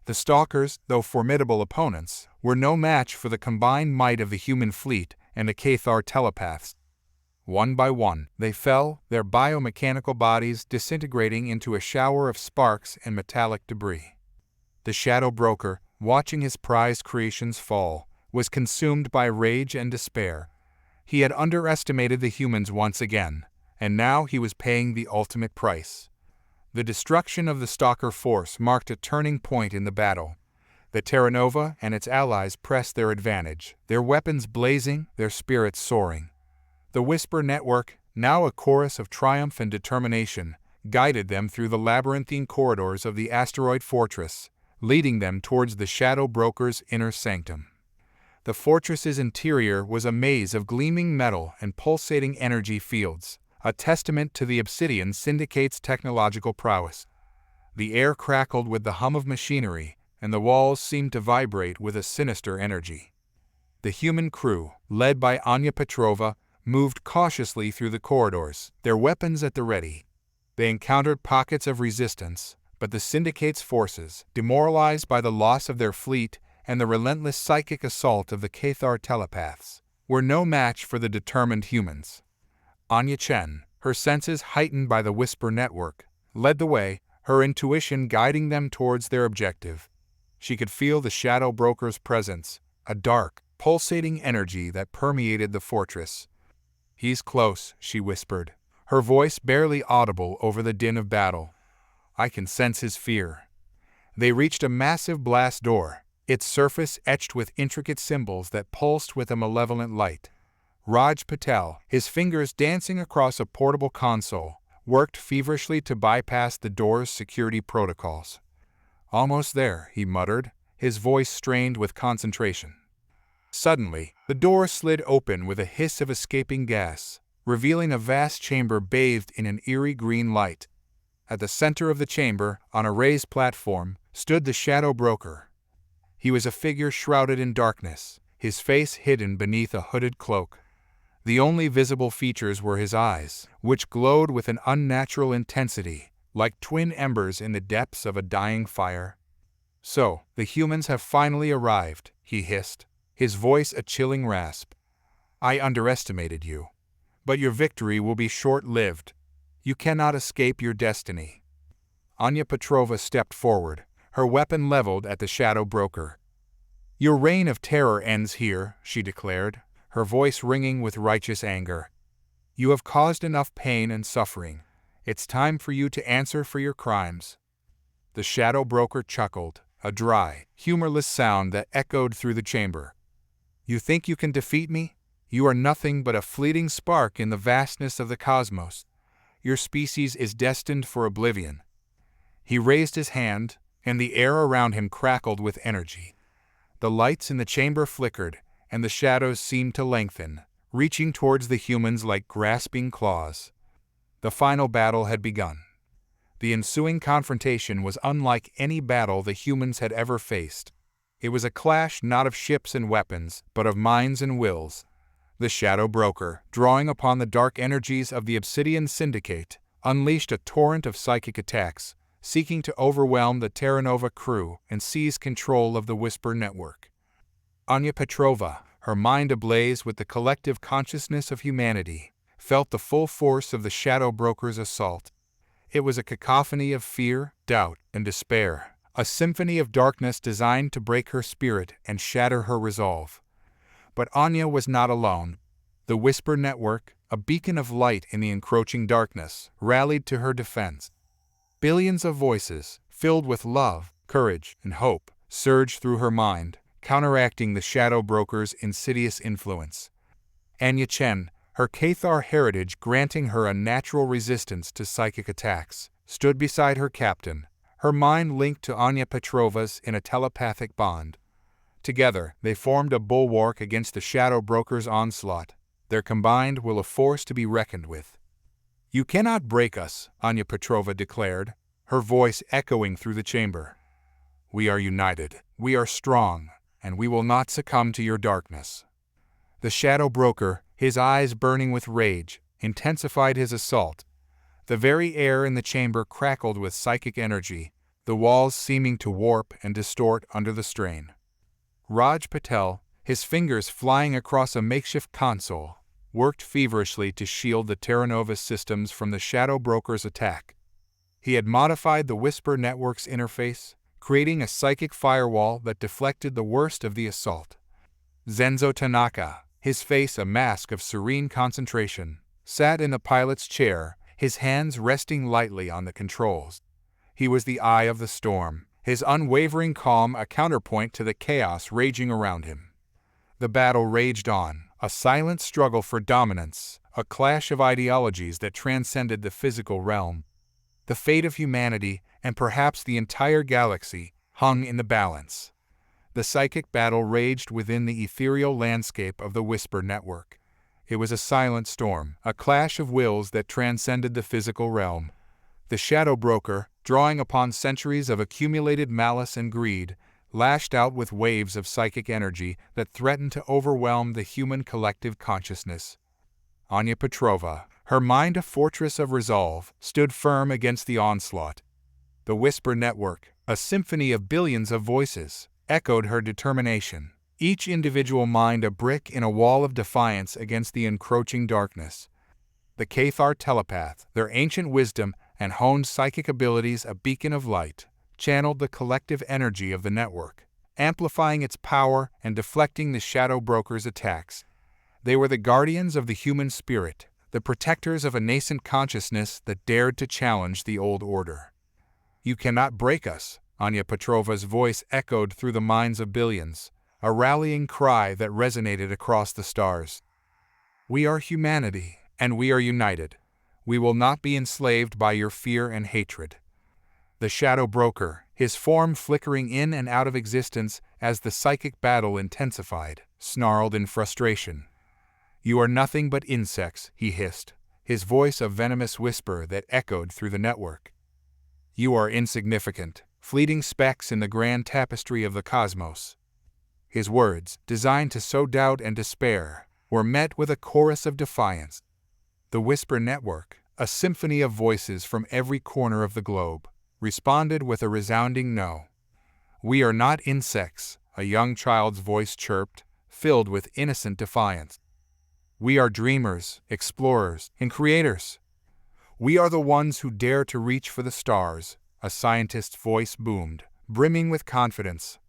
The Stalkers, though formidable opponents, were no match for the combined might of the human fleet and the Cathar telepaths. One by one, they fell, their biomechanical bodies disintegrating into a shower of sparks and metallic debris. The Shadow Broker, watching his prized creations fall, was consumed by rage and despair. He had underestimated the humans once again, and now he was paying the ultimate price. The destruction of the Stalker force marked a turning point in the battle. The Terra Nova and its allies pressed their advantage, their weapons blazing, their spirits soaring. The Whisper Network, now a chorus of triumph and determination, guided them through the labyrinthine corridors of the asteroid fortress, leading them towards the Shadow Broker's inner sanctum. The fortress's interior was a maze of gleaming metal and pulsating energy fields, a testament to the Obsidian Syndicate's technological prowess. The air crackled with the hum of machinery, and the walls seemed to vibrate with a sinister energy. The human crew, led by Anya Petrova, moved cautiously through the corridors, their weapons at the ready. They encountered pockets of resistance, but the Syndicate's forces, demoralized by the loss of their fleet and the relentless psychic assault of the Cathar telepaths, were no match for the determined humans. Anya Chen, her senses heightened by the Whisper Network, led the way, her intuition guiding them towards their objective. She could feel the Shadow Broker's presence, a dark, pulsating energy that permeated the fortress. "He's close," she whispered, her voice barely audible over the din of battle. "I can sense his fear." They reached a massive blast door, its surface etched with intricate symbols that pulsed with a malevolent light. Raj Patel, his fingers dancing across a portable console, worked feverishly to bypass the door's security protocols. "Almost there," he muttered, his voice strained with concentration. Suddenly, the door slid open with a hiss of escaping gas, revealing a vast chamber bathed in an eerie green light. At the center of the chamber, on a raised platform, stood the Shadow Broker. He was a figure shrouded in darkness, his face hidden beneath a hooded cloak. The only visible features were his eyes, which glowed with an unnatural intensity, like twin embers in the depths of a dying fire. "So, the humans have finally arrived," he hissed, his voice a chilling rasp. "I underestimated you. But your victory will be short-lived. You cannot escape your destiny." Anya Petrova stepped forward, her weapon leveled at the Shadow Broker. "Your reign of terror ends here," she declared, her voice ringing with righteous anger. "You have caused enough pain and suffering. It's time for you to answer for your crimes." The Shadow Broker chuckled, a dry, humorless sound that echoed through the chamber. "You think you can defeat me? You are nothing but a fleeting spark in the vastness of the cosmos. Your species is destined for oblivion." He raised his hand, and the air around him crackled with energy. The lights in the chamber flickered, and the shadows seemed to lengthen, reaching towards the humans like grasping claws. The final battle had begun. The ensuing confrontation was unlike any battle the humans had ever faced. It was a clash not of ships and weapons, but of minds and wills. The Shadow Broker, drawing upon the dark energies of the Obsidian Syndicate, unleashed a torrent of psychic attacks, seeking to overwhelm the Terra Nova crew and seize control of the Whisper Network. Anya Petrova, her mind ablaze with the collective consciousness of humanity, felt the full force of the Shadow Broker's assault. It was a cacophony of fear, doubt, and despair, a symphony of darkness designed to break her spirit and shatter her resolve. But Anya was not alone. The Whisper Network, a beacon of light in the encroaching darkness, rallied to her defense. Billions of voices, filled with love, courage, and hope, surged through her mind, counteracting the Shadow Broker's insidious influence. Anya Chen, her Cathar heritage granting her a natural resistance to psychic attacks, stood beside her captain, her mind linked to Anya Petrova's in a telepathic bond. Together, they formed a bulwark against the Shadow Broker's onslaught, their combined will a force to be reckoned with. "You cannot break us," Anya Petrova declared, her voice echoing through the chamber. "We are united, we are strong, and we will not succumb to your darkness." The Shadow Broker, his eyes burning with rage, intensified his assault. The very air in the chamber crackled with psychic energy, the walls seeming to warp and distort under the strain. Raj Patel, his fingers flying across a makeshift console, worked feverishly to shield the Terra Nova systems from the Shadow Broker's attack. He had modified the Whisper Network's interface, creating a psychic firewall that deflected the worst of the assault. Zenzo Tanaka, his face a mask of serene concentration, sat in the pilot's chair, his hands resting lightly on the controls. He was the eye of the storm, his unwavering calm a counterpoint to the chaos raging around him. The battle raged on, a silent struggle for dominance, a clash of ideologies that transcended the physical realm. The fate of humanity, and perhaps the entire galaxy, hung in the balance. The psychic battle raged within the ethereal landscape of the Whisper Network. It was a silent storm, a clash of wills that transcended the physical realm. The Shadow Broker, drawing upon centuries of accumulated malice and greed, lashed out with waves of psychic energy that threatened to overwhelm the human collective consciousness. Anya Petrova, her mind a fortress of resolve, stood firm against the onslaught. The Whisper Network, a symphony of billions of voices, echoed her determination, each individual mind a brick in a wall of defiance against the encroaching darkness. The Cathar telepath, their ancient wisdom and honed psychic abilities a beacon of light, channeled the collective energy of the network, amplifying its power and deflecting the shadow broker's attacks. They were the guardians of the human spirit, the protectors of a nascent consciousness that dared to challenge the old order. "You cannot break us," Anya Petrova's voice echoed through the minds of billions, a rallying cry that resonated across the stars. "We are humanity, and we are united. We will not be enslaved by your fear and hatred." The shadow broker, his form flickering in and out of existence as the psychic battle intensified, snarled in frustration. "You are nothing but insects," he hissed, his voice a venomous whisper that echoed through the network. "You are insignificant, fleeting specks in the grand tapestry of the cosmos." His words, designed to sow doubt and despair, were met with a chorus of defiance. The Whisper Network, a symphony of voices from every corner of the globe, responded with a resounding no. "We are not insects," a young child's voice chirped, filled with innocent defiance. "We are dreamers, explorers, and creators. We are the ones who dare to reach for the stars," a scientist's voice boomed, brimming with confidence.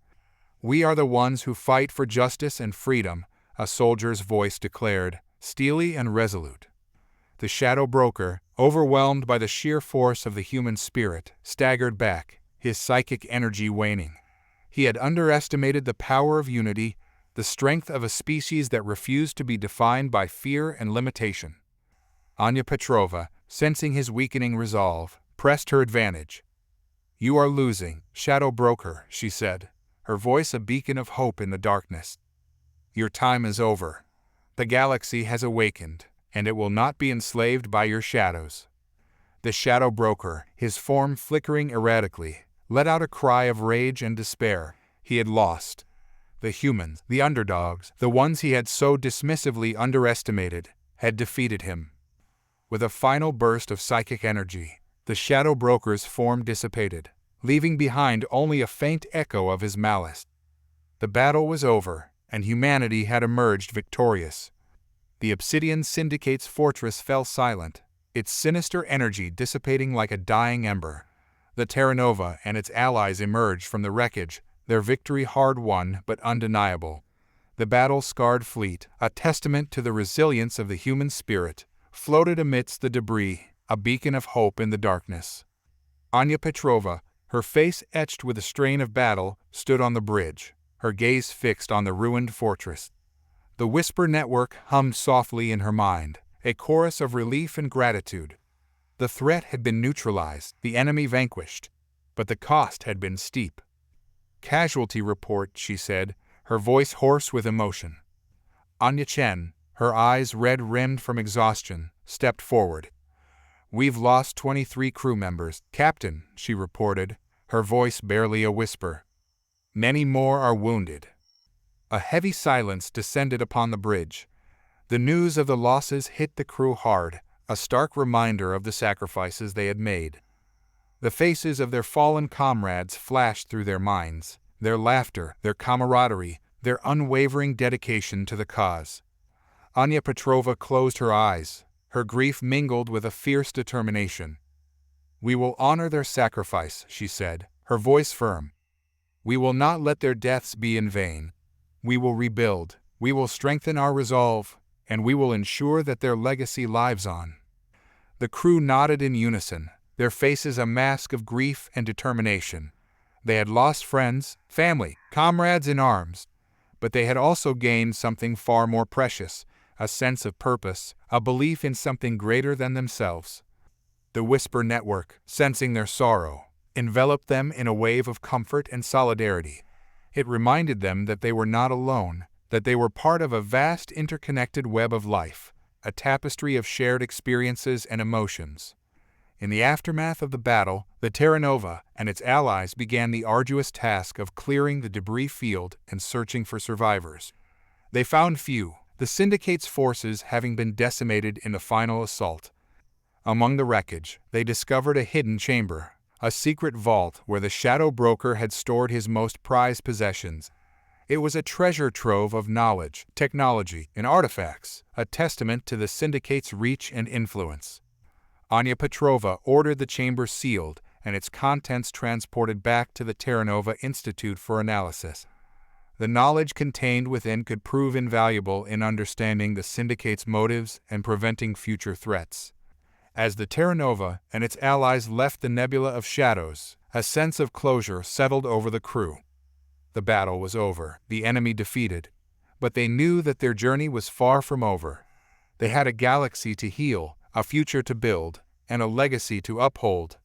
"We are the ones who fight for justice and freedom," a soldier's voice declared, steely and resolute. The shadow broker, overwhelmed by the sheer force of the human spirit, staggered back, his psychic energy waning. He had underestimated the power of unity, the strength of a species that refused to be defined by fear and limitation. Anya Petrova, sensing his weakening resolve, pressed her advantage. "You are losing, shadow broker," she said, her voice a beacon of hope in the darkness. "Your time is over. The galaxy has awakened, and it will not be enslaved by your shadows." The shadow broker, his form flickering erratically, let out a cry of rage and despair. He had lost. The humans, the underdogs, the ones he had so dismissively underestimated, had defeated him. With a final burst of psychic energy, the shadow broker's form dissipated, leaving behind only a faint echo of his malice. The battle was over, and humanity had emerged victorious. The Obsidian Syndicate's fortress fell silent, its sinister energy dissipating like a dying ember. The Terra Nova and its allies emerged from the wreckage, their victory hard-won but undeniable. The battle-scarred fleet, a testament to the resilience of the human spirit, floated amidst the debris, a beacon of hope in the darkness. Anya Petrova, her face etched with the strain of battle, stood on the bridge, her gaze fixed on the ruined fortress. The Whisper Network hummed softly in her mind, a chorus of relief and gratitude. The threat had been neutralized, the enemy vanquished, but the cost had been steep. "Casualty report," she said, her voice hoarse with emotion. Anya Chen, her eyes red-rimmed from exhaustion, stepped forward. "We've lost 23 crew members, Captain," she reported, her voice barely a whisper. "Many more are wounded." A heavy silence descended upon the bridge. The news of the losses hit the crew hard, a stark reminder of the sacrifices they had made. The faces of their fallen comrades flashed through their minds, their laughter, their camaraderie, their unwavering dedication to the cause. Anya Petrova closed her eyes, her grief mingled with a fierce determination. "We will honor their sacrifice," she said, her voice firm. "We will not let their deaths be in vain. We will rebuild, we will strengthen our resolve, and we will ensure that their legacy lives on." The crew nodded in unison, their faces a mask of grief and determination. They had lost friends, family, comrades in arms, but they had also gained something far more precious, a sense of purpose, a belief in something greater than themselves. The Whisper Network, sensing their sorrow, enveloped them in a wave of comfort and solidarity. It reminded them that they were not alone, that they were part of a vast interconnected web of life, a tapestry of shared experiences and emotions. In the aftermath of the battle, the Terra Nova and its allies began the arduous task of clearing the debris field and searching for survivors. They found few, the Syndicate's forces having been decimated in the final assault. Among the wreckage, they discovered a hidden chamber, a secret vault where the Shadow Broker had stored his most prized possessions. It was a treasure trove of knowledge, technology, and artifacts, a testament to the Syndicate's reach and influence. Anya Petrova ordered the chamber sealed and its contents transported back to the Terra Nova Institute for analysis. The knowledge contained within could prove invaluable in understanding the Syndicate's motives and preventing future threats. As the Terra Nova and its allies left the nebula of shadows, a sense of closure settled over the crew. The battle was over, the enemy defeated, but they knew that their journey was far from over. They had a galaxy to heal, a future to build, and a legacy to uphold.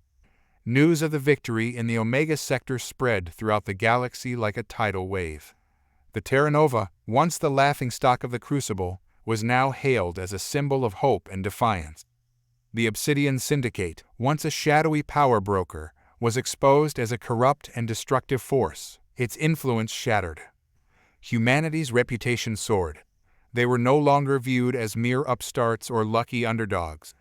News of the victory in the Omega Sector spread throughout the galaxy like a tidal wave. The Terra Nova, once the laughingstock of the Crucible, was now hailed as a symbol of hope and defiance. The Obsidian Syndicate, once a shadowy power broker, was exposed as a corrupt and destructive force, its influence shattered. Humanity's reputation soared. They were no longer viewed as mere upstarts or lucky underdogs.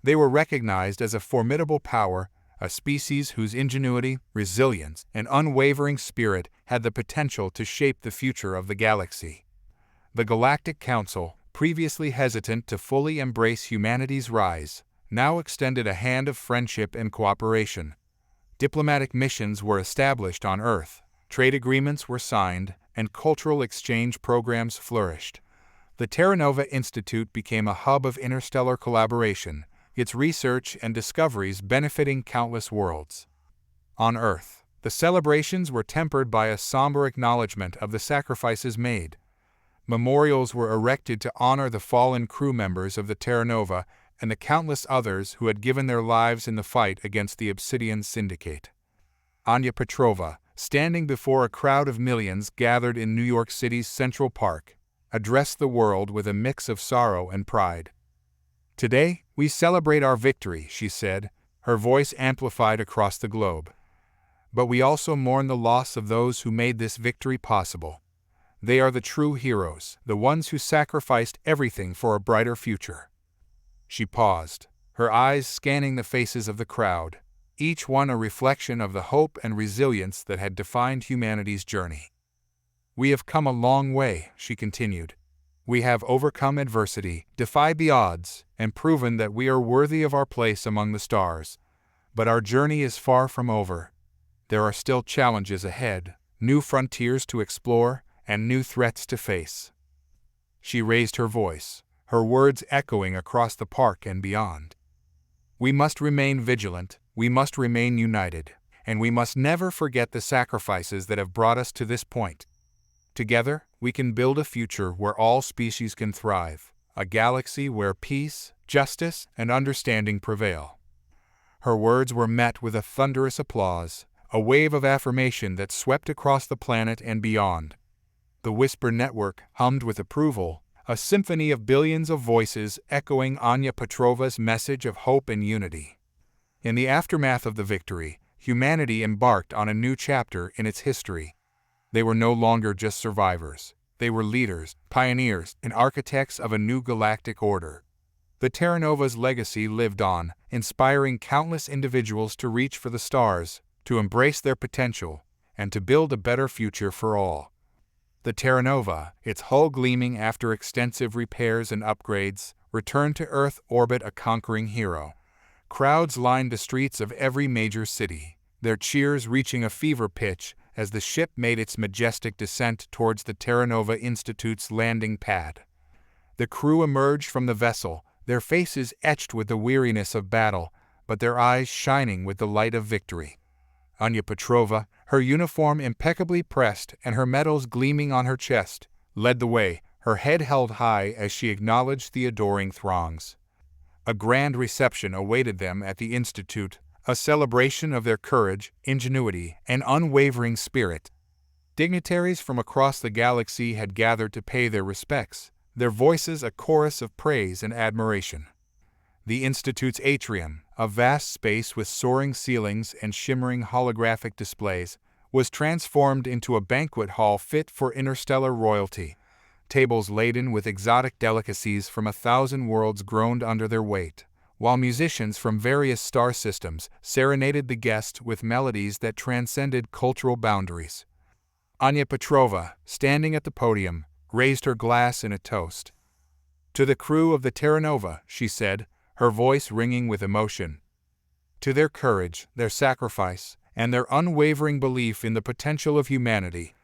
They were recognized as a formidable power, a species whose ingenuity, resilience, and unwavering spirit had the potential to shape the future of the galaxy. The Galactic Council, previously hesitant to fully embrace humanity's rise, now extended a hand of friendship and cooperation. Diplomatic missions were established on Earth, trade agreements were signed, and cultural exchange programs flourished. The Terra Nova Institute became a hub of interstellar collaboration, its research and discoveries benefiting countless worlds. On Earth, the celebrations were tempered by a somber acknowledgement of the sacrifices made. Memorials were erected to honor the fallen crew members of the Terra Nova and the countless others who had given their lives in the fight against the Obsidian Syndicate. Anya Petrova, standing before a crowd of millions gathered in New York City's Central Park, addressed the world with a mix of sorrow and pride. "Today, we celebrate our victory," she said, her voice amplified across the globe. "But we also mourn the loss of those who made this victory possible. They are the true heroes, the ones who sacrificed everything for a brighter future." She paused, her eyes scanning the faces of the crowd, each one a reflection of the hope and resilience that had defined humanity's journey. "We have come a long way," she continued. "We have overcome adversity, defied the odds, and proven that we are worthy of our place among the stars. But our journey is far from over. There are still challenges ahead, new frontiers to explore, and new threats to face." She raised her voice, her words echoing across the park and beyond. "We must remain vigilant, we must remain united, and we must never forget the sacrifices that have brought us to this point. Together, we can build a future where all species can thrive, a galaxy where peace, justice, and understanding prevail." Her words were met with a thunderous applause, a wave of affirmation that swept across the planet and beyond. The Whisper Network hummed with approval, a symphony of billions of voices echoing Anya Petrova's message of hope and unity. In the aftermath of the victory, humanity embarked on a new chapter in its history. They were no longer just survivors. They were leaders, pioneers, and architects of a new galactic order. The Terra Nova's legacy lived on, inspiring countless individuals to reach for the stars, to embrace their potential, and to build a better future for all. The Terra Nova, its hull gleaming after extensive repairs and upgrades, returned to Earth orbit a conquering hero. Crowds lined the streets of every major city, their cheers reaching a fever pitch as the ship made its majestic descent towards the Terra Nova Institute's landing pad. The crew emerged from the vessel, their faces etched with the weariness of battle, but their eyes shining with the light of victory. Anya Petrova, her uniform impeccably pressed and her medals gleaming on her chest, led the way, her head held high as she acknowledged the adoring throngs. A grand reception awaited them at the Institute, a celebration of their courage, ingenuity, and unwavering spirit. Dignitaries from across the galaxy had gathered to pay their respects, their voices a chorus of praise and admiration. The Institute's atrium, a vast space with soaring ceilings and shimmering holographic displays, was transformed into a banquet hall fit for interstellar royalty. Tables laden with exotic delicacies from 1,000 worlds groaned under their weight, while musicians from various star systems serenaded the guests with melodies that transcended cultural boundaries. Anya Petrova, standing at the podium, raised her glass in a toast. "To the crew of the Terra Nova," she said, her voice ringing with emotion. "To their courage, their sacrifice, and their unwavering belief in the potential of humanity.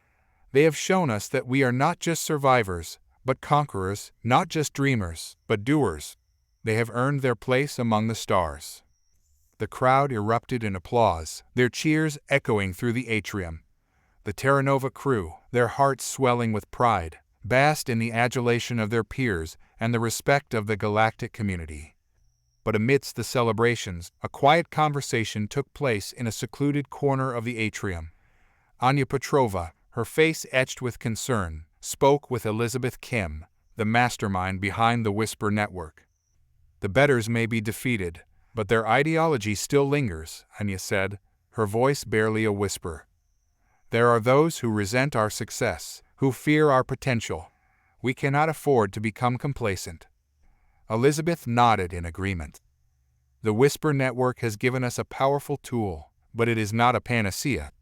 They have shown us that we are not just survivors, but conquerors, not just dreamers, but doers. They have earned their place among the stars." The crowd erupted in applause, their cheers echoing through the atrium. The Terra Nova crew, their hearts swelling with pride, basked in the adulation of their peers and the respect of the galactic community. But amidst the celebrations, a quiet conversation took place in a secluded corner of the atrium. Anya Petrova, her face etched with concern, spoke with Elizabeth Kim, the mastermind behind the Whisper Network. "The bettors may be defeated, but their ideology still lingers," Anya said, her voice barely a whisper. "There are those who resent our success, who fear our potential. We cannot afford to become complacent." Elizabeth nodded in agreement. "The Whisper Network has given us a powerful tool, but it is not a panacea.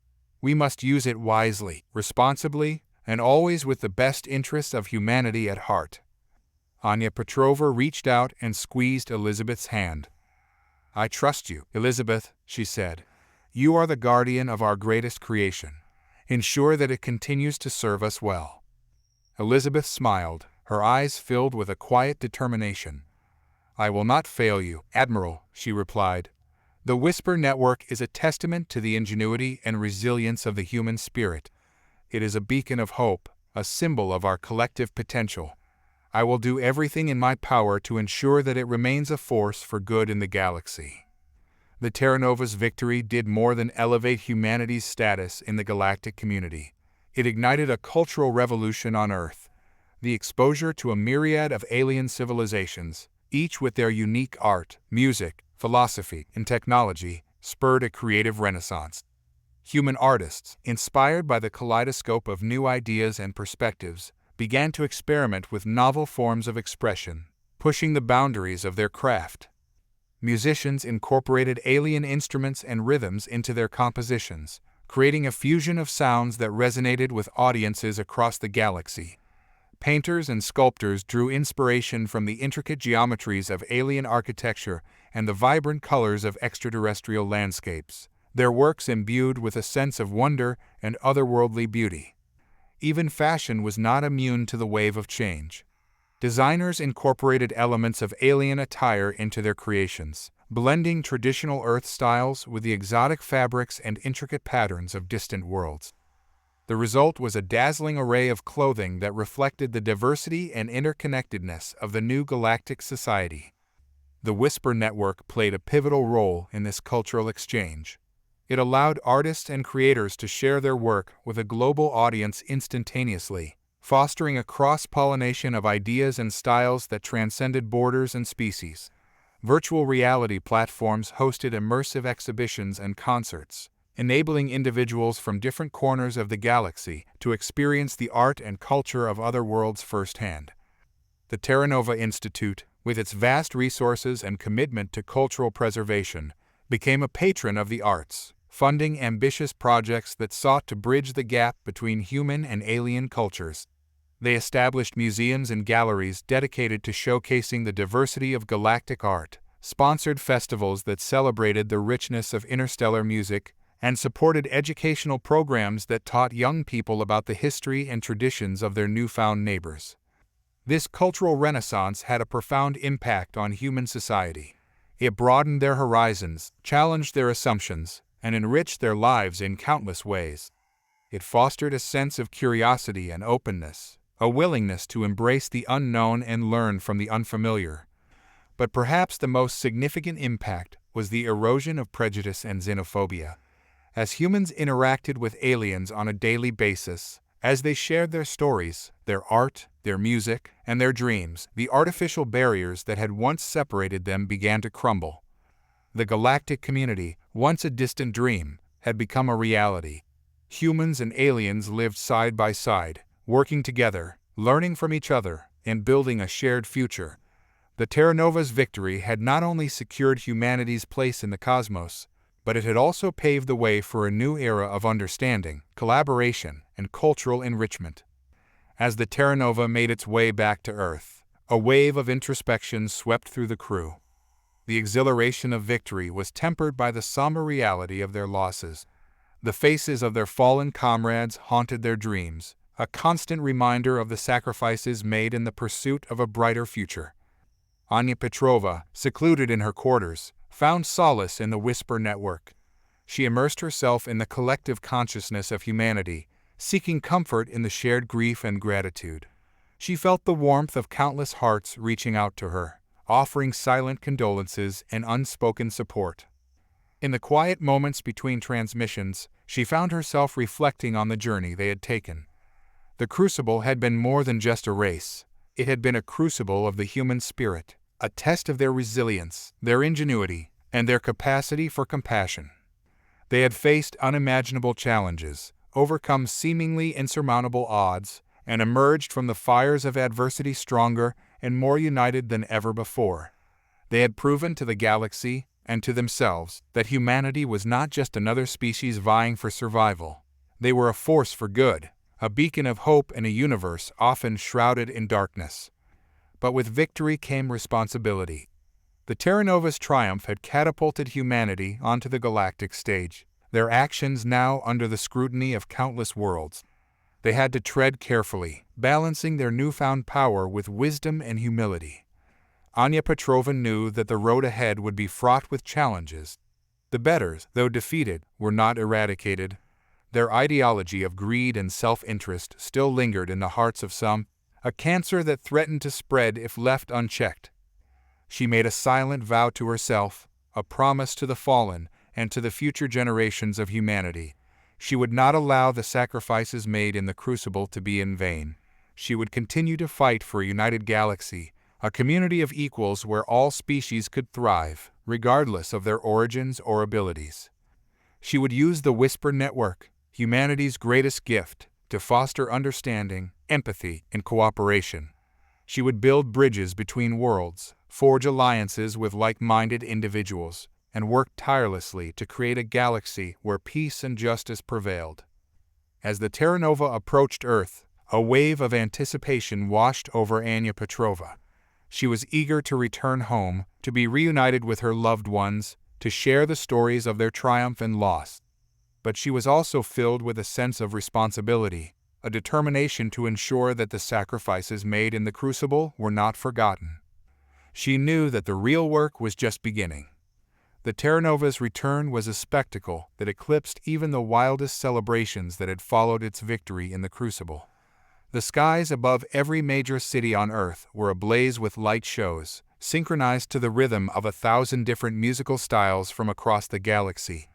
We must use it wisely, responsibly, and always with the best interests of humanity at heart." Anya Petrova reached out and squeezed Elizabeth's hand. "I trust you, Elizabeth," she said. "You are the guardian of our greatest creation. Ensure that it continues to serve us well." Elizabeth smiled, her eyes filled with a quiet determination. "I will not fail you, Admiral," she replied. "The Whisper Network is a testament to the ingenuity and resilience of the human spirit. It is a beacon of hope, a symbol of our collective potential. I will do everything in my power to ensure that it remains a force for good in the galaxy." The Terra Nova's victory did more than elevate humanity's status in the galactic community. It ignited a cultural revolution on Earth. The exposure to a myriad of alien civilizations, each with their unique art, music, philosophy, and technology, spurred a creative renaissance. Human artists, inspired by the kaleidoscope of new ideas and perspectives, began to experiment with novel forms of expression, pushing the boundaries of their craft. Musicians incorporated alien instruments and rhythms into their compositions, creating a fusion of sounds that resonated with audiences across the galaxy. Painters and sculptors drew inspiration from the intricate geometries of alien architecture and the vibrant colors of extraterrestrial landscapes, their works imbued with a sense of wonder and otherworldly beauty. Even fashion was not immune to the wave of change. Designers incorporated elements of alien attire into their creations, blending traditional Earth styles with the exotic fabrics and intricate patterns of distant worlds. The result was a dazzling array of clothing that reflected the diversity and interconnectedness of the new galactic society. The Whisper Network played a pivotal role in this cultural exchange. It allowed artists and creators to share their work with a global audience instantaneously, fostering a cross-pollination of ideas and styles that transcended borders and species. Virtual reality platforms hosted immersive exhibitions and concerts, enabling individuals from different corners of the galaxy to experience the art and culture of other worlds firsthand. The Terra Nova Institute, with its vast resources and commitment to cultural preservation, became a patron of the arts, funding ambitious projects that sought to bridge the gap between human and alien cultures. They established museums and galleries dedicated to showcasing the diversity of galactic art, sponsored festivals that celebrated the richness of interstellar music, and supported educational programs that taught young people about the history and traditions of their newfound neighbors. This cultural renaissance had a profound impact on human society. It broadened their horizons, challenged their assumptions, and enriched their lives in countless ways. It fostered a sense of curiosity and openness, a willingness to embrace the unknown and learn from the unfamiliar. But perhaps the most significant impact was the erosion of prejudice and xenophobia. As humans interacted with aliens on a daily basis, As they shared their stories, their art, their music, and their dreams, the artificial barriers that had once separated them began to crumble. The galactic community, once a distant dream, had become a reality. Humans and aliens lived side by side, working together, learning from each other, and building a shared future. The Terra Nova's victory had not only secured humanity's place in the cosmos, but it had also paved the way for a new era of understanding, collaboration, and cultural enrichment. As the Terra Nova made its way back to Earth, a wave of introspection swept through the crew. The exhilaration of victory was tempered by the somber reality of their losses. The faces of their fallen comrades haunted their dreams, a constant reminder of the sacrifices made in the pursuit of a brighter future. Anya Petrova, secluded in her quarters, found solace in the Whisper Network. She immersed herself in the collective consciousness of humanity, seeking comfort in the shared grief and gratitude. She felt the warmth of countless hearts reaching out to her, offering silent condolences and unspoken support. In the quiet moments between transmissions, she found herself reflecting on the journey they had taken. The Crucible had been more than just a race. It had been a crucible of the human spirit, a test of their resilience, their ingenuity, and their capacity for compassion. They had faced unimaginable challenges, overcome seemingly insurmountable odds, and emerged from the fires of adversity stronger and more united than ever before. They had proven to the galaxy, and to themselves, that humanity was not just another species vying for survival. They were a force for good, a beacon of hope in a universe often shrouded in darkness. But with victory came responsibility. The Terra Nova's triumph had catapulted humanity onto the galactic stage, their actions now under the scrutiny of countless worlds. They had to tread carefully, balancing their newfound power with wisdom and humility. Anya Petrova knew that the road ahead would be fraught with challenges. The bettors, though defeated, were not eradicated. Their ideology of greed and self-interest still lingered in the hearts of some, a cancer that threatened to spread if left unchecked. She made a silent vow to herself, a promise to the fallen and to the future generations of humanity. She would not allow the sacrifices made in the Crucible to be in vain. She would continue to fight for a united galaxy, a community of equals where all species could thrive, regardless of their origins or abilities. She would use the Whisper Network, humanity's greatest gift, to foster understanding, empathy, and cooperation. She would build bridges between worlds, forge alliances with like-minded individuals, and work tirelessly to create a galaxy where peace and justice prevailed. As the Terra Nova approached Earth, a wave of anticipation washed over Anya Petrova. She was eager to return home, to be reunited with her loved ones, to share the stories of their triumph and loss. But she was also filled with a sense of responsibility, a determination to ensure that the sacrifices made in the Crucible were not forgotten. She knew that the real work was just beginning. The Terra Nova's return was a spectacle that eclipsed even the wildest celebrations that had followed its victory in the Crucible. The skies above every major city on Earth were ablaze with light shows, synchronized to the rhythm of 1,000 different musical styles from across the galaxy.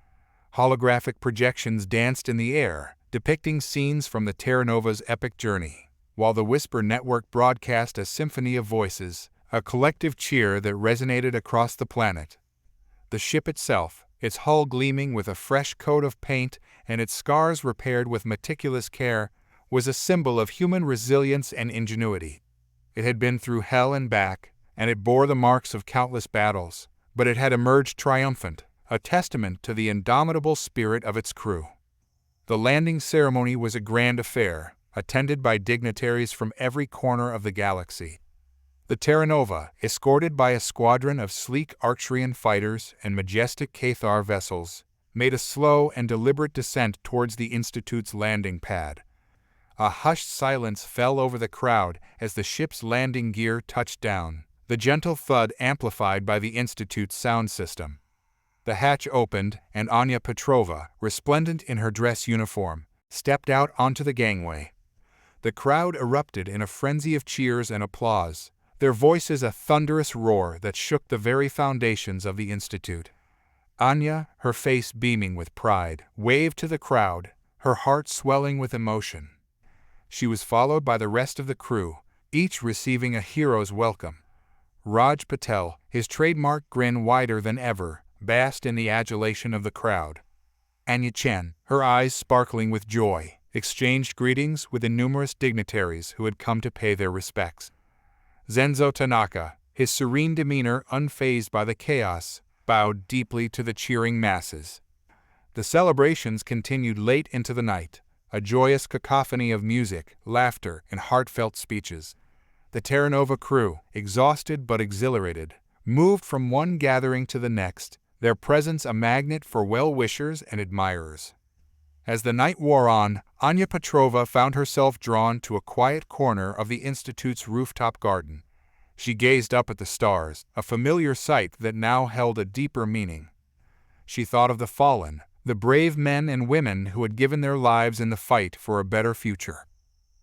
Holographic projections danced in the air, depicting scenes from the Terra Nova's epic journey, while the Whisper Network broadcast a symphony of voices, a collective cheer that resonated across the planet. The ship itself, its hull gleaming with a fresh coat of paint and its scars repaired with meticulous care, was a symbol of human resilience and ingenuity. It had been through hell and back, and it bore the marks of countless battles, but it had emerged triumphant, a testament to the indomitable spirit of its crew. The landing ceremony was a grand affair, attended by dignitaries from every corner of the galaxy. The Terra Nova, escorted by a squadron of sleek Arcturian fighters and majestic Cathar vessels, made a slow and deliberate descent towards the Institute's landing pad. A hushed silence fell over the crowd as the ship's landing gear touched down, the gentle thud amplified by the Institute's sound system. The hatch opened, and Anya Petrova, resplendent in her dress uniform, stepped out onto the gangway. The crowd erupted in a frenzy of cheers and applause, their voices a thunderous roar that shook the very foundations of the Institute. Anya, her face beaming with pride, waved to the crowd, her heart swelling with emotion. She was followed by the rest of the crew, each receiving a hero's welcome. Raj Patel, his trademark grin wider than ever, basked in the adulation of the crowd. Anya Chen, her eyes sparkling with joy, exchanged greetings with the numerous dignitaries who had come to pay their respects. Zenzo Tanaka, his serene demeanor unfazed by the chaos, bowed deeply to the cheering masses. The celebrations continued late into the night, a joyous cacophony of music, laughter, and heartfelt speeches. The Terra Nova crew, exhausted but exhilarated, moved from one gathering to the next, their presence a magnet for well-wishers and admirers. As the night wore on, Anya Petrova found herself drawn to a quiet corner of the Institute's rooftop garden. She gazed up at the stars, a familiar sight that now held a deeper meaning. She thought of the fallen, the brave men and women who had given their lives in the fight for a better future.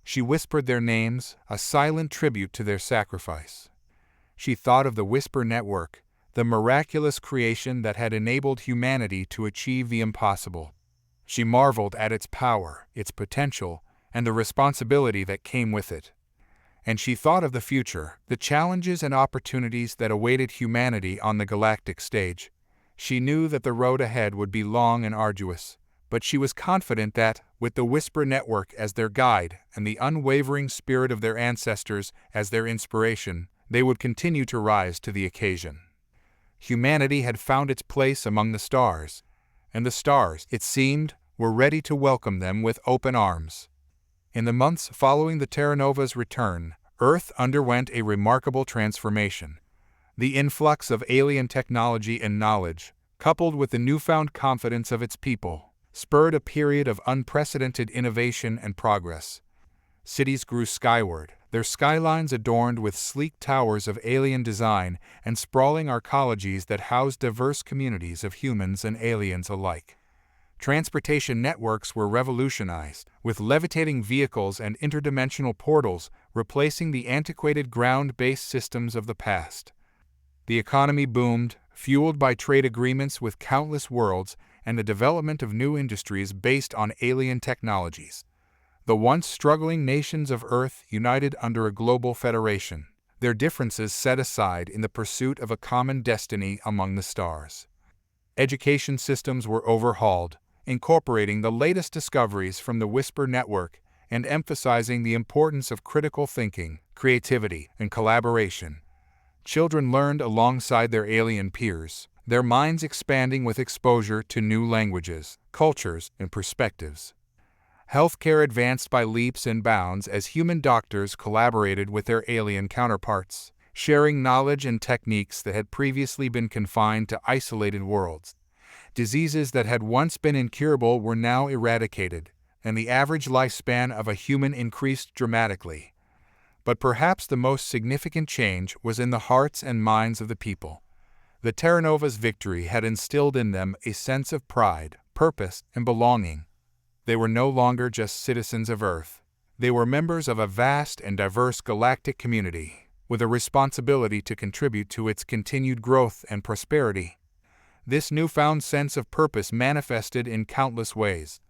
She whispered their names, a silent tribute to their sacrifice. She thought of the Whisper Network, the miraculous creation that had enabled humanity to achieve the impossible. She marveled at its power, its potential, and the responsibility that came with it. And she thought of the future, the challenges and opportunities that awaited humanity on the galactic stage. She knew that the road ahead would be long and arduous, but she was confident that, with the Whisper Network as their guide and the unwavering spirit of their ancestors as their inspiration, they would continue to rise to the occasion. Humanity had found its place among the stars, and the stars, it seemed, were ready to welcome them with open arms. In the months following the Terra Nova's return, Earth underwent a remarkable transformation. The influx of alien technology and knowledge, coupled with the newfound confidence of its people, spurred a period of unprecedented innovation and progress. Cities grew skyward, their skylines adorned with sleek towers of alien design and sprawling arcologies that housed diverse communities of humans and aliens alike. Transportation networks were revolutionized, with levitating vehicles and interdimensional portals replacing the antiquated ground-based systems of the past. The economy boomed, fueled by trade agreements with countless worlds and the development of new industries based on alien technologies. The once struggling nations of Earth united under a global federation, their differences set aside in the pursuit of a common destiny among the stars. Education systems were overhauled, incorporating the latest discoveries from the Whisper Network and emphasizing the importance of critical thinking, creativity, and collaboration. Children learned alongside their alien peers, their minds expanding with exposure to new languages, cultures, and perspectives. Healthcare advanced by leaps and bounds as human doctors collaborated with their alien counterparts, sharing knowledge and techniques that had previously been confined to isolated worlds. Diseases that had once been incurable were now eradicated, and the average lifespan of a human increased dramatically. But perhaps the most significant change was in the hearts and minds of the people. The Terra Nova's victory had instilled in them a sense of pride, purpose, and belonging. They were no longer just citizens of Earth. They were members of a vast and diverse galactic community, with a responsibility to contribute to its continued growth and prosperity. This newfound sense of purpose manifested in countless ways.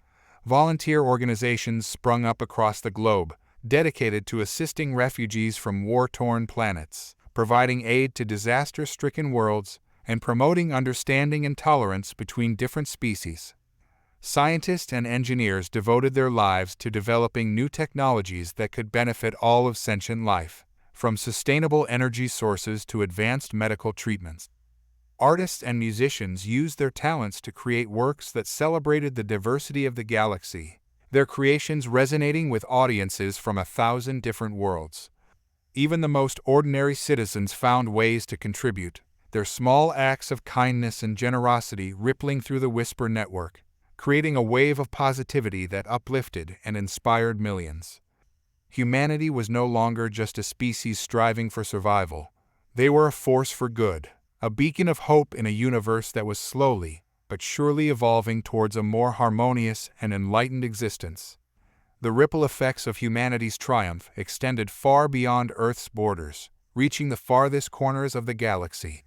Volunteer organizations sprung up across the globe, dedicated to assisting refugees from war-torn planets, providing aid to disaster-stricken worlds, and promoting understanding and tolerance between different species. Scientists and engineers devoted their lives to developing new technologies that could benefit all of sentient life, from sustainable energy sources to advanced medical treatments. Artists and musicians used their talents to create works that celebrated the diversity of the galaxy, their creations resonating with audiences from 1,000 different worlds. Even the most ordinary citizens found ways to contribute, their small acts of kindness and generosity rippling through the Whisper Network, creating a wave of positivity that uplifted and inspired millions. Humanity was no longer just a species striving for survival. They were a force for good, a beacon of hope in a universe that was slowly but surely evolving towards a more harmonious and enlightened existence. The ripple effects of humanity's triumph extended far beyond Earth's borders, reaching the farthest corners of the galaxy.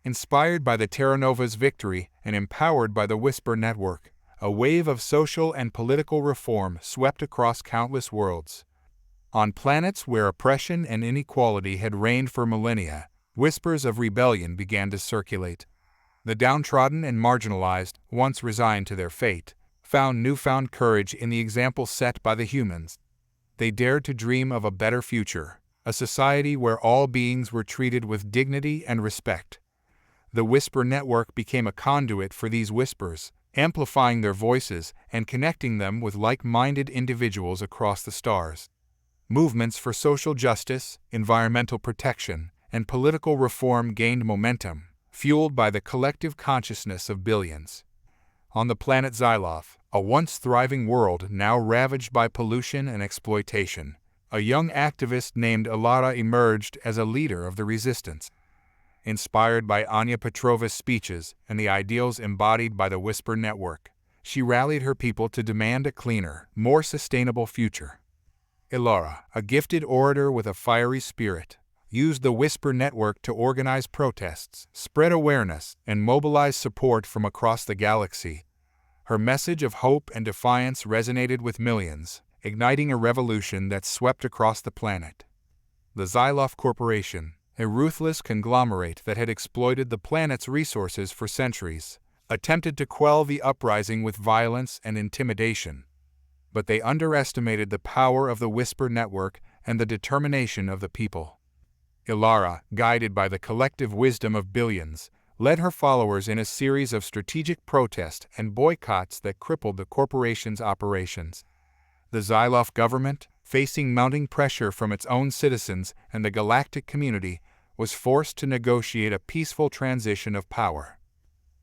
Inspired by the Terra Nova's victory and empowered by the Whisper Network, A wave of social and political reform swept across countless worlds. On planets where oppression and inequality had reigned for millennia, whispers of rebellion began to circulate. The downtrodden and marginalized, once resigned to their fate, found newfound courage in the example set by the humans. They dared to dream of a better future, a society where all beings were treated with dignity and respect. The Whisper Network became a conduit for these whispers, amplifying their voices and connecting them with like-minded individuals across the stars. Movements for social justice, environmental protection, and political reform gained momentum, fueled by the collective consciousness of billions. On the planet Xyloth, a once thriving world now ravaged by pollution and exploitation, a young activist named Ilara emerged as a leader of the resistance. Inspired by Anya Petrova's speeches and the ideals embodied by the Whisper Network, she rallied her people to demand a cleaner, more sustainable future. Ilara, a gifted orator with a fiery spirit, used the Whisper Network to organize protests, spread awareness, and mobilize support from across the galaxy. Her message of hope and defiance resonated with millions, igniting a revolution that swept across the planet. The Xyloth Corporation, a ruthless conglomerate that had exploited the planet's resources for centuries, attempted to quell the uprising with violence and intimidation. But they underestimated the power of the Whisper Network and the determination of the people. Ilara, guided by the collective wisdom of billions, led her followers in a series of strategic protests and boycotts that crippled the corporation's operations. The Xyloth government, facing mounting pressure from its own citizens and the galactic community, was forced to negotiate a peaceful transition of power.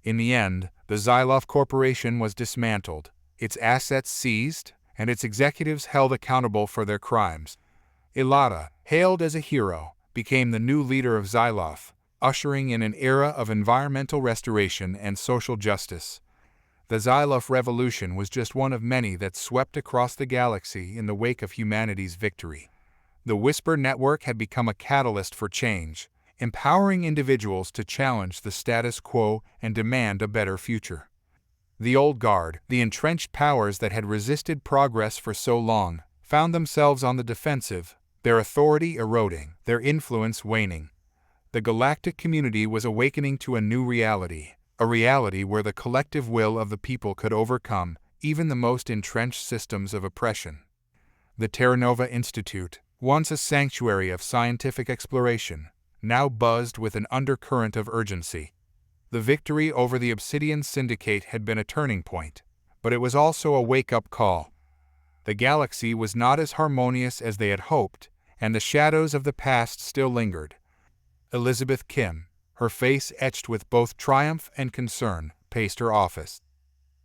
In the end, the Xyloth Corporation was dismantled, its assets seized, and its executives held accountable for their crimes. Ilara, hailed as a hero, became the new leader of Xyloth, ushering in an era of environmental restoration and social justice. The Xyloth Revolution was just one of many that swept across the galaxy in the wake of humanity's victory. The Whisper Network had become a catalyst for change, empowering individuals to challenge the status quo and demand a better future. The old guard, the entrenched powers that had resisted progress for so long, found themselves on the defensive, their authority eroding, their influence waning. The galactic community was awakening to a new reality, a reality where the collective will of the people could overcome even the most entrenched systems of oppression. The Terra Nova Institute, once a sanctuary of scientific exploration, now buzzed with an undercurrent of urgency. The victory over the Obsidian Syndicate had been a turning point, but it was also a wake-up call. The galaxy was not as harmonious as they had hoped, and the shadows of the past still lingered. Elizabeth Kim, her face etched with both triumph and concern, paced her office.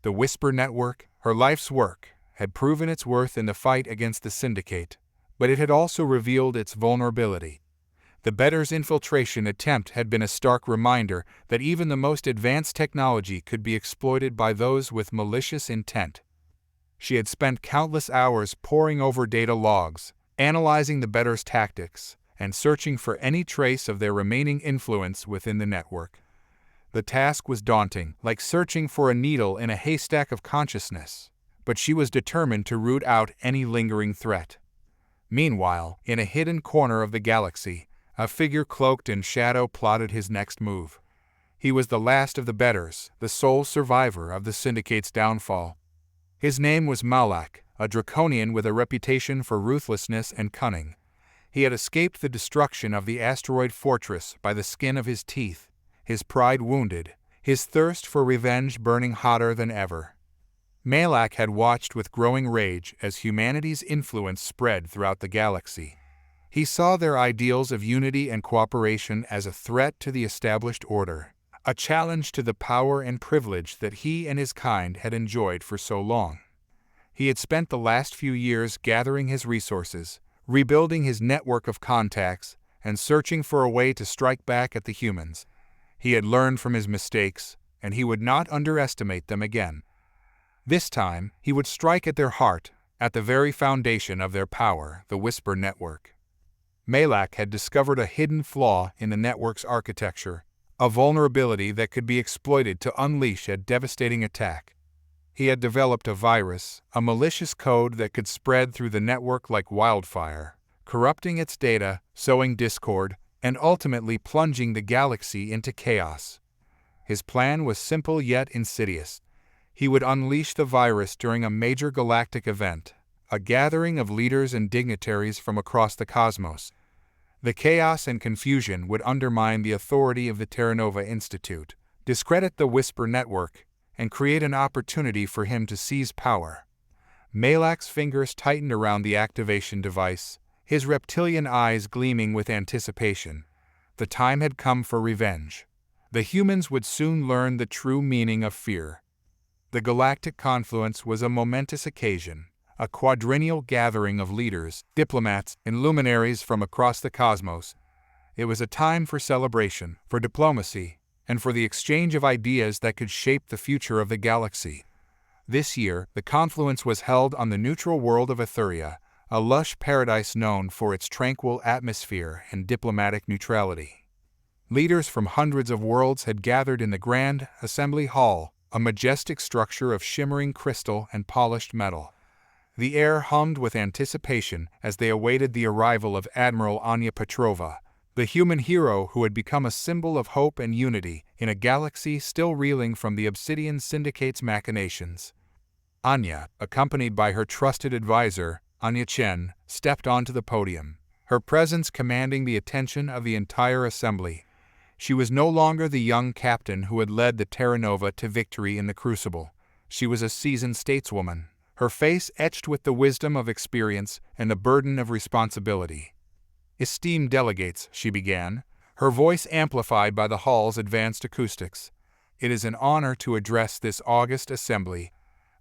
The Whisper Network, her life's work, had proven its worth in the fight against the Syndicate, but it had also revealed its vulnerability. The bettors' infiltration attempt had been a stark reminder that even the most advanced technology could be exploited by those with malicious intent. She had spent countless hours poring over data logs, analyzing the bettors' tactics, and searching for any trace of their remaining influence within the network. The task was daunting, like searching for a needle in a haystack of consciousness, but she was determined to root out any lingering threat. Meanwhile, in a hidden corner of the galaxy, a figure cloaked in shadow plotted his next move. He was the last of the bettors, the sole survivor of the Syndicate's downfall. His name was Malak, a draconian with a reputation for ruthlessness and cunning. He had escaped the destruction of the asteroid fortress by the skin of his teeth, his pride wounded, his thirst for revenge burning hotter than ever. Malak had watched with growing rage as humanity's influence spread throughout the galaxy. He saw their ideals of unity and cooperation as a threat to the established order, a challenge to the power and privilege that he and his kind had enjoyed for so long. He had spent the last few years gathering his resources, rebuilding his network of contacts, and searching for a way to strike back at the humans. He had learned from his mistakes, and he would not underestimate them again. This time, he would strike at their heart, at the very foundation of their power, the Whisper Network. Malak had discovered a hidden flaw in the network's architecture, a vulnerability that could be exploited to unleash a devastating attack. He had developed a virus, a malicious code that could spread through the network like wildfire, corrupting its data, sowing discord, and ultimately plunging the galaxy into chaos. His plan was simple yet insidious. He would unleash the virus during a major galactic event, a gathering of leaders and dignitaries from across the cosmos. The chaos and confusion would undermine the authority of the Terra Nova Institute, discredit the Whisper Network, and create an opportunity for him to seize power. Malak's fingers tightened around the activation device, his reptilian eyes gleaming with anticipation. The time had come for revenge. The humans would soon learn the true meaning of fear. The galactic confluence was a momentous occasion, a quadrennial gathering of leaders, diplomats, and luminaries from across the cosmos. It was a time for celebration, for diplomacy, and for the exchange of ideas that could shape the future of the galaxy. This year, the confluence was held on the neutral world of Etheria, a lush paradise known for its tranquil atmosphere and diplomatic neutrality. Leaders from hundreds of worlds had gathered in the Grand Assembly Hall, a majestic structure of shimmering crystal and polished metal. The air hummed with anticipation as they awaited the arrival of Admiral Anya Petrova, the human hero who had become a symbol of hope and unity in a galaxy still reeling from the Obsidian Syndicate's machinations. Anya, accompanied by her trusted advisor, Anya Chen, stepped onto the podium, her presence commanding the attention of the entire assembly. She was no longer the young captain who had led the Terra Nova to victory in the Crucible. She was a seasoned stateswoman, her face etched with the wisdom of experience and the burden of responsibility. "Esteemed delegates," she began, her voice amplified by the hall's advanced acoustics. "It is an honor to address this august assembly.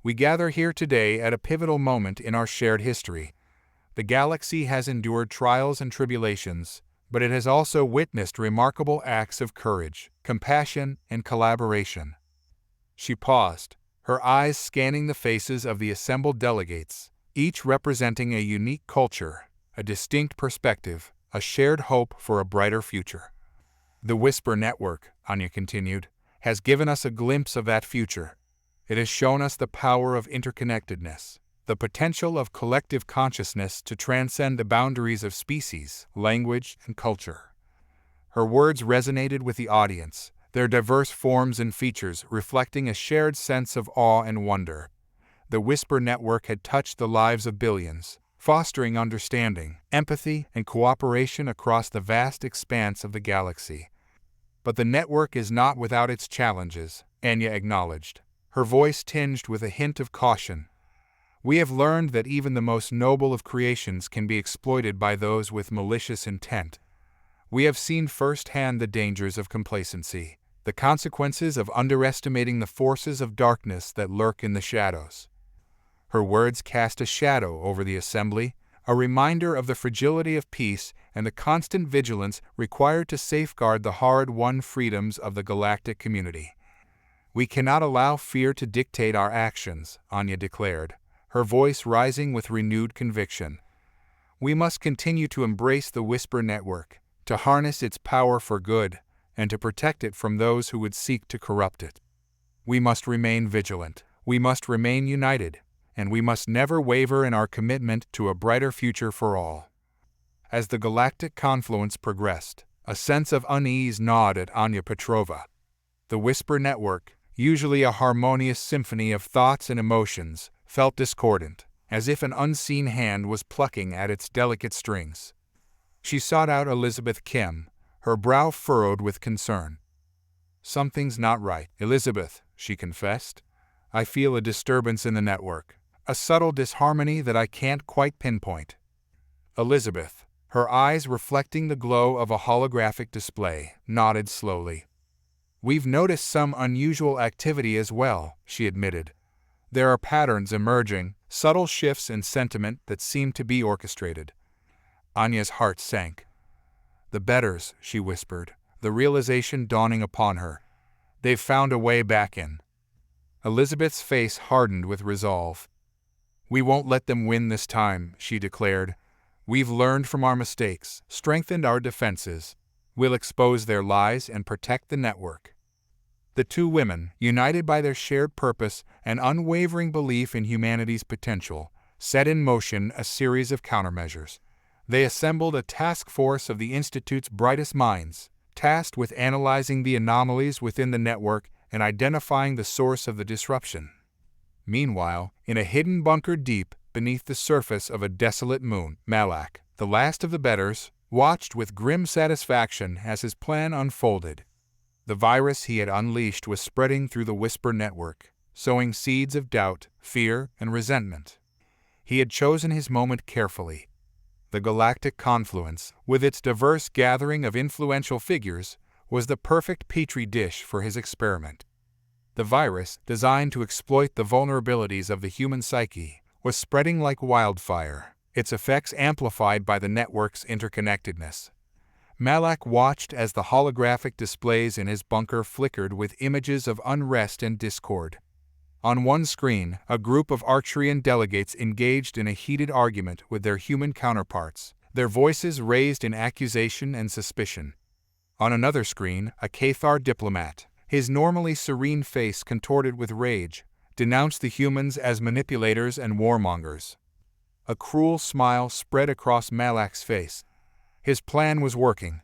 We gather here today at a pivotal moment in our shared history. The galaxy has endured trials and tribulations, but it has also witnessed remarkable acts of courage, compassion, and collaboration." She paused, her eyes scanning the faces of the assembled delegates, each representing a unique culture, a distinct perspective, a shared hope for a brighter future. "The Whisper Network," Anya continued, "has given us a glimpse of that future. It has shown us the power of interconnectedness, the potential of collective consciousness to transcend the boundaries of species, language, and culture." Her words resonated with the audience, their diverse forms and features reflecting a shared sense of awe and wonder. The Whisper Network had touched the lives of billions, fostering understanding, empathy, and cooperation across the vast expanse of the galaxy. "But the network is not without its challenges," Anya acknowledged, her voice tinged with a hint of caution. "We have learned that even the most noble of creations can be exploited by those with malicious intent. We have seen firsthand the dangers of complacency, the consequences of underestimating the forces of darkness that lurk in the shadows." Her words cast a shadow over the assembly, a reminder of the fragility of peace and the constant vigilance required to safeguard the hard-won freedoms of the galactic community. "We cannot allow fear to dictate our actions," Anya declared, her voice rising with renewed conviction. "We must continue to embrace the Whisper Network, to harness its power for good, and to protect it from those who would seek to corrupt it. We must remain vigilant, we must remain united, and we must never waver in our commitment to a brighter future for all." As the galactic confluence progressed, a sense of unease gnawed at Anya Petrova. The Whisper Network, usually a harmonious symphony of thoughts and emotions, felt discordant, as if an unseen hand was plucking at its delicate strings. She sought out Elizabeth Kim, her brow furrowed with concern. "Something's not right, Elizabeth," she confessed. "I feel a disturbance in the network, a subtle disharmony that I can't quite pinpoint." Elizabeth, her eyes reflecting the glow of a holographic display, nodded slowly. "We've noticed some unusual activity as well," she admitted. "There are patterns emerging, subtle shifts in sentiment that seem to be orchestrated." Anya's heart sank. "The bettors," she whispered, the realization dawning upon her. "They've found a way back in." Elizabeth's face hardened with resolve. "We won't let them win this time," she declared. "We've learned from our mistakes, strengthened our defenses. We'll expose their lies and protect the network." The two women, united by their shared purpose and unwavering belief in humanity's potential, set in motion a series of countermeasures. They assembled a task force of the Institute's brightest minds, tasked with analyzing the anomalies within the network and identifying the source of the disruption. Meanwhile, in a hidden bunker deep beneath the surface of a desolate moon, Malak, the last of the bettors, watched with grim satisfaction as his plan unfolded. The virus he had unleashed was spreading through the Whisper network, sowing seeds of doubt, fear, and resentment. He had chosen his moment carefully. The galactic confluence, with its diverse gathering of influential figures, was the perfect petri dish for his experiment. The virus, designed to exploit the vulnerabilities of the human psyche, was spreading like wildfire, its effects amplified by the network's interconnectedness. Malak watched as the holographic displays in his bunker flickered with images of unrest and discord. On one screen, a group of Arcturian delegates engaged in a heated argument with their human counterparts, their voices raised in accusation and suspicion. On another screen, a Cathar diplomat, his normally serene face contorted with rage, denounced the humans as manipulators and warmongers. A cruel smile spread across Malak's face. His plan was working.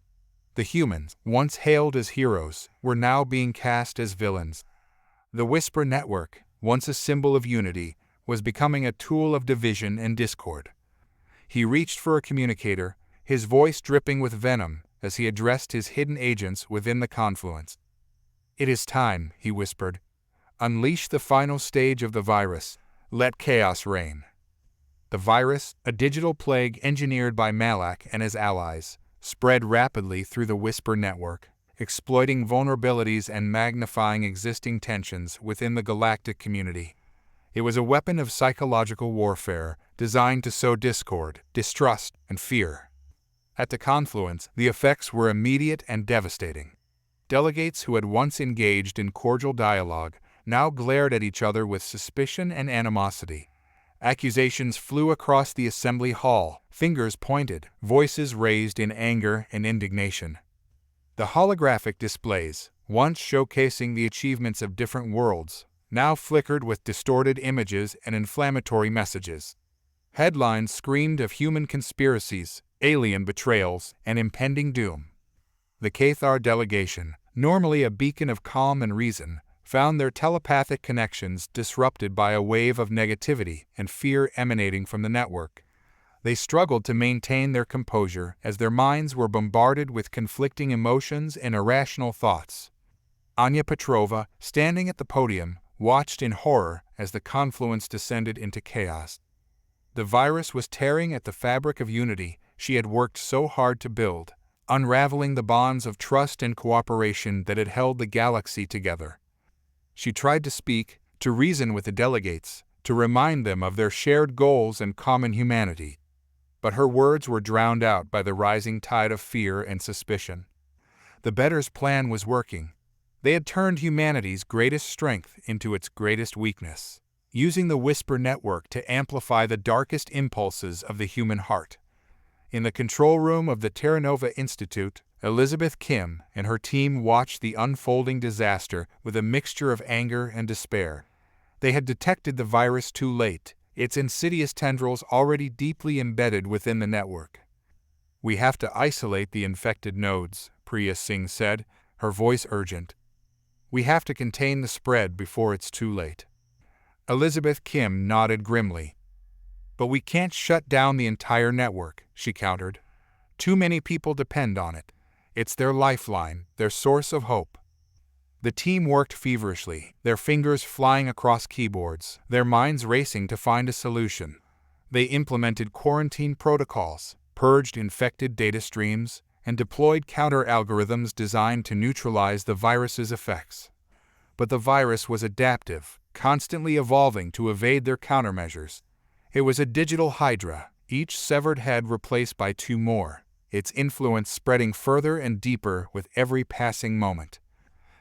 The humans, once hailed as heroes, were now being cast as villains. The Whisper network, once a symbol of unity, was becoming a tool of division and discord. He reached for a communicator, his voice dripping with venom as he addressed his hidden agents within the confluence. "It is time," he whispered. "Unleash the final stage of the virus. Let chaos reign." The virus, a digital plague engineered by Malak and his allies, spread rapidly through the Whisper network, exploiting vulnerabilities and magnifying existing tensions within the galactic community. It was a weapon of psychological warfare designed to sow discord, distrust, and fear. At the confluence, the effects were immediate and devastating. Delegates who had once engaged in cordial dialogue now glared at each other with suspicion and animosity. Accusations flew across the assembly hall, fingers pointed, voices raised in anger and indignation. The holographic displays, once showcasing the achievements of different worlds, now flickered with distorted images and inflammatory messages. Headlines screamed of human conspiracies, alien betrayals, and impending doom. The Cathar delegation, normally a beacon of calm and reason, found their telepathic connections disrupted by a wave of negativity and fear emanating from the network. They struggled to maintain their composure as their minds were bombarded with conflicting emotions and irrational thoughts. Anya Petrova, standing at the podium, watched in horror as the confluence descended into chaos. The virus was tearing at the fabric of unity she had worked so hard to build, unraveling the bonds of trust and cooperation that had held the galaxy together. She tried to speak, to reason with the delegates, to remind them of their shared goals and common humanity. But her words were drowned out by the rising tide of fear and suspicion. The bettors' plan was working. They had turned humanity's greatest strength into its greatest weakness, using the Whisper network to amplify the darkest impulses of the human heart. In the control room of the Terra Nova Institute, Elizabeth Kim and her team watched the unfolding disaster with a mixture of anger and despair. They had detected the virus too late, its insidious tendrils already deeply embedded within the network. "We have to isolate the infected nodes," Priya Singh said, her voice urgent. "We have to contain the spread before it's too late." Elizabeth Kim nodded grimly. "But we can't shut down the entire network," she countered. "Too many people depend on it. It's their lifeline, their source of hope." The team worked feverishly, their fingers flying across keyboards, their minds racing to find a solution. They implemented quarantine protocols, purged infected data streams, and deployed counter-algorithms designed to neutralize the virus's effects. But the virus was adaptive, constantly evolving to evade their countermeasures. It was a digital hydra, each severed head replaced by two more, its influence spreading further and deeper with every passing moment.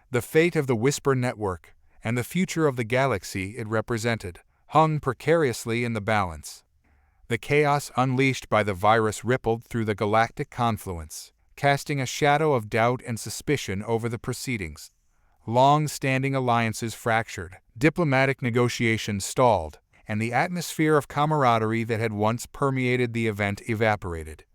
The fate of the Whisper network, and the future of the galaxy it represented, hung precariously in the balance. The chaos unleashed by the virus rippled through the galactic confluence, casting a shadow of doubt and suspicion over the proceedings. Long-standing alliances fractured, diplomatic negotiations stalled, and the atmosphere of camaraderie that had once permeated the event evaporated.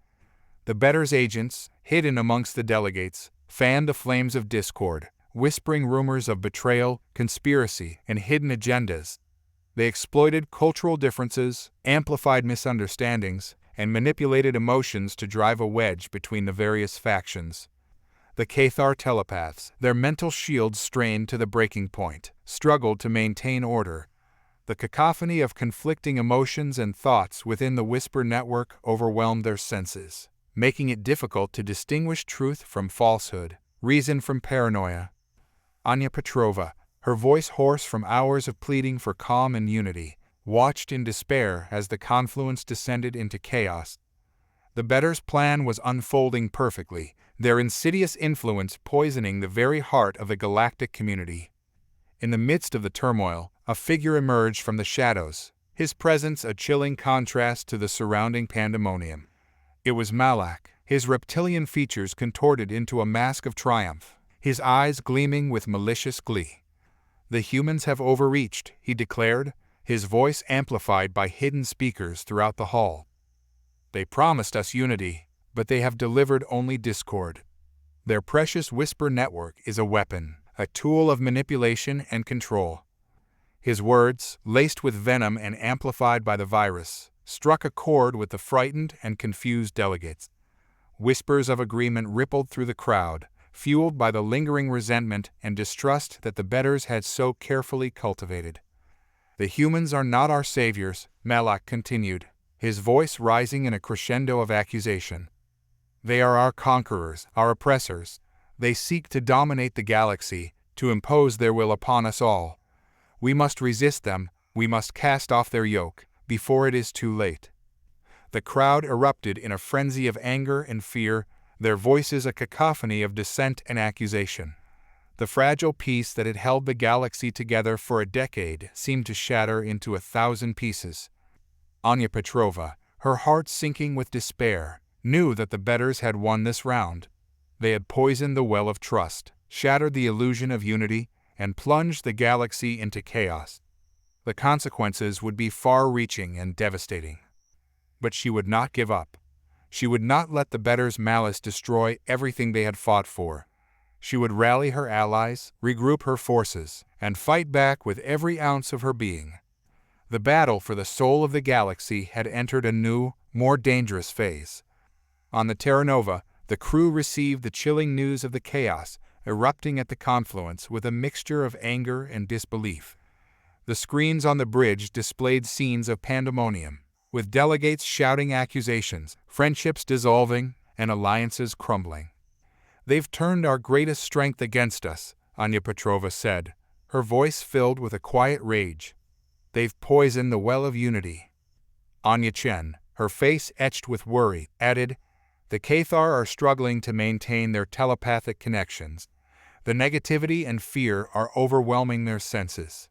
The bettors' agents, hidden amongst the delegates, fanned the flames of discord, whispering rumors of betrayal, conspiracy, and hidden agendas. They exploited cultural differences, amplified misunderstandings, and manipulated emotions to drive a wedge between the various factions. The Cathar telepaths, their mental shields strained to the breaking point, struggled to maintain order. The cacophony of conflicting emotions and thoughts within the Whisper network overwhelmed their senses, making it difficult to distinguish truth from falsehood, reason from paranoia. Anya Petrova, her voice hoarse from hours of pleading for calm and unity, watched in despair as the confluence descended into chaos. The bettors' plan was unfolding perfectly, their insidious influence poisoning the very heart of the galactic community. In the midst of the turmoil, a figure emerged from the shadows, his presence a chilling contrast to the surrounding pandemonium. It was Malak, his reptilian features contorted into a mask of triumph, his eyes gleaming with malicious glee. "The humans have overreached," he declared, his voice amplified by hidden speakers throughout the hall. "They promised us unity, but they have delivered only discord. Their precious Whisper network is a weapon, a tool of manipulation and control." His words, laced with venom and amplified by the virus, struck a chord with the frightened and confused delegates. Whispers of agreement rippled through the crowd, fueled by the lingering resentment and distrust that the bettors had so carefully cultivated. "The humans are not our saviors," Malak continued, his voice rising in a crescendo of accusation. "They are our conquerors, our oppressors. They seek to dominate the galaxy, to impose their will upon us all. We must resist them, we must cast off their yoke, before it is too late." The crowd erupted in a frenzy of anger and fear, their voices a cacophony of dissent and accusation. The fragile peace that had held the galaxy together for a decade seemed to shatter into 1,000 pieces. Anya Petrova, her heart sinking with despair, knew that the bettors had won this round. They had poisoned the well of trust, shattered the illusion of unity, and plunged the galaxy into chaos. The consequences would be far-reaching and devastating. But she would not give up. She would not let the bettors' malice destroy everything they had fought for. She would rally her allies, regroup her forces, and fight back with every ounce of her being. The battle for the soul of the galaxy had entered a new, more dangerous phase. On the Terra Nova, the crew received the chilling news of the chaos erupting at the confluence with a mixture of anger and disbelief. The screens on the bridge displayed scenes of pandemonium, with delegates shouting accusations, friendships dissolving, and alliances crumbling. "They've turned our greatest strength against us," Anya Petrova said, her voice filled with a quiet rage. "They've poisoned the well of unity." Anya Chen, her face etched with worry, added, "The Cathar are struggling to maintain their telepathic connections. The negativity and fear are overwhelming their senses."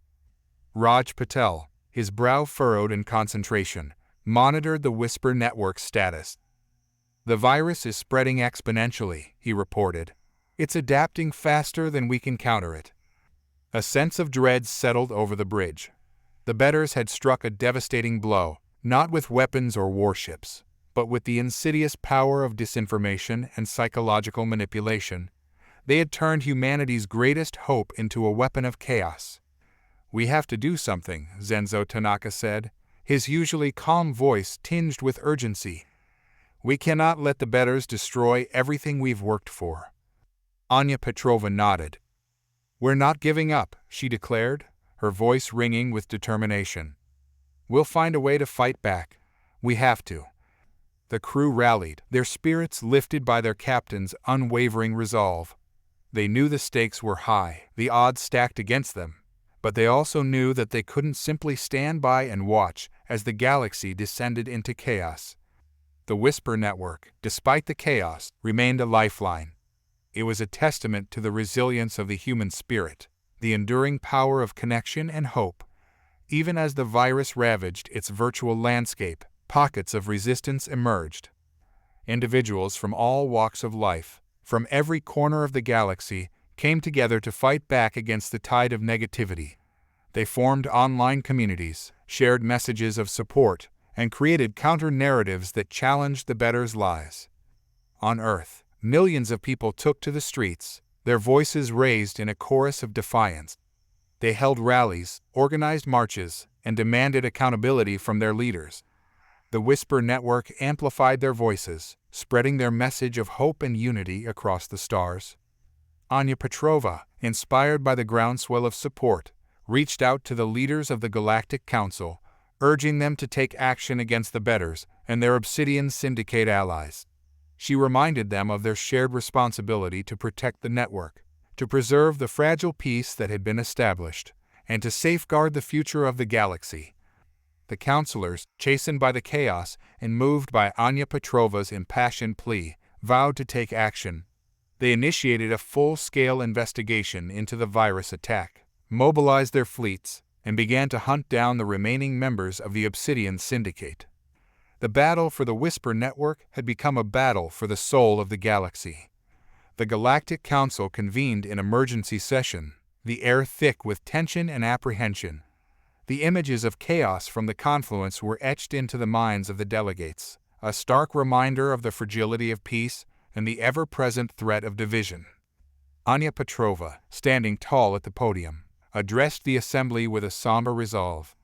Raj Patel, his brow furrowed in concentration, monitored the Whisper network's status. "The virus is spreading exponentially," he reported. "It's adapting faster than we can counter it." A sense of dread settled over the bridge. The bettors had struck a devastating blow, not with weapons or warships, but with the insidious power of disinformation and psychological manipulation. They had turned humanity's greatest hope into a weapon of chaos. "We have to do something," Zenzo Tanaka said, his usually calm voice tinged with urgency. "We cannot let the bettors destroy everything we've worked for." Anya Petrova nodded. "We're not giving up," she declared, her voice ringing with determination. "We'll find a way to fight back. We have to." The crew rallied, their spirits lifted by their captain's unwavering resolve. They knew the stakes were high, the odds stacked against them, but they also knew that they couldn't simply stand by and watch as the galaxy descended into chaos. The Whisper network, despite the chaos, remained a lifeline. It was a testament to the resilience of the human spirit, the enduring power of connection and hope. Even as the virus ravaged its virtual landscape, pockets of resistance emerged. Individuals from all walks of life, from every corner of the galaxy, came together to fight back against the tide of negativity. They formed online communities, shared messages of support, and created counter-narratives that challenged the bettors' lies. On Earth, millions of people took to the streets, their voices raised in a chorus of defiance. They held rallies, organized marches, and demanded accountability from their leaders. The Whisper Network amplified their voices, spreading their message of hope and unity across the stars. Anya Petrova, inspired by the groundswell of support, reached out to the leaders of the Galactic Council, urging them to take action against the bettors and their Obsidian Syndicate allies. She reminded them of their shared responsibility to protect the network, to preserve the fragile peace that had been established, and to safeguard the future of the galaxy. The counselors, chastened by the chaos and moved by Anya Petrova's impassioned plea, vowed to take action. They initiated a full-scale investigation into the virus attack, mobilized their fleets, and began to hunt down the remaining members of the Obsidian Syndicate. The battle for the Whisper Network had become a battle for the soul of the galaxy. The Galactic Council convened in emergency session, the air thick with tension and apprehension. The images of chaos from the confluence were etched into the minds of the delegates, a stark reminder of the fragility of peace and the ever-present threat of division. Anya Petrova, standing tall at the podium, addressed the assembly with a somber resolve.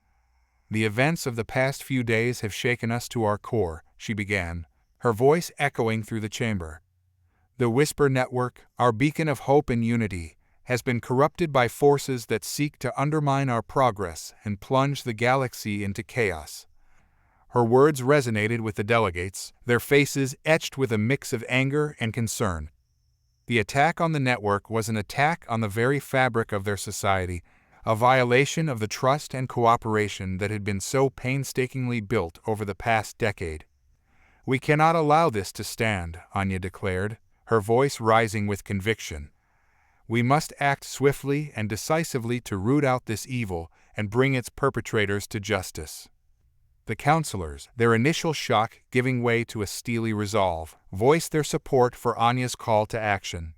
"The events of the past few days have shaken us to our core," she began, her voice echoing through the chamber. "The Whisper Network, our beacon of hope and unity, has been corrupted by forces that seek to undermine our progress and plunge the galaxy into chaos." Her words resonated with the delegates, their faces etched with a mix of anger and concern. The attack on the network was an attack on the very fabric of their society, a violation of the trust and cooperation that had been so painstakingly built over the past decade. "We cannot allow this to stand," Anya declared, her voice rising with conviction. "We must act swiftly and decisively to root out this evil and bring its perpetrators to justice." The counselors, their initial shock giving way to a steely resolve, voiced their support for Anya's call to action.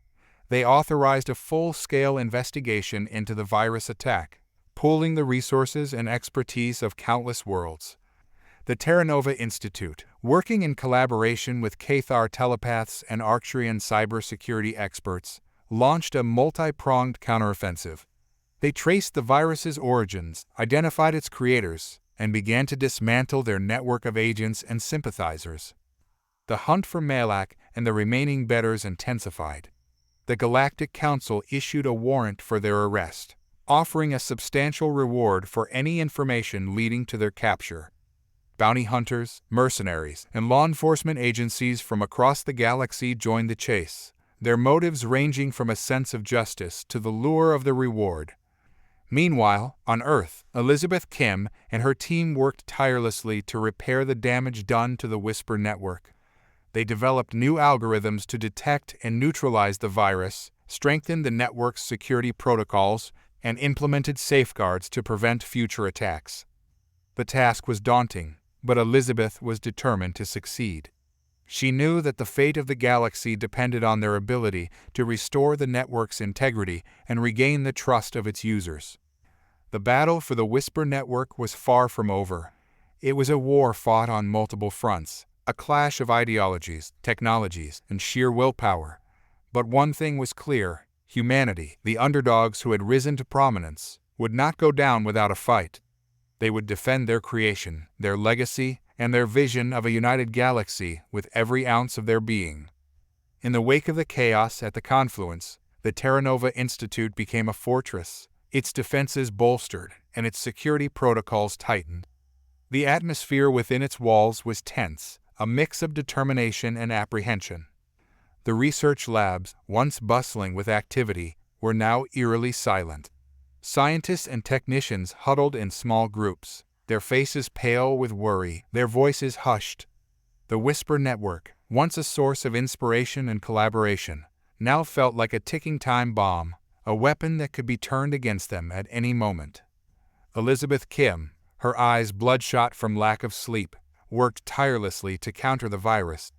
They authorized a full-scale investigation into the virus attack, pooling the resources and expertise of countless worlds. The Terra Nova Institute, working in collaboration with Cathar telepaths and Arcturian cybersecurity experts, launched a multi-pronged counteroffensive. They traced the virus's origins, identified its creators, and began to dismantle their network of agents and sympathizers. The hunt for Malak and the remaining bettors intensified. The Galactic Council issued a warrant for their arrest, offering a substantial reward for any information leading to their capture. Bounty hunters, mercenaries, and law enforcement agencies from across the galaxy joined the chase, their motives ranging from a sense of justice to the lure of the reward. Meanwhile, on Earth, Elizabeth Kim and her team worked tirelessly to repair the damage done to the Whisper Network. They developed new algorithms to detect and neutralize the virus, strengthened the network's security protocols, and implemented safeguards to prevent future attacks. The task was daunting, but Elizabeth was determined to succeed. She knew that the fate of the galaxy depended on their ability to restore the network's integrity and regain the trust of its users. The battle for the Whisper Network was far from over. It was a war fought on multiple fronts, a clash of ideologies, technologies, and sheer willpower. But one thing was clear: humanity, the underdogs who had risen to prominence, would not go down without a fight. They would defend their creation, their legacy, and their vision of a united galaxy with every ounce of their being. In the wake of the chaos at the confluence, the Terra Nova Institute became a fortress, its defenses bolstered and its security protocols tightened. The atmosphere within its walls was tense, a mix of determination and apprehension. The research labs, once bustling with activity, were now eerily silent. Scientists and technicians huddled in small groups, their faces pale with worry, their voices hushed. The Whisper Network, once a source of inspiration and collaboration, now felt like a ticking time bomb, a weapon that could be turned against them at any moment. Elizabeth Kim, her eyes bloodshot from lack of sleep, worked tirelessly to counter the virus.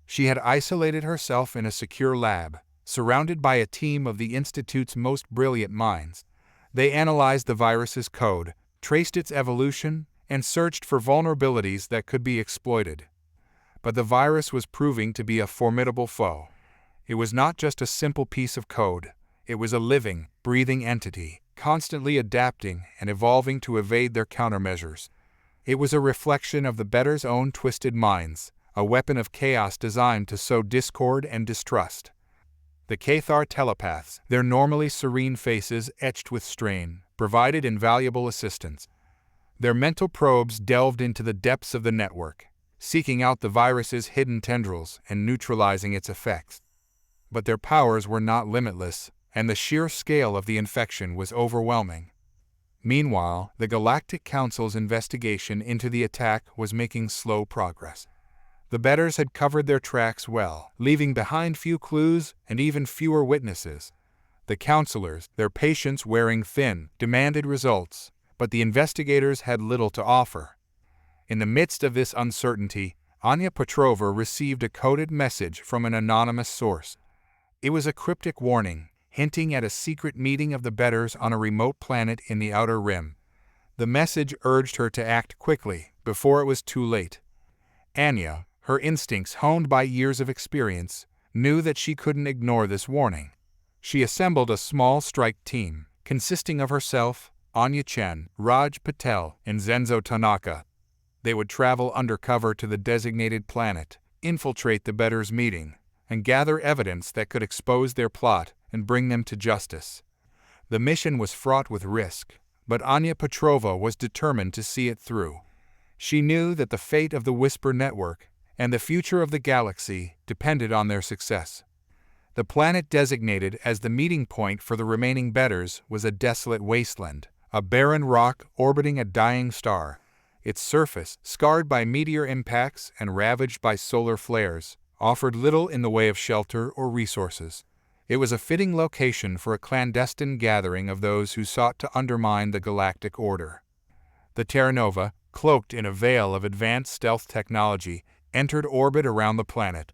She had isolated herself in a secure lab, Surrounded by a team of the Institute's most brilliant minds, they analyzed the virus's code, traced its evolution, and searched for vulnerabilities that could be exploited. But the virus was proving to be a formidable foe. It was not just a simple piece of code. It was a living, breathing entity, constantly adapting and evolving to evade their countermeasures. It was a reflection of the bettors' own twisted minds, a weapon of chaos designed to sow discord and distrust. The Cathar telepaths, their normally serene faces etched with strain, provided invaluable assistance. Their mental probes delved into the depths of the network, seeking out the virus's hidden tendrils and neutralizing its effects. But their powers were not limitless, and the sheer scale of the infection was overwhelming. Meanwhile, the Galactic Council's investigation into the attack was making slow progress. The bettors had covered their tracks well, leaving behind few clues and even fewer witnesses. The counselors, their patience wearing thin, demanded results, but the investigators had little to offer. In the midst of this uncertainty, Anya Petrova received a coded message from an anonymous source. It was a cryptic warning, hinting at a secret meeting of the bettors on a remote planet in the Outer Rim. The message urged her to act quickly, before it was too late. Anya, her instincts honed by years of experience, knew that she couldn't ignore this warning. She assembled a small strike team, consisting of herself, Anya Chen, Raj Patel, and Zenzo Tanaka. They would travel undercover to the designated planet, infiltrate the bettors' meeting, and gather evidence that could expose their plot and bring them to justice. The mission was fraught with risk, but Anya Petrova was determined to see it through. She knew that the fate of the Whisper Network and the future of the galaxy depended on their success. The planet designated as the meeting point for the remaining bettors was a desolate wasteland, a barren rock orbiting a dying star. Its surface, scarred by meteor impacts and ravaged by solar flares, offered little in the way of shelter or resources. It was a fitting location for a clandestine gathering of those who sought to undermine the galactic order. The Terra Nova, cloaked in a veil of advanced stealth technology, entered orbit around the planet.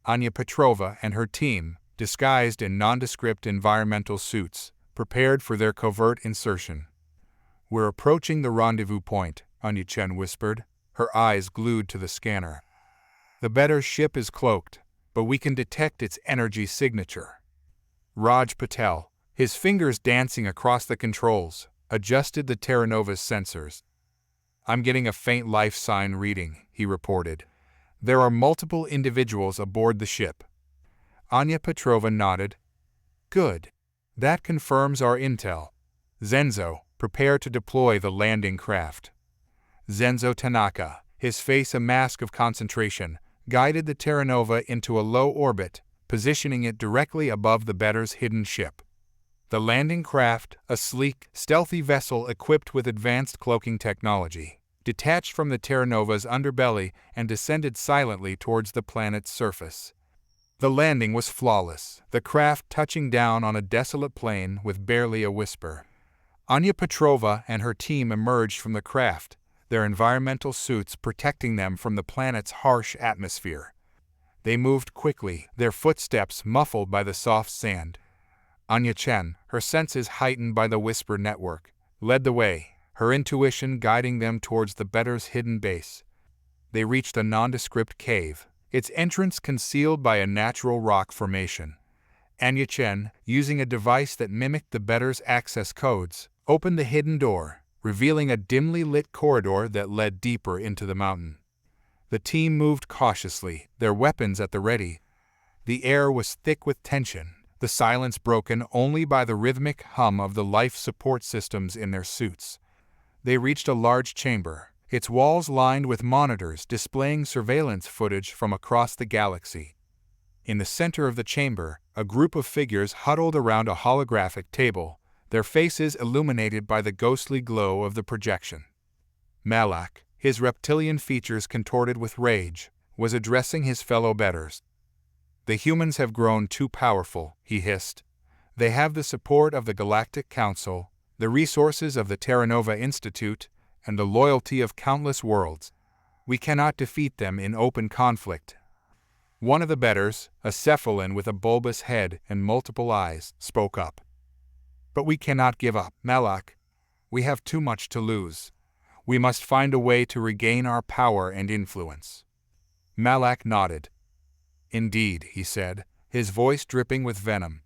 Anya Petrova and her team, disguised in nondescript environmental suits, prepared for their covert insertion. "We're approaching the rendezvous point," Anya Chen whispered, her eyes glued to the scanner. "The better ship is cloaked, but we can detect its energy signature." Raj Patel, his fingers dancing across the controls, adjusted the Terra Nova's sensors. "I'm getting a faint life sign reading," he reported. "There are multiple individuals aboard the ship." Anya Petrova nodded. "Good. That confirms our intel. Zenzo, prepare to deploy the landing craft." Zenzo Tanaka, his face a mask of concentration, guided the Terra Nova into a low orbit, positioning it directly above the bettors' hidden ship. The landing craft, a sleek, stealthy vessel equipped with advanced cloaking technology, detached from the Terra Nova's underbelly and descended silently towards the planet's surface. The landing was flawless, the craft touching down on a desolate plain with barely a whisper. Anya Petrova and her team emerged from the craft, their environmental suits protecting them from the planet's harsh atmosphere. They moved quickly, their footsteps muffled by the soft sand. Anya Chen, her senses heightened by the Whisper Network, led the way, her intuition guiding them towards the bettors' hidden base. They reached a nondescript cave, its entrance concealed by a natural rock formation. Anya Chen, using a device that mimicked the bettors' access codes, opened the hidden door, revealing a dimly lit corridor that led deeper into the mountain. The team moved cautiously, their weapons at the ready. The air was thick with tension, the silence broken only by the rhythmic hum of the life support systems in their suits. They reached a large chamber, its walls lined with monitors displaying surveillance footage from across the galaxy. In the center of the chamber, a group of figures huddled around a holographic table, their faces illuminated by the ghostly glow of the projection. Malak, his reptilian features contorted with rage, was addressing his fellow bettors. "The humans have grown too powerful," he hissed. "They have the support of the Galactic Council, the resources of the Terra Nova Institute, and the loyalty of countless worlds. We cannot defeat them in open conflict." One of the bettors, a cephalon with a bulbous head and multiple eyes, spoke up. "But we cannot give up, Malak. We have too much to lose. We must find a way to regain our power and influence." Malak nodded. "Indeed," he said, his voice dripping with venom.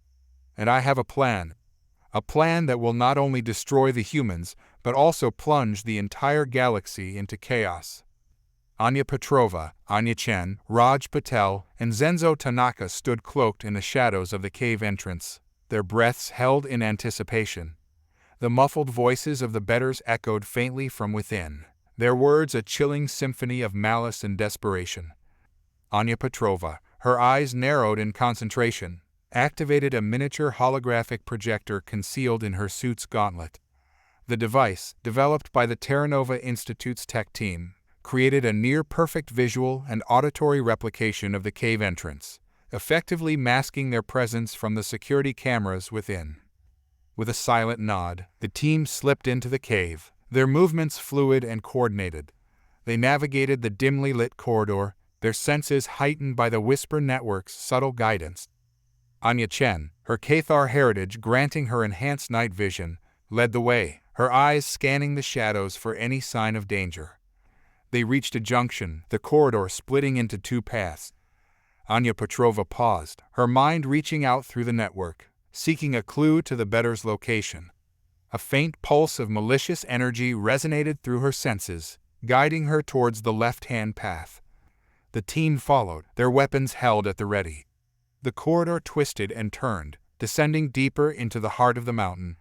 "And I have a plan that will not only destroy the humans, but also plunge the entire galaxy into chaos." Anya Petrova, Anya Chen, Raj Patel, and Zenzo Tanaka stood cloaked in the shadows of the cave entrance, their breaths held in anticipation. The muffled voices of the bettors echoed faintly from within, their words a chilling symphony of malice and desperation. Anya Petrova, her eyes narrowed in concentration, activated a miniature holographic projector concealed in her suit's gauntlet. The device, developed by the Terranova Institute's tech team, created a near-perfect visual and auditory replication of the cave entrance, effectively masking their presence from the security cameras within. With a silent nod, the team slipped into the cave, their movements fluid and coordinated. They navigated the dimly lit corridor, their senses heightened by the Whisper Network's subtle guidance. Anya Chen, her Cathar heritage granting her enhanced night vision, led the way, her eyes scanning the shadows for any sign of danger. They reached a junction, the corridor splitting into two paths. Anya Petrova paused, her mind reaching out through the network, seeking a clue to the bettor's location. A faint pulse of malicious energy resonated through her senses, guiding her towards the left-hand path. The team followed, their weapons held at the ready. The corridor twisted and turned, descending deeper into the heart of the mountain.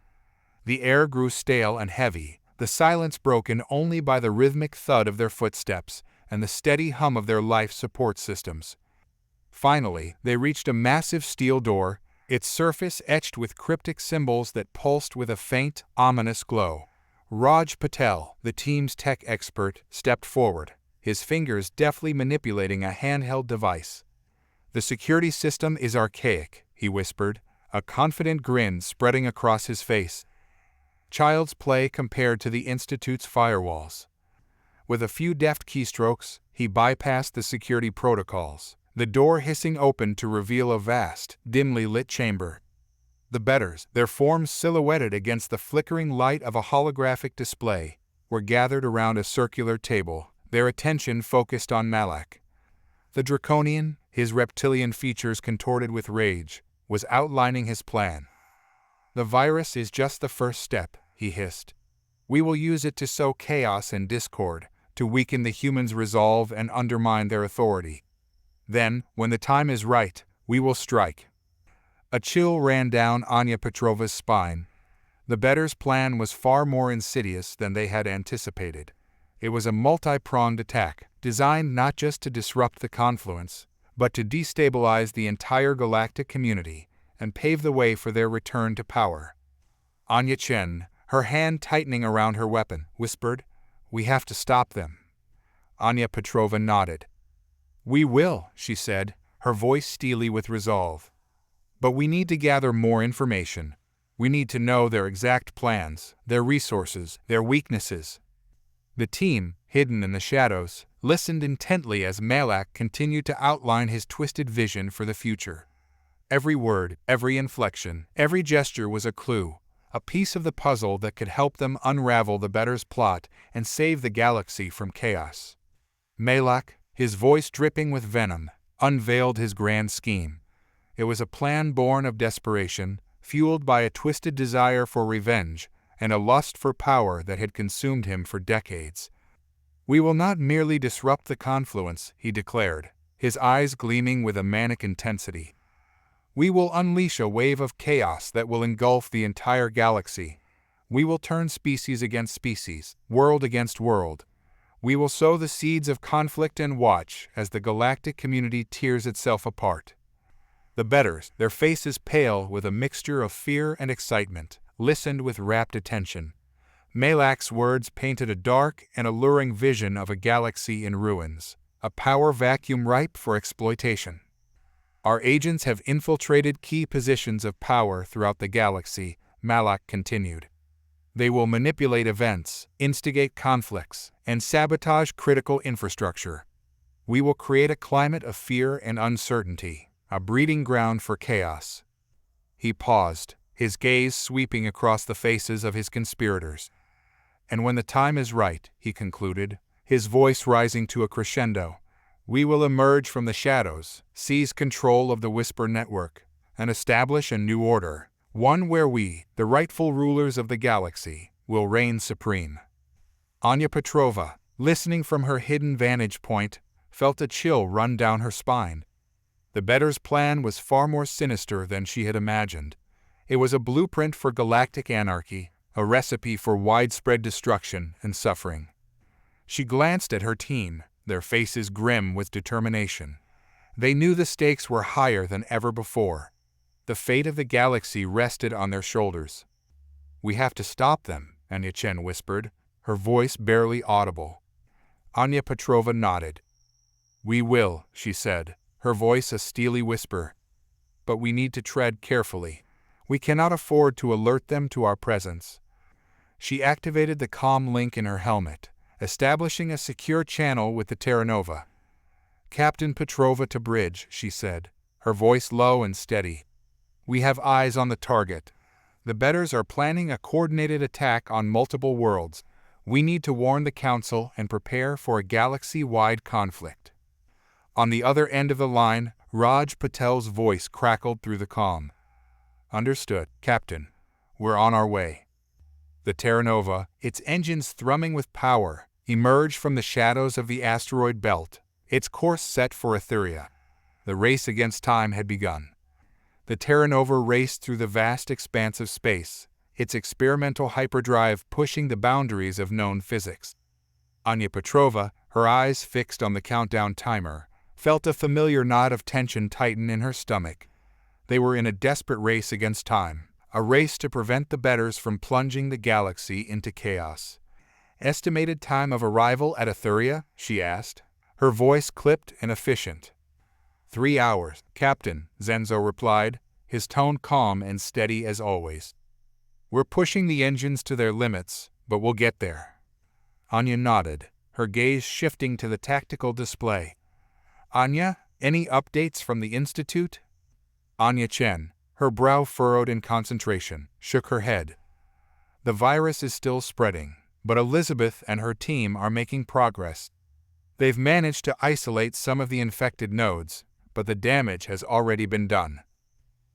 The air grew stale and heavy, the silence broken only by the rhythmic thud of their footsteps and the steady hum of their life support systems. Finally, they reached a massive steel door, its surface etched with cryptic symbols that pulsed with a faint, ominous glow. Raj Patel, the team's tech expert, stepped forward, his fingers deftly manipulating a handheld device. "The security system is archaic," he whispered, a confident grin spreading across his face. "Child's play compared to the Institute's firewalls." With a few deft keystrokes, he bypassed the security protocols, the door hissing open to reveal a vast, dimly lit chamber. The bettors, their forms silhouetted against the flickering light of a holographic display, were gathered around a circular table, their attention focused on Malak. The Draconian, his reptilian features contorted with rage, was outlining his plan. "The virus is just the first step," he hissed. "We will use it to sow chaos and discord, to weaken the humans' resolve and undermine their authority. Then, when the time is right, we will strike." A chill ran down Anya Petrova's spine. The bettors' plan was far more insidious than they had anticipated. It was a multi-pronged attack, designed not just to disrupt the confluence, but to destabilize the entire galactic community and pave the way for their return to power. Anya Chen, her hand tightening around her weapon, whispered, "We have to stop them." Anya Petrova nodded. "We will," she said, her voice steely with resolve. "But we need to gather more information. We need to know their exact plans, their resources, their weaknesses." The team, hidden in the shadows, listened intently as Malak continued to outline his twisted vision for the future. Every word, every inflection, every gesture was a clue, a piece of the puzzle that could help them unravel the bettors' plot and save the galaxy from chaos. Malak, his voice dripping with venom, unveiled his grand scheme. It was a plan born of desperation, fueled by a twisted desire for revenge and a lust for power that had consumed him for decades. "We will not merely disrupt the confluence," he declared, his eyes gleaming with a manic intensity. "We will unleash a wave of chaos that will engulf the entire galaxy. We will turn species against species, world against world. We will sow the seeds of conflict and watch as the galactic community tears itself apart." The bettors, their faces pale with a mixture of fear and excitement, listened with rapt attention. Malak's words painted a dark and alluring vision of a galaxy in ruins, a power vacuum ripe for exploitation. "Our agents have infiltrated key positions of power throughout the galaxy," Malak continued. "They will manipulate events, instigate conflicts, and sabotage critical infrastructure. We will create a climate of fear and uncertainty, a breeding ground for chaos." He paused, his gaze sweeping across the faces of his conspirators. "And when the time is right," he concluded, his voice rising to a crescendo, "we will emerge from the shadows, seize control of the Whisper Network, and establish a new order, one where we, the rightful rulers of the galaxy, will reign supreme." Anya Petrova, listening from her hidden vantage point, felt a chill run down her spine. The bettors' plan was far more sinister than she had imagined. It was a blueprint for galactic anarchy, a recipe for widespread destruction and suffering. She glanced at her team, their faces grim with determination. They knew the stakes were higher than ever before. The fate of the galaxy rested on their shoulders. "We have to stop them," Anya Chen whispered, her voice barely audible. Anya Petrova nodded. "We will," she said, her voice a steely whisper. "But we need to tread carefully. We cannot afford to alert them to our presence." She activated the comm link in her helmet, establishing a secure channel with the Terra Nova. "Captain Petrova to bridge," she said, her voice low and steady. "We have eyes on the target. The bettors are planning a coordinated attack on multiple worlds. We need to warn the Council and prepare for a galaxy-wide conflict." On the other end of the line, Raj Patel's voice crackled through the comm. "Understood, Captain. We're on our way." The Terra Nova, its engines thrumming with power, emerged from the shadows of the asteroid belt, its course set for Etheria. The race against time had begun. The Terra Nova raced through the vast expanse of space, its experimental hyperdrive pushing the boundaries of known physics. Anya Petrova, her eyes fixed on the countdown timer, felt a familiar knot of tension tighten in her stomach. They were in a desperate race against time, a race to prevent the bettors from plunging the galaxy into chaos. "Estimated time of arrival at Etheria?" she asked, her voice clipped and efficient. 3 hours, Captain, Zenzo replied, his tone calm and steady as always. "We're pushing the engines to their limits, but we'll get there." Anya nodded, her gaze shifting to the tactical display. "Anya, any updates from the Institute?" Anya Chen, her brow furrowed in concentration, shook her head. "The virus is still spreading, but Elizabeth and her team are making progress. They've managed to isolate some of the infected nodes, but the damage has already been done."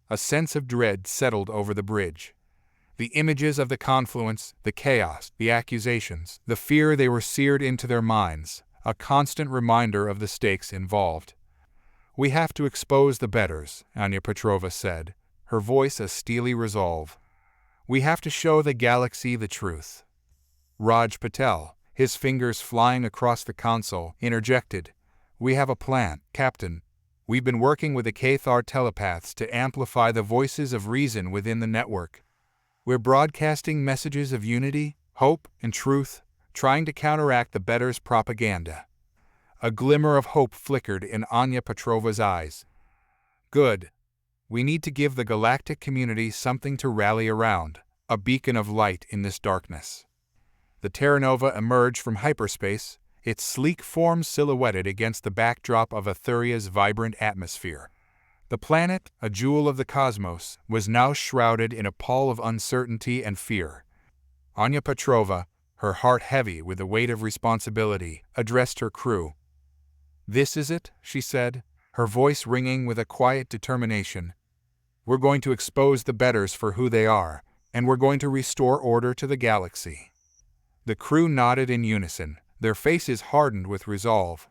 A sense of dread settled over the bridge. The images of the confluence, the chaos, the accusations, the fear, they were seared into their minds, a constant reminder of the stakes involved. "We have to expose the bettors," Anya Petrova said, her voice a steely resolve. "We have to show the galaxy the truth." Raj Patel, his fingers flying across the console, interjected, "We have a plan, Captain. We've been working with the Cathar telepaths to amplify the voices of reason within the network. We're broadcasting messages of unity, hope, and truth, trying to counteract the bettors' propaganda." A glimmer of hope flickered in Anya Petrova's eyes. "Good. We need to give the galactic community something to rally around, a beacon of light in this darkness." The Terra Nova emerged from hyperspace, its sleek form silhouetted against the backdrop of Etheria's vibrant atmosphere. The planet, a jewel of the cosmos, was now shrouded in a pall of uncertainty and fear. Anya Petrova, her heart heavy with the weight of responsibility, addressed her crew. "This is it," she said, her voice ringing with a quiet determination. "We're going to expose the bettors for who they are, and we're going to restore order to the galaxy." The crew nodded in unison, their faces hardened with resolve.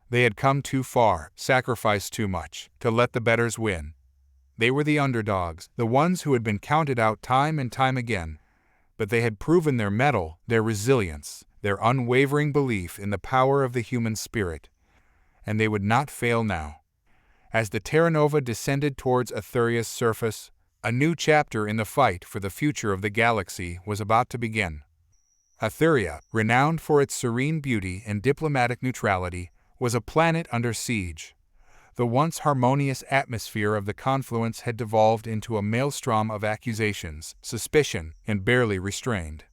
They had come too far, sacrificed too much, to let the bettors win. They were the underdogs, the ones who had been counted out time and time again. But they had proven their mettle, their resilience, their unwavering belief in the power of the human spirit. And they would not fail now. As the Terra Nova descended towards Etheria's surface, a new chapter in the fight for the future of the galaxy was about to begin. Etheria, renowned for its serene beauty and diplomatic neutrality, was a planet under siege. The once harmonious atmosphere of the confluence had devolved into a maelstrom of accusations, suspicion, and barely restrained.